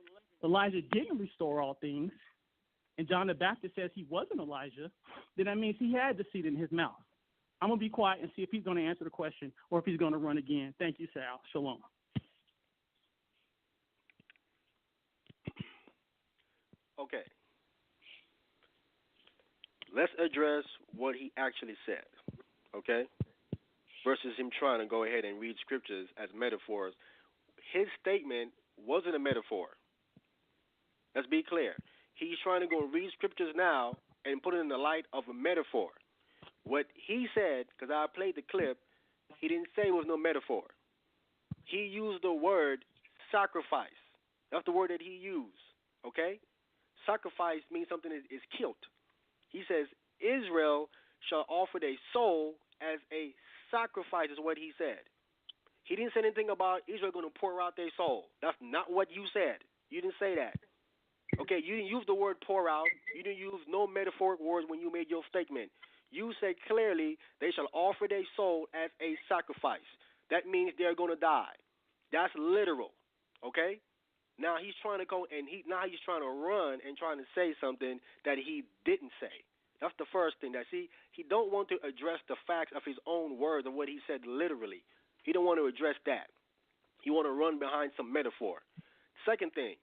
Elijah didn't restore all things, and John the Baptist says he wasn't Elijah, then that means he had deceit in his mouth. I'm going to be quiet and see if he's going to answer the question or if he's going to run again. Thank you, Sal. Shalom. Okay. Let's address what he actually said, okay? Versus him trying to go ahead and read scriptures as metaphors. His statement wasn't a metaphor. Let's be clear. He's trying to go read scriptures now and put it in the light of a metaphor. What he said, because I played the clip, he didn't say it was no metaphor. He used the word sacrifice. That's the word that he used, okay? Sacrifice means something is killed. He says, Israel shall offer their soul as a sacrifice is what he said. He didn't say anything about Israel going to pour out their soul. That's not what you said. You didn't say that. Okay, you didn't use the word pour out. You didn't use no metaphoric words when you made your statement. You said clearly they shall offer their soul as a sacrifice. That means they're going to die. That's literal, okay? Now he's trying to go and he's trying to run and trying to say something that he didn't say. That's the first thing. That see, he don't want to address the facts of his own words of what he said literally. He don't want to address that. He want to run behind some metaphor. Second thing,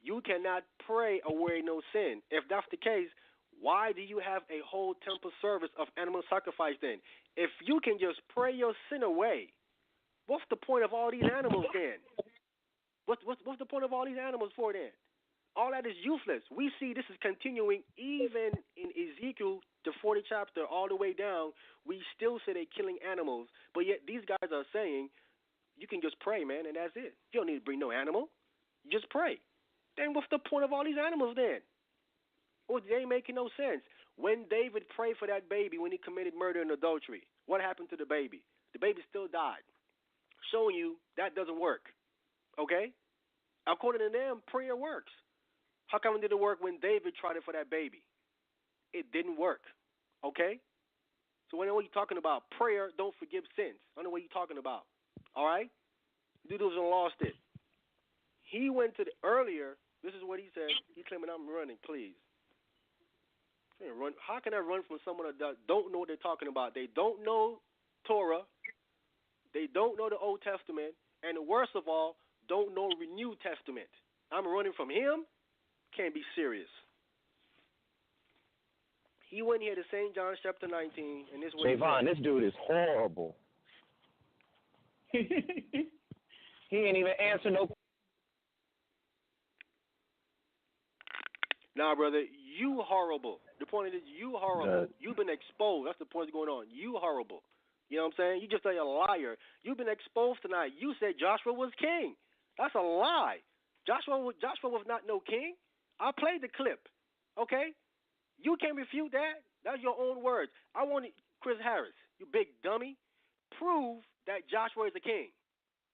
you cannot pray away no sin. If that's the case, why do you have a whole temple service of animal sacrifice then? If you can just pray your sin away, what's the point of all these animals then? What's the point of all these animals for then? All that is useless. We see this is continuing even in Ezekiel, the 40th chapter, all the way down. We still say they're killing animals, but yet these guys are saying you can just pray, man, and that's it. You don't need to bring no animal. You just pray. Then what's the point of all these animals then? Well, they ain't making no sense. When David prayed for that baby when he committed murder and adultery, what happened to the baby? The baby still died. Showing you that doesn't work. Okay? According to them, prayer works. How come it didn't work when David tried it for that baby? It didn't work. Okay? So when you're talking about prayer, don't forgive sins. I don't know what you're talking about. All right? Dude was lost it. He went to earlier. This is what he said. He's claiming I'm running, please. How can I run from someone that don't know what they're talking about? They don't know Torah. They don't know the Old Testament. And worst of all, don't know the New Testament. I'm running from him? Can't be serious. He went here to St. John chapter 19, and this is what Javon, this dude is horrible. He ain't even answer no. Nah, brother, you horrible. The point is, you horrible. You've been exposed. That's the point going on. You horrible. You know what I'm saying? You just a liar. You've been exposed tonight. You said Joshua was king. That's a lie. Joshua was not no king. I played the clip. Okay? You can't refute that. That's your own words. I want Chris Harris, you big dummy, prove that Joshua is a king.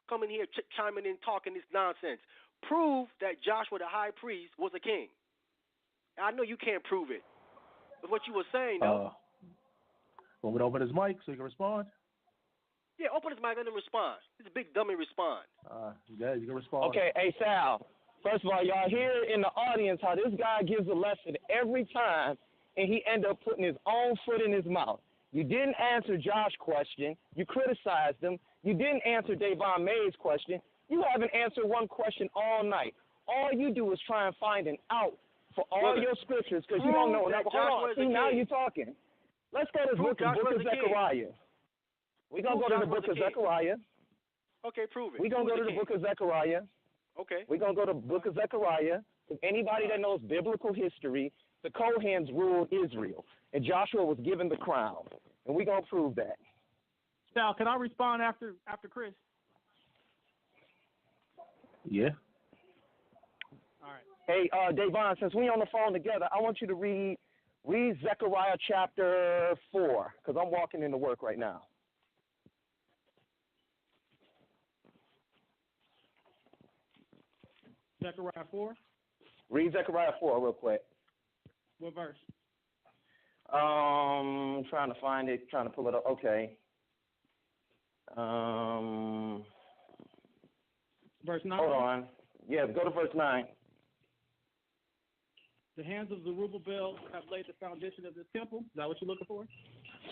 Coming here chiming in, talking this nonsense. Prove that Joshua the high priest was a king. I know you can't prove it. But what you were saying, though. Want me to open his mic so he can respond? Yeah, open his mic and then respond. This is a big dummy respond. Yeah, you can respond. Okay, hey, Sal. First of all, y'all hear in the audience how this guy gives a lesson every time, and he end up putting his own foot in his mouth. You didn't answer Josh's question. You criticized him. You didn't answer Davon May's question. You haven't answered one question all night. All you do is try and find an out for all your scriptures because you don't know. Now, hold on. See, now you're talking. Let's go to the book of Zechariah. We're going to go to the book of Zechariah. Okay, prove it. We're going to go to the book of Zechariah. Okay. We're going to go to the book of Zechariah. Anybody that knows biblical history, the Kohens ruled Israel, and Joshua was given the crown. And we're going to prove that. Sal, can I respond after Chris? Yeah. All right. Hey, Davon, since we're on the phone together, I want you to read Zechariah chapter 4, because I'm walking into work right now. Zechariah 4? Read Zechariah 4 real quick. What verse? Trying to find it, trying to pull it up. Okay. Verse 9? Hold on. Yeah, go to verse 9. The hands of Zerubbabel have laid the foundation of this temple. Is that what you're looking for?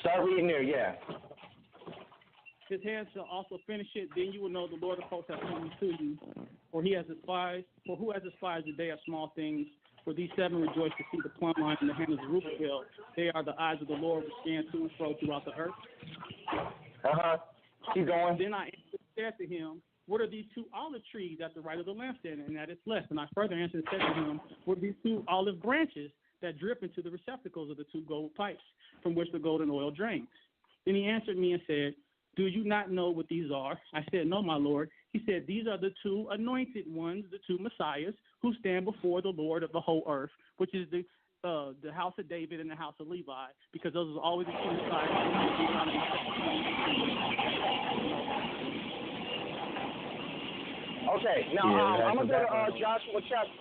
Start reading there, yeah. His hands shall also finish it. Then you will know the Lord of hosts has sent me to you. For who has despised the day of small things? For these seven rejoice to see the plumb line in the hand of Zerubbabel. They are the eyes of the Lord which scan to and fro throughout the earth. Keep going. Then I said to him, what are these 2 olive trees at the right of the lampstand and at its left? And I further answered and said to him, what are these 2 olive branches that drip into the receptacles of the 2 gold pipes from which the golden oil drains? Then he answered me and said, do you not know what these are? I said, no, my Lord. He said, these are the 2 anointed ones, the 2 messiahs, who stand before the Lord of the whole earth, which is the house of David and the house of Levi, because those are always the 2 messiahs. Okay, now I'm going to go to Joshua chapter.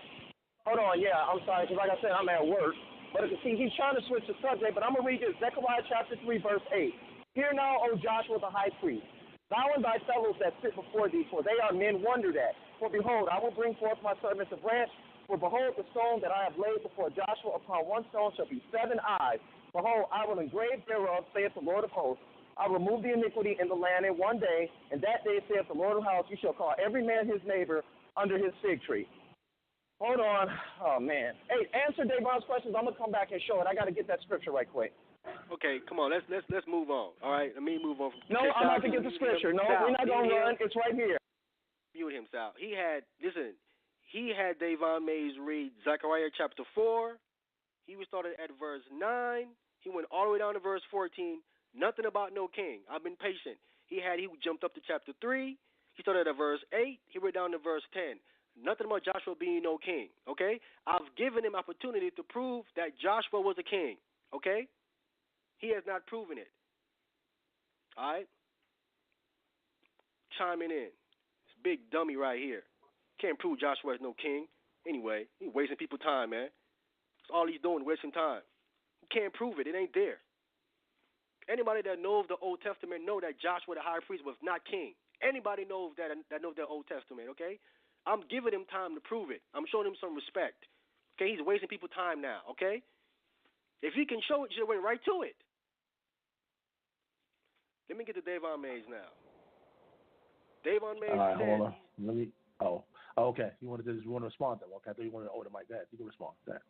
Hold on, yeah, I'm sorry, because like I said, I'm at work. But see, he's trying to switch the subject, but I'm going to read this, Zechariah chapter 3, verse 8. Hear now, O Joshua the high priest, thou and thy fellows that sit before thee, for they are men wondered at. For behold, I will bring forth my servants a branch, for behold, the stone that I have laid before Joshua, upon one stone shall be 7 eyes. Behold, I will engrave thereof, saith the Lord of hosts. I will remove the iniquity in the land in one day, and that day saith the Lord of hosts, you shall call every man his neighbor under his fig tree. Hold on. Oh, man. Hey, answer Davon's questions. I'm going to come back and show it. I got to get that scripture right quick. Okay, come on. Let's move on. All right, let me move on. No, I'm about to get the scripture. No, we're not going to run. It's right here. You and him, Sal. He had Davon Mays read Zechariah chapter 4. He was started at verse 9. He went all the way down to verse 14. Nothing about no king. I've been patient. He jumped up to chapter 3. He started at verse 8. He went down to verse 10. Nothing about Joshua being no king, okay? I've given him opportunity to prove that Joshua was a king, okay? He has not proven it. All right? Chiming in. This big dummy right here. Can't prove Joshua is no king. Anyway, he's wasting people's time, man. That's all he's doing, wasting time. He can't prove it. It ain't there. Anybody that knows the Old Testament know that Joshua the high priest was not king. Anybody knows that knows the Old Testament, okay? I'm giving him time to prove it. I'm showing him some respect. Okay, he's wasting people's time now, okay? If he can show it, you should have went right to it. Let me get to Davon Mays now. Davon Mays All right, said... hold on. Let me... Oh, okay. You want to respond to that? Okay, I thought you wanted to order Mike that. You can respond to that.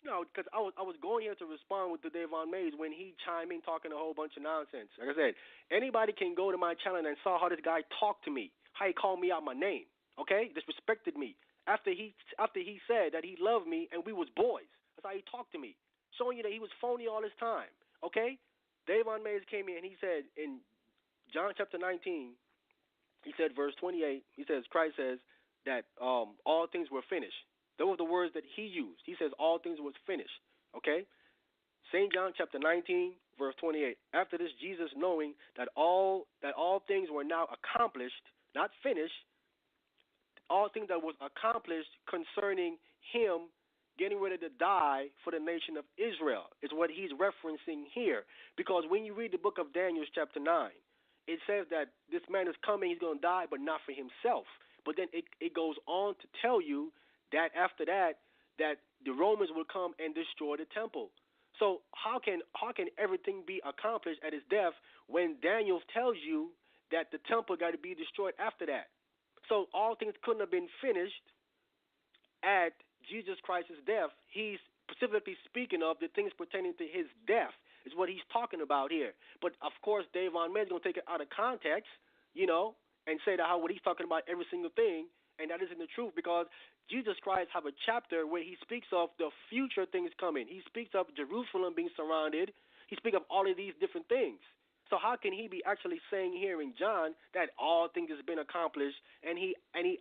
No, because I was going here to respond with the Davon Mays when he chimed in talking a whole bunch of nonsense. Like I said, anybody can go to my channel and saw how this guy talked to me, how he called me out my name. Okay, disrespected me after he said that he loved me and we was boys. That's how he talked to me, showing you that he was phony all this time. Okay, Davon Mays came in and he said in John chapter 19, he said verse 28. He says Christ says that all things were finished. Those were the words that he used. He says all things was finished. Okay, St. John chapter 19 verse 28. After this, Jesus, knowing that all things were now accomplished, not finished. All things that was accomplished concerning him getting ready to die for the nation of Israel is what he's referencing here. Because when you read the book of Daniel chapter 9, it says that this man is coming, he's going to die, but not for himself. But then it goes on to tell you that after that the Romans will come and destroy the temple. So how can everything be accomplished at his death when Daniel tells you that the temple got to be destroyed after that? So all things couldn't have been finished at Jesus Christ's death. He's specifically speaking of the things pertaining to his death is what he's talking about here. But, of course, Davon Mays is going to take it out of context, and say that what he's talking about every single thing, and that isn't the truth because Jesus Christ have a chapter where he speaks of the future things coming. He speaks of Jerusalem being surrounded. He speaks of all of these different things. So how can he be actually saying here in John that all things has been accomplished? And he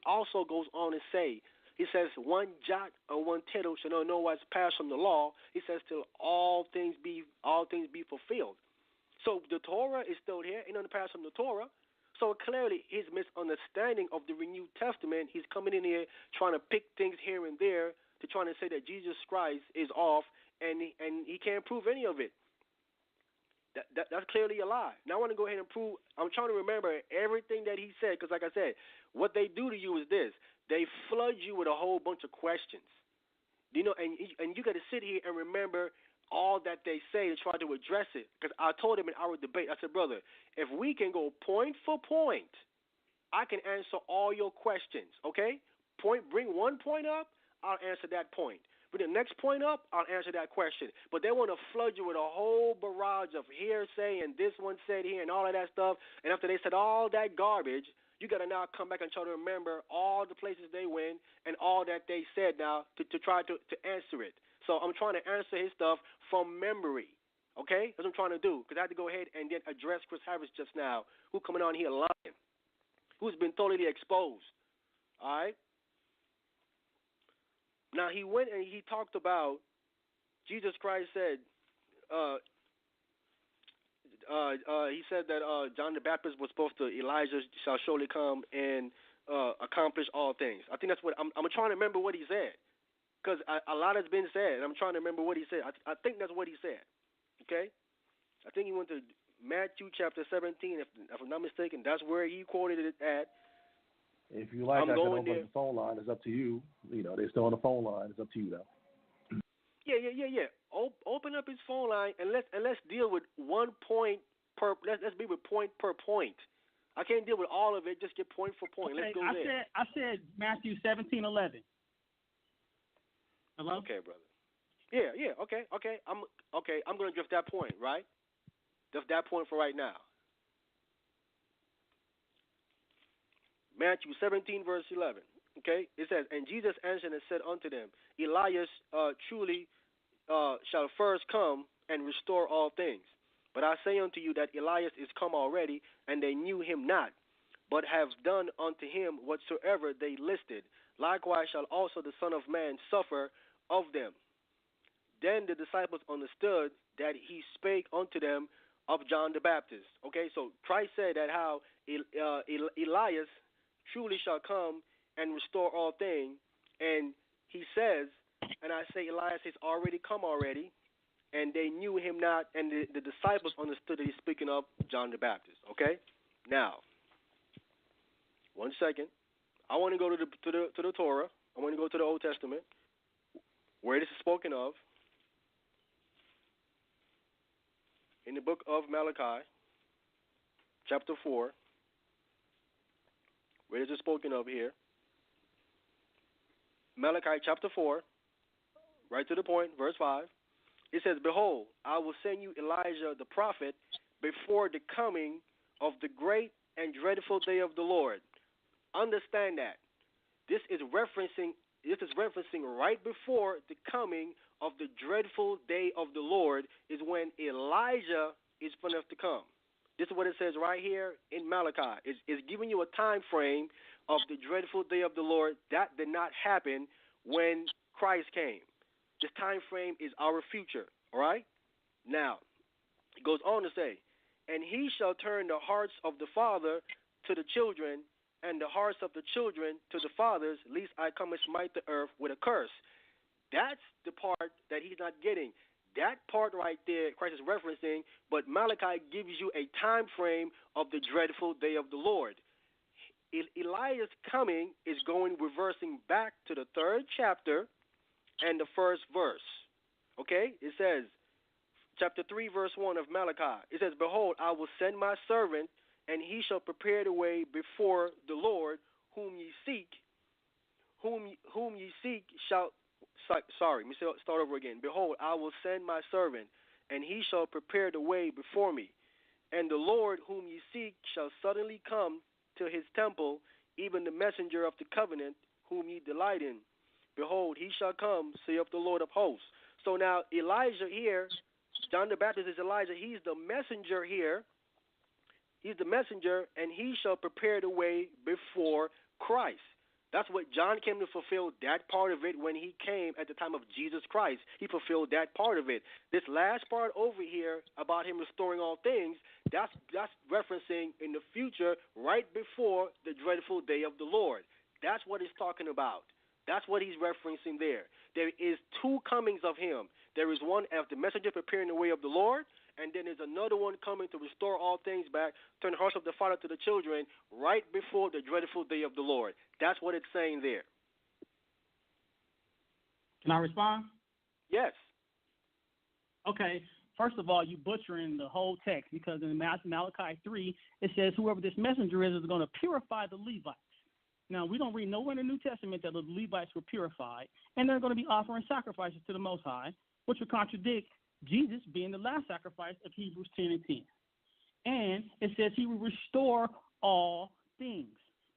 also goes on to say, he says, one jot or one tittle shall not know what's passed from the law. He says till all things be fulfilled. So the Torah is still here, ain't nothing passed from the Torah. So clearly his misunderstanding of the renewed testament, he's coming in here trying to pick things here and there to trying to say that Jesus Christ is off, and he can't prove any of it. That's clearly a lie. Now I want to go ahead and prove. I'm trying to remember everything that he said because, like I said, what they do to you is this: they flood you with a whole bunch of questions. And you got to sit here and remember all that they say and try to address it. Because I told him in our debate, I said, brother, if we can go point for point, I can answer all your questions. Okay, bring one point up, I'll answer that point. Bring the next point up, I'll answer that question. But they want to flood you with a whole barrage of hearsay and this one said here and all of that stuff. And after they said all that garbage, You got to now come back and try to remember all the places they went and all that they said now to try to answer it. So I'm trying to answer his stuff from memory. Okay? That's what I'm trying to do. Because I had to go ahead and then address Chris Harris just now, who coming on here lying, who's been totally exposed. All right? Now, he went and he talked about, Jesus Christ said, he said that John the Baptist was supposed to, Elijah shall surely come and accomplish all things. I think that's what, I'm trying to remember what he said. Because a lot has been said, and I'm trying to remember what he said. I think that's what he said. Okay? I think he went to Matthew chapter 17, if I'm not mistaken. That's where he quoted it at. If you like, I can open the phone line. It's up to you. You know, they're still on the phone line. It's up to you, though. Yeah. Open up his phone line and let's deal with one point per. Let's be with point per point. I can't deal with all of it. Just get point for point. Okay, Let's go there. I said Matthew 17:11. Hello. Okay, brother. Yeah. Okay. I'm gonna drift that point, right? Just that point for right now. Matthew 17, verse 11. Okay, it says, and Jesus answered and said unto them, Elias truly shall first come and restore all things. But I say unto you that Elias is come already, and they knew him not, but have done unto him whatsoever they listed. Likewise shall also the Son of Man suffer of them. Then the disciples understood that he spake unto them of John the Baptist. Okay, so Christ said that how Elias truly shall come and restore all things, and he says, and I say Elias has already come already, and they knew him not, and the disciples understood that he's speaking of John the Baptist. Okay, now 1 second, I want to go to the Torah. I want to go to the Old Testament where this is spoken of in the book of Malachi, chapter 4. Where is it spoken of here? Malachi chapter 4, right to the point, verse 5. It says, behold, I will send you Elijah the prophet before the coming of the great and dreadful day of the Lord. Understand that. This is referencing right before the coming of the dreadful day of the Lord is when Elijah is going to come. This is what it says right here in Malachi. It's giving you a time frame of the dreadful day of the Lord. That did not happen when Christ came. This time frame is our future, all right? Now, it goes on to say, and he shall turn the hearts of the father to the children, and the hearts of the children to the fathers, lest I come and smite the earth with a curse. That's the part that he's not getting. That part right there, Christ is referencing, but Malachi gives you a time frame of the dreadful day of the Lord. Elijah's coming is reversing back to the 3rd chapter and the 1st verse. Okay? It says, chapter 3, verse 1 of Malachi. It says, behold, I will send my servant, and he shall prepare the way before the Lord, whom ye seek. Whom ye seek shall... Sorry, let me start over again. Behold, I will send my servant, and he shall prepare the way before me. And the Lord whom ye seek shall suddenly come to his temple, even the messenger of the covenant, whom ye delight in. Behold, he shall come, saith the Lord of hosts. So now Elijah here, John the Baptist is Elijah. He's the messenger here. He's the messenger, and he shall prepare the way before Christ. That's what John came to fulfill, that part of it, when he came at the time of Jesus Christ. He fulfilled that part of it. This last part over here about him restoring all things, that's referencing in the future right before the dreadful day of the Lord. That's what he's talking about. That's what he's referencing there. There is 2 comings of him. There is one as the messenger preparing the way of the Lord, and then there's another one coming to restore all things back, turn the hearts of the father to the children, right before the dreadful day of the Lord. That's what it's saying there. Can I respond? Yes. Okay. First of all, you butchering the whole text, because in Malachi 3, it says whoever this messenger is going to purify the Levites. Now, we don't read nowhere in the New Testament that the Levites were purified, and they're going to be offering sacrifices to the Most High, which would contradict Jesus being the last sacrifice of Hebrews 10 and 10. And it says he will restore all things.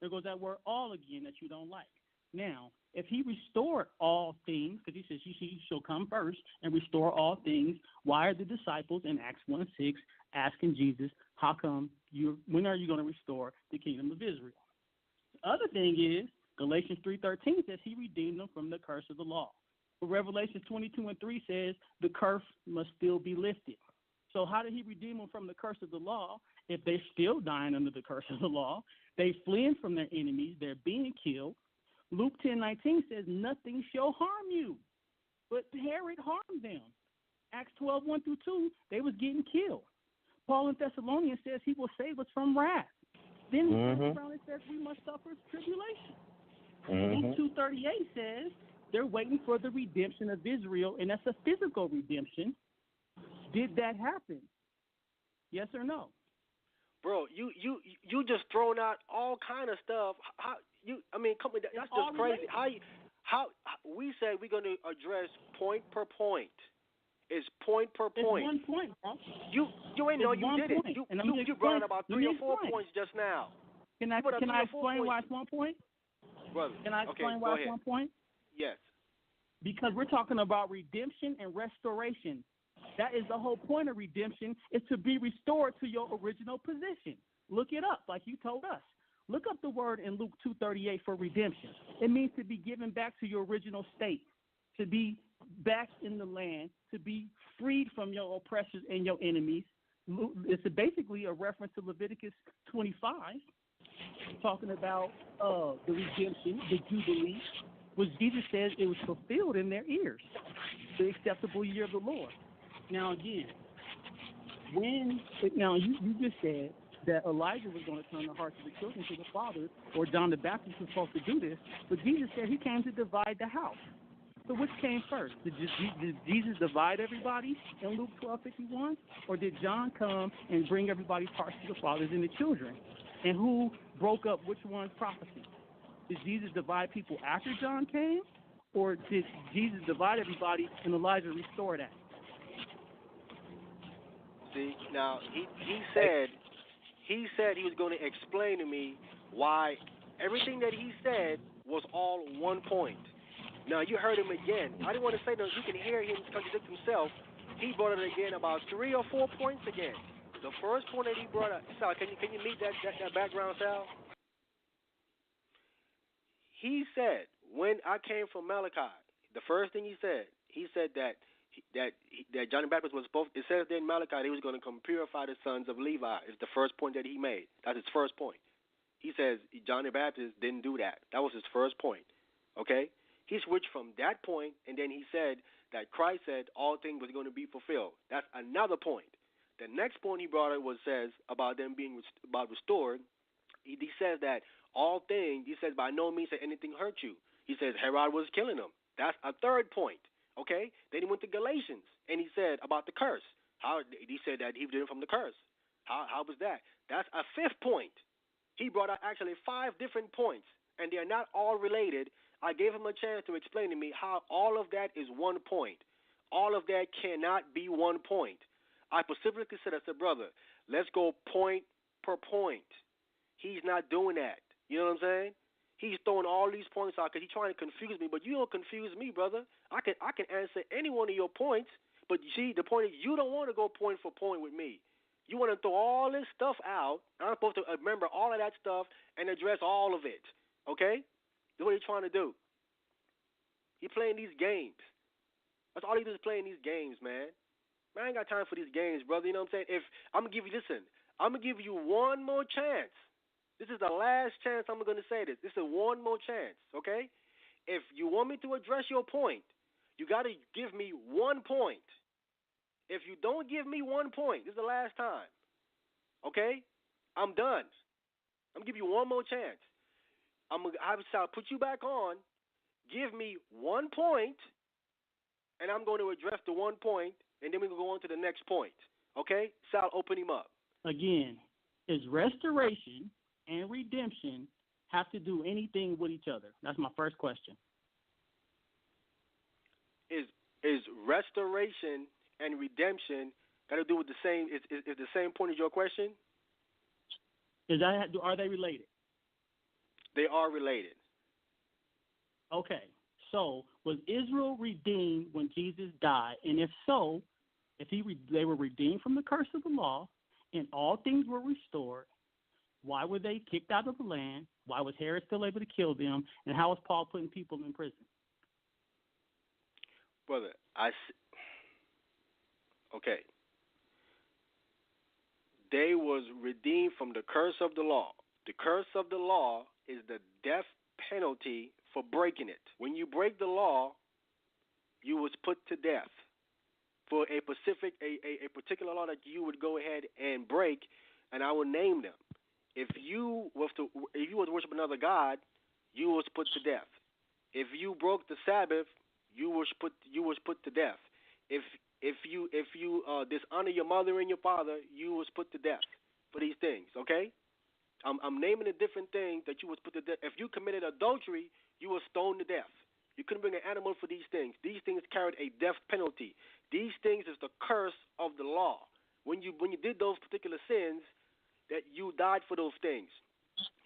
There goes that word all again that you don't like. Now, if he restored all things, because he says he shall come first and restore all things, why are the disciples in Acts 1:6 asking Jesus, how come when are you going to restore the kingdom of Israel? The other thing is, Galatians 3:13 says he redeemed them from the curse of the law. But Revelation 22:3 says the curse must still be lifted. So how did he redeem them from the curse of the law if they're still dying under the curse of the law? They fleeing from their enemies. They're being killed. Luke 10:19 says nothing shall harm you. But Herod harmed them. Acts 12:1-2, they was getting killed. Paul in Thessalonians says he will save us from wrath. Then he turns around and says we must suffer tribulation. Luke 2:38 says they're waiting for the redemption of Israel, and that's a physical redemption. Did that happen? Yes or no? Bro, you just thrown out all kind of stuff. How that's just crazy. How we said we're going to address point per point. It's point per point. It's 1 point, bro. You ain't know you did it. You brought out about 3 or 4 points just now. Can I explain why it's 1 point? Brother, can I explain why it's 1 point? Yes. Because we're talking about redemption and restoration. That is the whole point of redemption, is to be restored to your original position. Look it up, like you told us. Look up the word in Luke 2:38 for redemption. It means to be given back to your original state, to be back in the land, to be freed from your oppressors and your enemies. It's basically a reference to Leviticus 25, talking about the redemption, the Jubilee, which Jesus says it was fulfilled in their ears, the acceptable year of the Lord. Now, again, you just said that Elijah was going to turn the hearts of the children to the fathers, or John the Baptist was supposed to do this, but Jesus said he came to divide the house. So which came first? Did Jesus divide everybody in Luke 12:51, or did John come and bring everybody's hearts to the fathers and the children? And who broke up which one's prophecy? Did Jesus divide people after John came, or did Jesus divide everybody and Elijah restore that? See, now he said he was going to explain to me why everything that he said was all 1 point. Now you heard him again. I didn't want to say that you can hear him contradict himself. He brought it again about 3 or 4 points again. The first point that he brought up, Sal, can you meet that background, Sal? He said when I came from Malachi, the first thing he said that John the Baptist was supposed. It says there in Malachi that he was going to come purify the sons of Levi. It's the first point that he made. That's his first point. He says John the Baptist didn't do that. That was his first point. Okay. He switched from that point, and then he said that Christ said all things was going to be fulfilled. That's another point. The next point he brought up says about them being restored. He says that all things. He says by no means that anything hurt you. He says Herod was killing them. That's a third point. Okay. Then he went to Galatians, and he said about the curse. He said that he did it from the curse. How was that? That's a fifth point. He brought out actually 5 different points, and they are not all related. I gave him a chance to explain to me how all of that is 1 point. All of that cannot be 1 point. I specifically said, brother, let's go point per point. He's not doing that. You know what I'm saying? He's throwing all these points out because he's trying to confuse me. But you don't confuse me, brother. I can answer any one of your points. But you see, the point is you don't want to go point for point with me. You want to throw all this stuff out. I'm supposed to remember all of that stuff and address all of it. Okay? That's what he's trying to do. He's playing these games. That's all he does is playing these games, man. I ain't got time for these games, brother. You know what I'm saying? I'm going to give you one more chance. This is the last chance I'm going to say this. This is one more chance, okay? If you want me to address your point, you got to give me 1 point. If you don't give me 1 point, this is the last time, okay? I'm done. I'm going to give you one more chance. I'm going to put you back on. Give me 1 point, and I'm going to address the 1 point, and then we're going to go on to the next point. Okay? Sal, open him up. Again, is restoration and redemption have to do anything with each other? That's my first question. Is restoration and redemption got to do with the same? Is the same point as your question? Are they related? They are related. Okay, so was Israel redeemed when Jesus died? And if so, if they were redeemed from the curse of the law, and all things were restored, why were they kicked out of the land? Why was Herod still able to kill them? And how was Paul putting people in prison? Brother, okay. They was redeemed from the curse of the law. The curse of the law is the death penalty for breaking it. When you break the law, you was put to death for a particular law that you would go ahead and break, and I will name them. If you was to worship another god, you was put to death. If you broke the Sabbath, you was put to death. If you dishonor your mother and your father, you was put to death for these things. Okay, I'm naming the different things that you was put to death. If you committed adultery, you were stoned to death. You couldn't bring an animal for these things. These things carried a death penalty. These things is the curse of the law. When you did those particular sins, that you died for those things.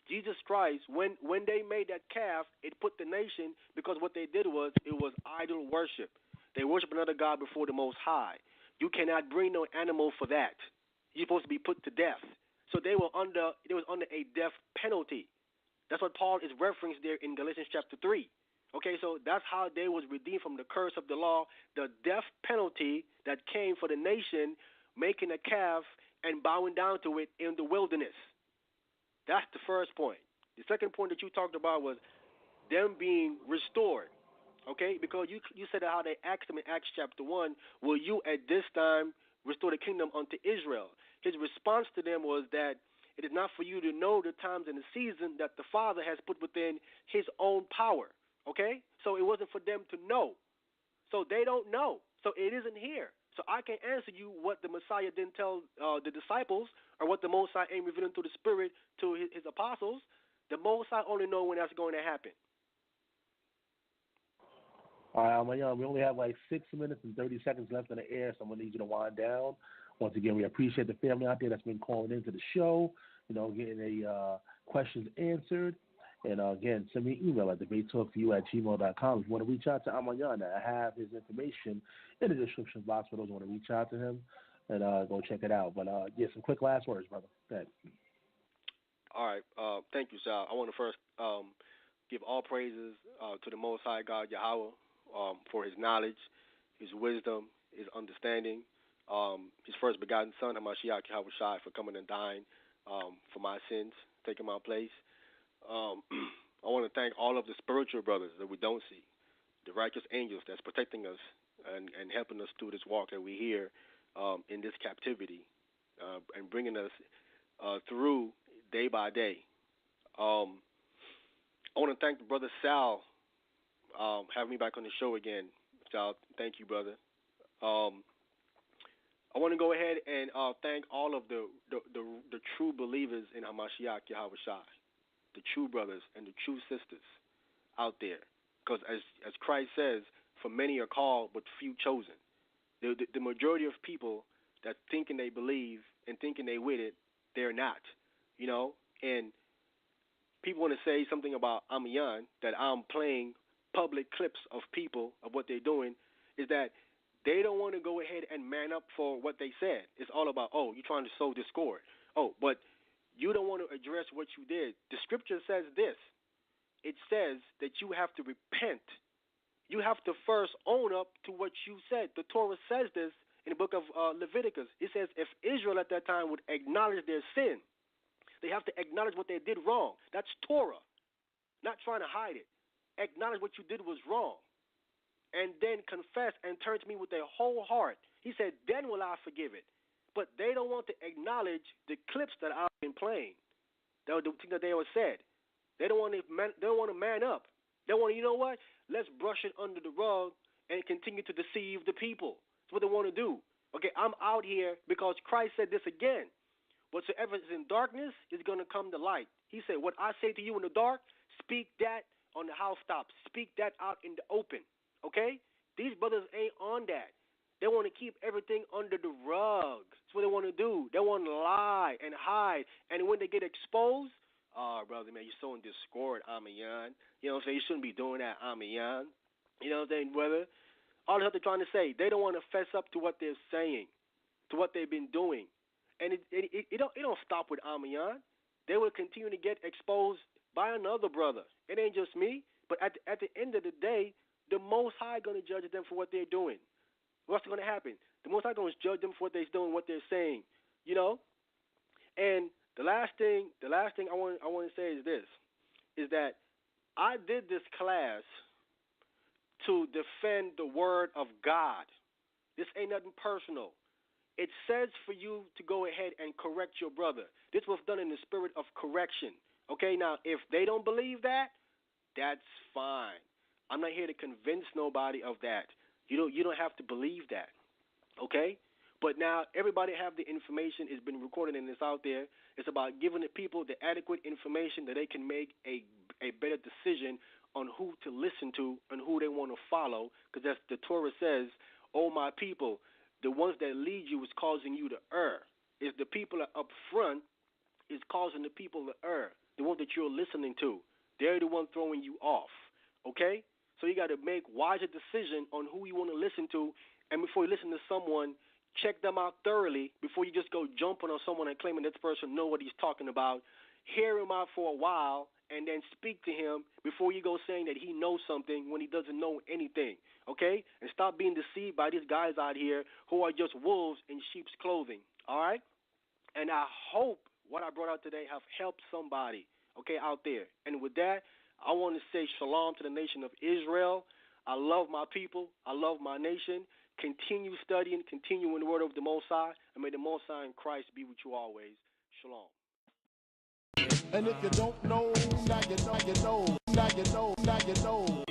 Jesus Christ, when they made that calf, it put the nation, because what they did was, it was idol worship. They worship another God before the Most High. You cannot bring no animal for that. You're supposed to be put to death. So they was under a death penalty. That's what Paul is referenced there in Galatians chapter 3. Okay, so that's how they was redeemed from the curse of the law, the death penalty that came for the nation making a calf and bowing down to it in the wilderness. That's the first point. The second point that you talked about was them being restored. Okay, because you said how they asked him in Acts chapter 1, will you at this time restore the kingdom unto Israel? His response to them was that it is not for you to know the times and the season that the Father has put within his own power. Okay, so it wasn't for them to know. So they don't know. So it isn't here. So I can't answer you what the Messiah didn't tell the disciples, or what the Most High ain't revealing through the Spirit to his apostles. The Most High only know when that's going to happen. All right, wAhmayan, we only have like 6 minutes and 30 seconds left in the air, so I'm going to need you to wind down. Once again, we appreciate the family out there that's been calling into the show, getting the questions answered. And again, send me an email at debatetalkforyou@gmail.com if you want to reach out to wAhmayan. I have his information in the description box for those who want to reach out to him, and go check it out. But some quick last words, brother. Go ahead. All right. Thank you, Sal. I want to first give all praises to the Most High God, Yahweh, for his knowledge, his wisdom, his understanding, his first begotten son, Hamashiach Yahweh Shai, for coming and dying for my sins, taking my place. I want to thank all of the spiritual brothers that we don't see, the righteous angels that's protecting us and helping us through this walk that we hear in this captivity, and bringing us through day by day. I want to thank the brother Sal having me back on the show again. Sal, thank you, brother. I want to go ahead and thank all of the true believers in Hamashiach Yahweh Shai, the true brothers and the true sisters out there. Because as Christ says, for many are called, but few chosen. The majority of people that thinking they believe and thinking they with it, they're not. And people want to say something about wAhmayan, that I'm playing public clips of people, of what they're doing, is that they don't want to go ahead and man up for what they said. It's all about, you're trying to sow discord. But you don't want to address what you did. The scripture says this. It says that you have to repent. You have to first own up to what you said. The Torah says this in the book of Leviticus. It says if Israel at that time would acknowledge their sin, they have to acknowledge what they did wrong. That's Torah, not trying to hide it. Acknowledge what you did was wrong, and then confess and turn to me with their whole heart. He said, then will I forgive it. But they don't want to acknowledge the clips that I've been playing, the thing that they were said. They don't want to man up. They want to, you know what? Let's brush it under the rug and continue to deceive the people. That's what they want to do. Okay, I'm out here because Christ said this again. Whatsoever is in darkness is going to come to light. He said, what I say to you in the dark, speak that on the housetop. Speak that out in the open. Okay? These brothers ain't on that. They want to keep everything under the rug. That's what they want to do. They want to lie and hide. And when they get exposed, Oh, brother, man, you're sowing discord, wAhmayan. You know what I'm saying? You shouldn't be doing that, wAhmayan. You know what I'm saying, brother? All the stuff they're trying to say, they don't want to fess up to what they're saying, to what they've been doing. And it don't stop with wAhmayan. They will continue to get exposed by another brother. It ain't just me, but at the end of the day, the Most High going to judge them for what they're doing. What's going to happen? The Most High going to judge them for what they're doing, what they're saying, you know? And the last thing I want to say is this, is that I did this class to defend the word of God. This ain't nothing personal. It says for you to go ahead and correct your brother. This was done in the spirit of correction. Okay, now if they don't believe that, that's fine. I'm not here to convince nobody of that. You don't have to believe that. Okay? But now everybody have the information. It's been recorded and it's out there. It's about giving the people the adequate information that they can make a better decision on who to listen to and who they want to follow. Because as the Torah says, oh my people, the ones that lead you is causing you to err. It's the people that up front is causing the people to err. The ones that you're listening to, they're the one throwing you off. Okay? So you got to make wiser decision on who you want to listen to. And before you listen to someone, check them out thoroughly before you just go jumping on someone and claiming this person know what he's talking about. Hear him out for a while and then speak to him before you go saying that he knows something when he doesn't know anything. Okay? And stop being deceived by these guys out here who are just wolves in sheep's clothing. All right? And I hope what I brought out today have helped somebody, okay, out there. And with that, I want to say shalom to the nation of Israel. I love my people. I love my nation. Continue studying, continue in the word of the Most High, and may the Most High in Christ be with you always. Shalom. And if you don't know, now you know, now you know, now you know, now you know.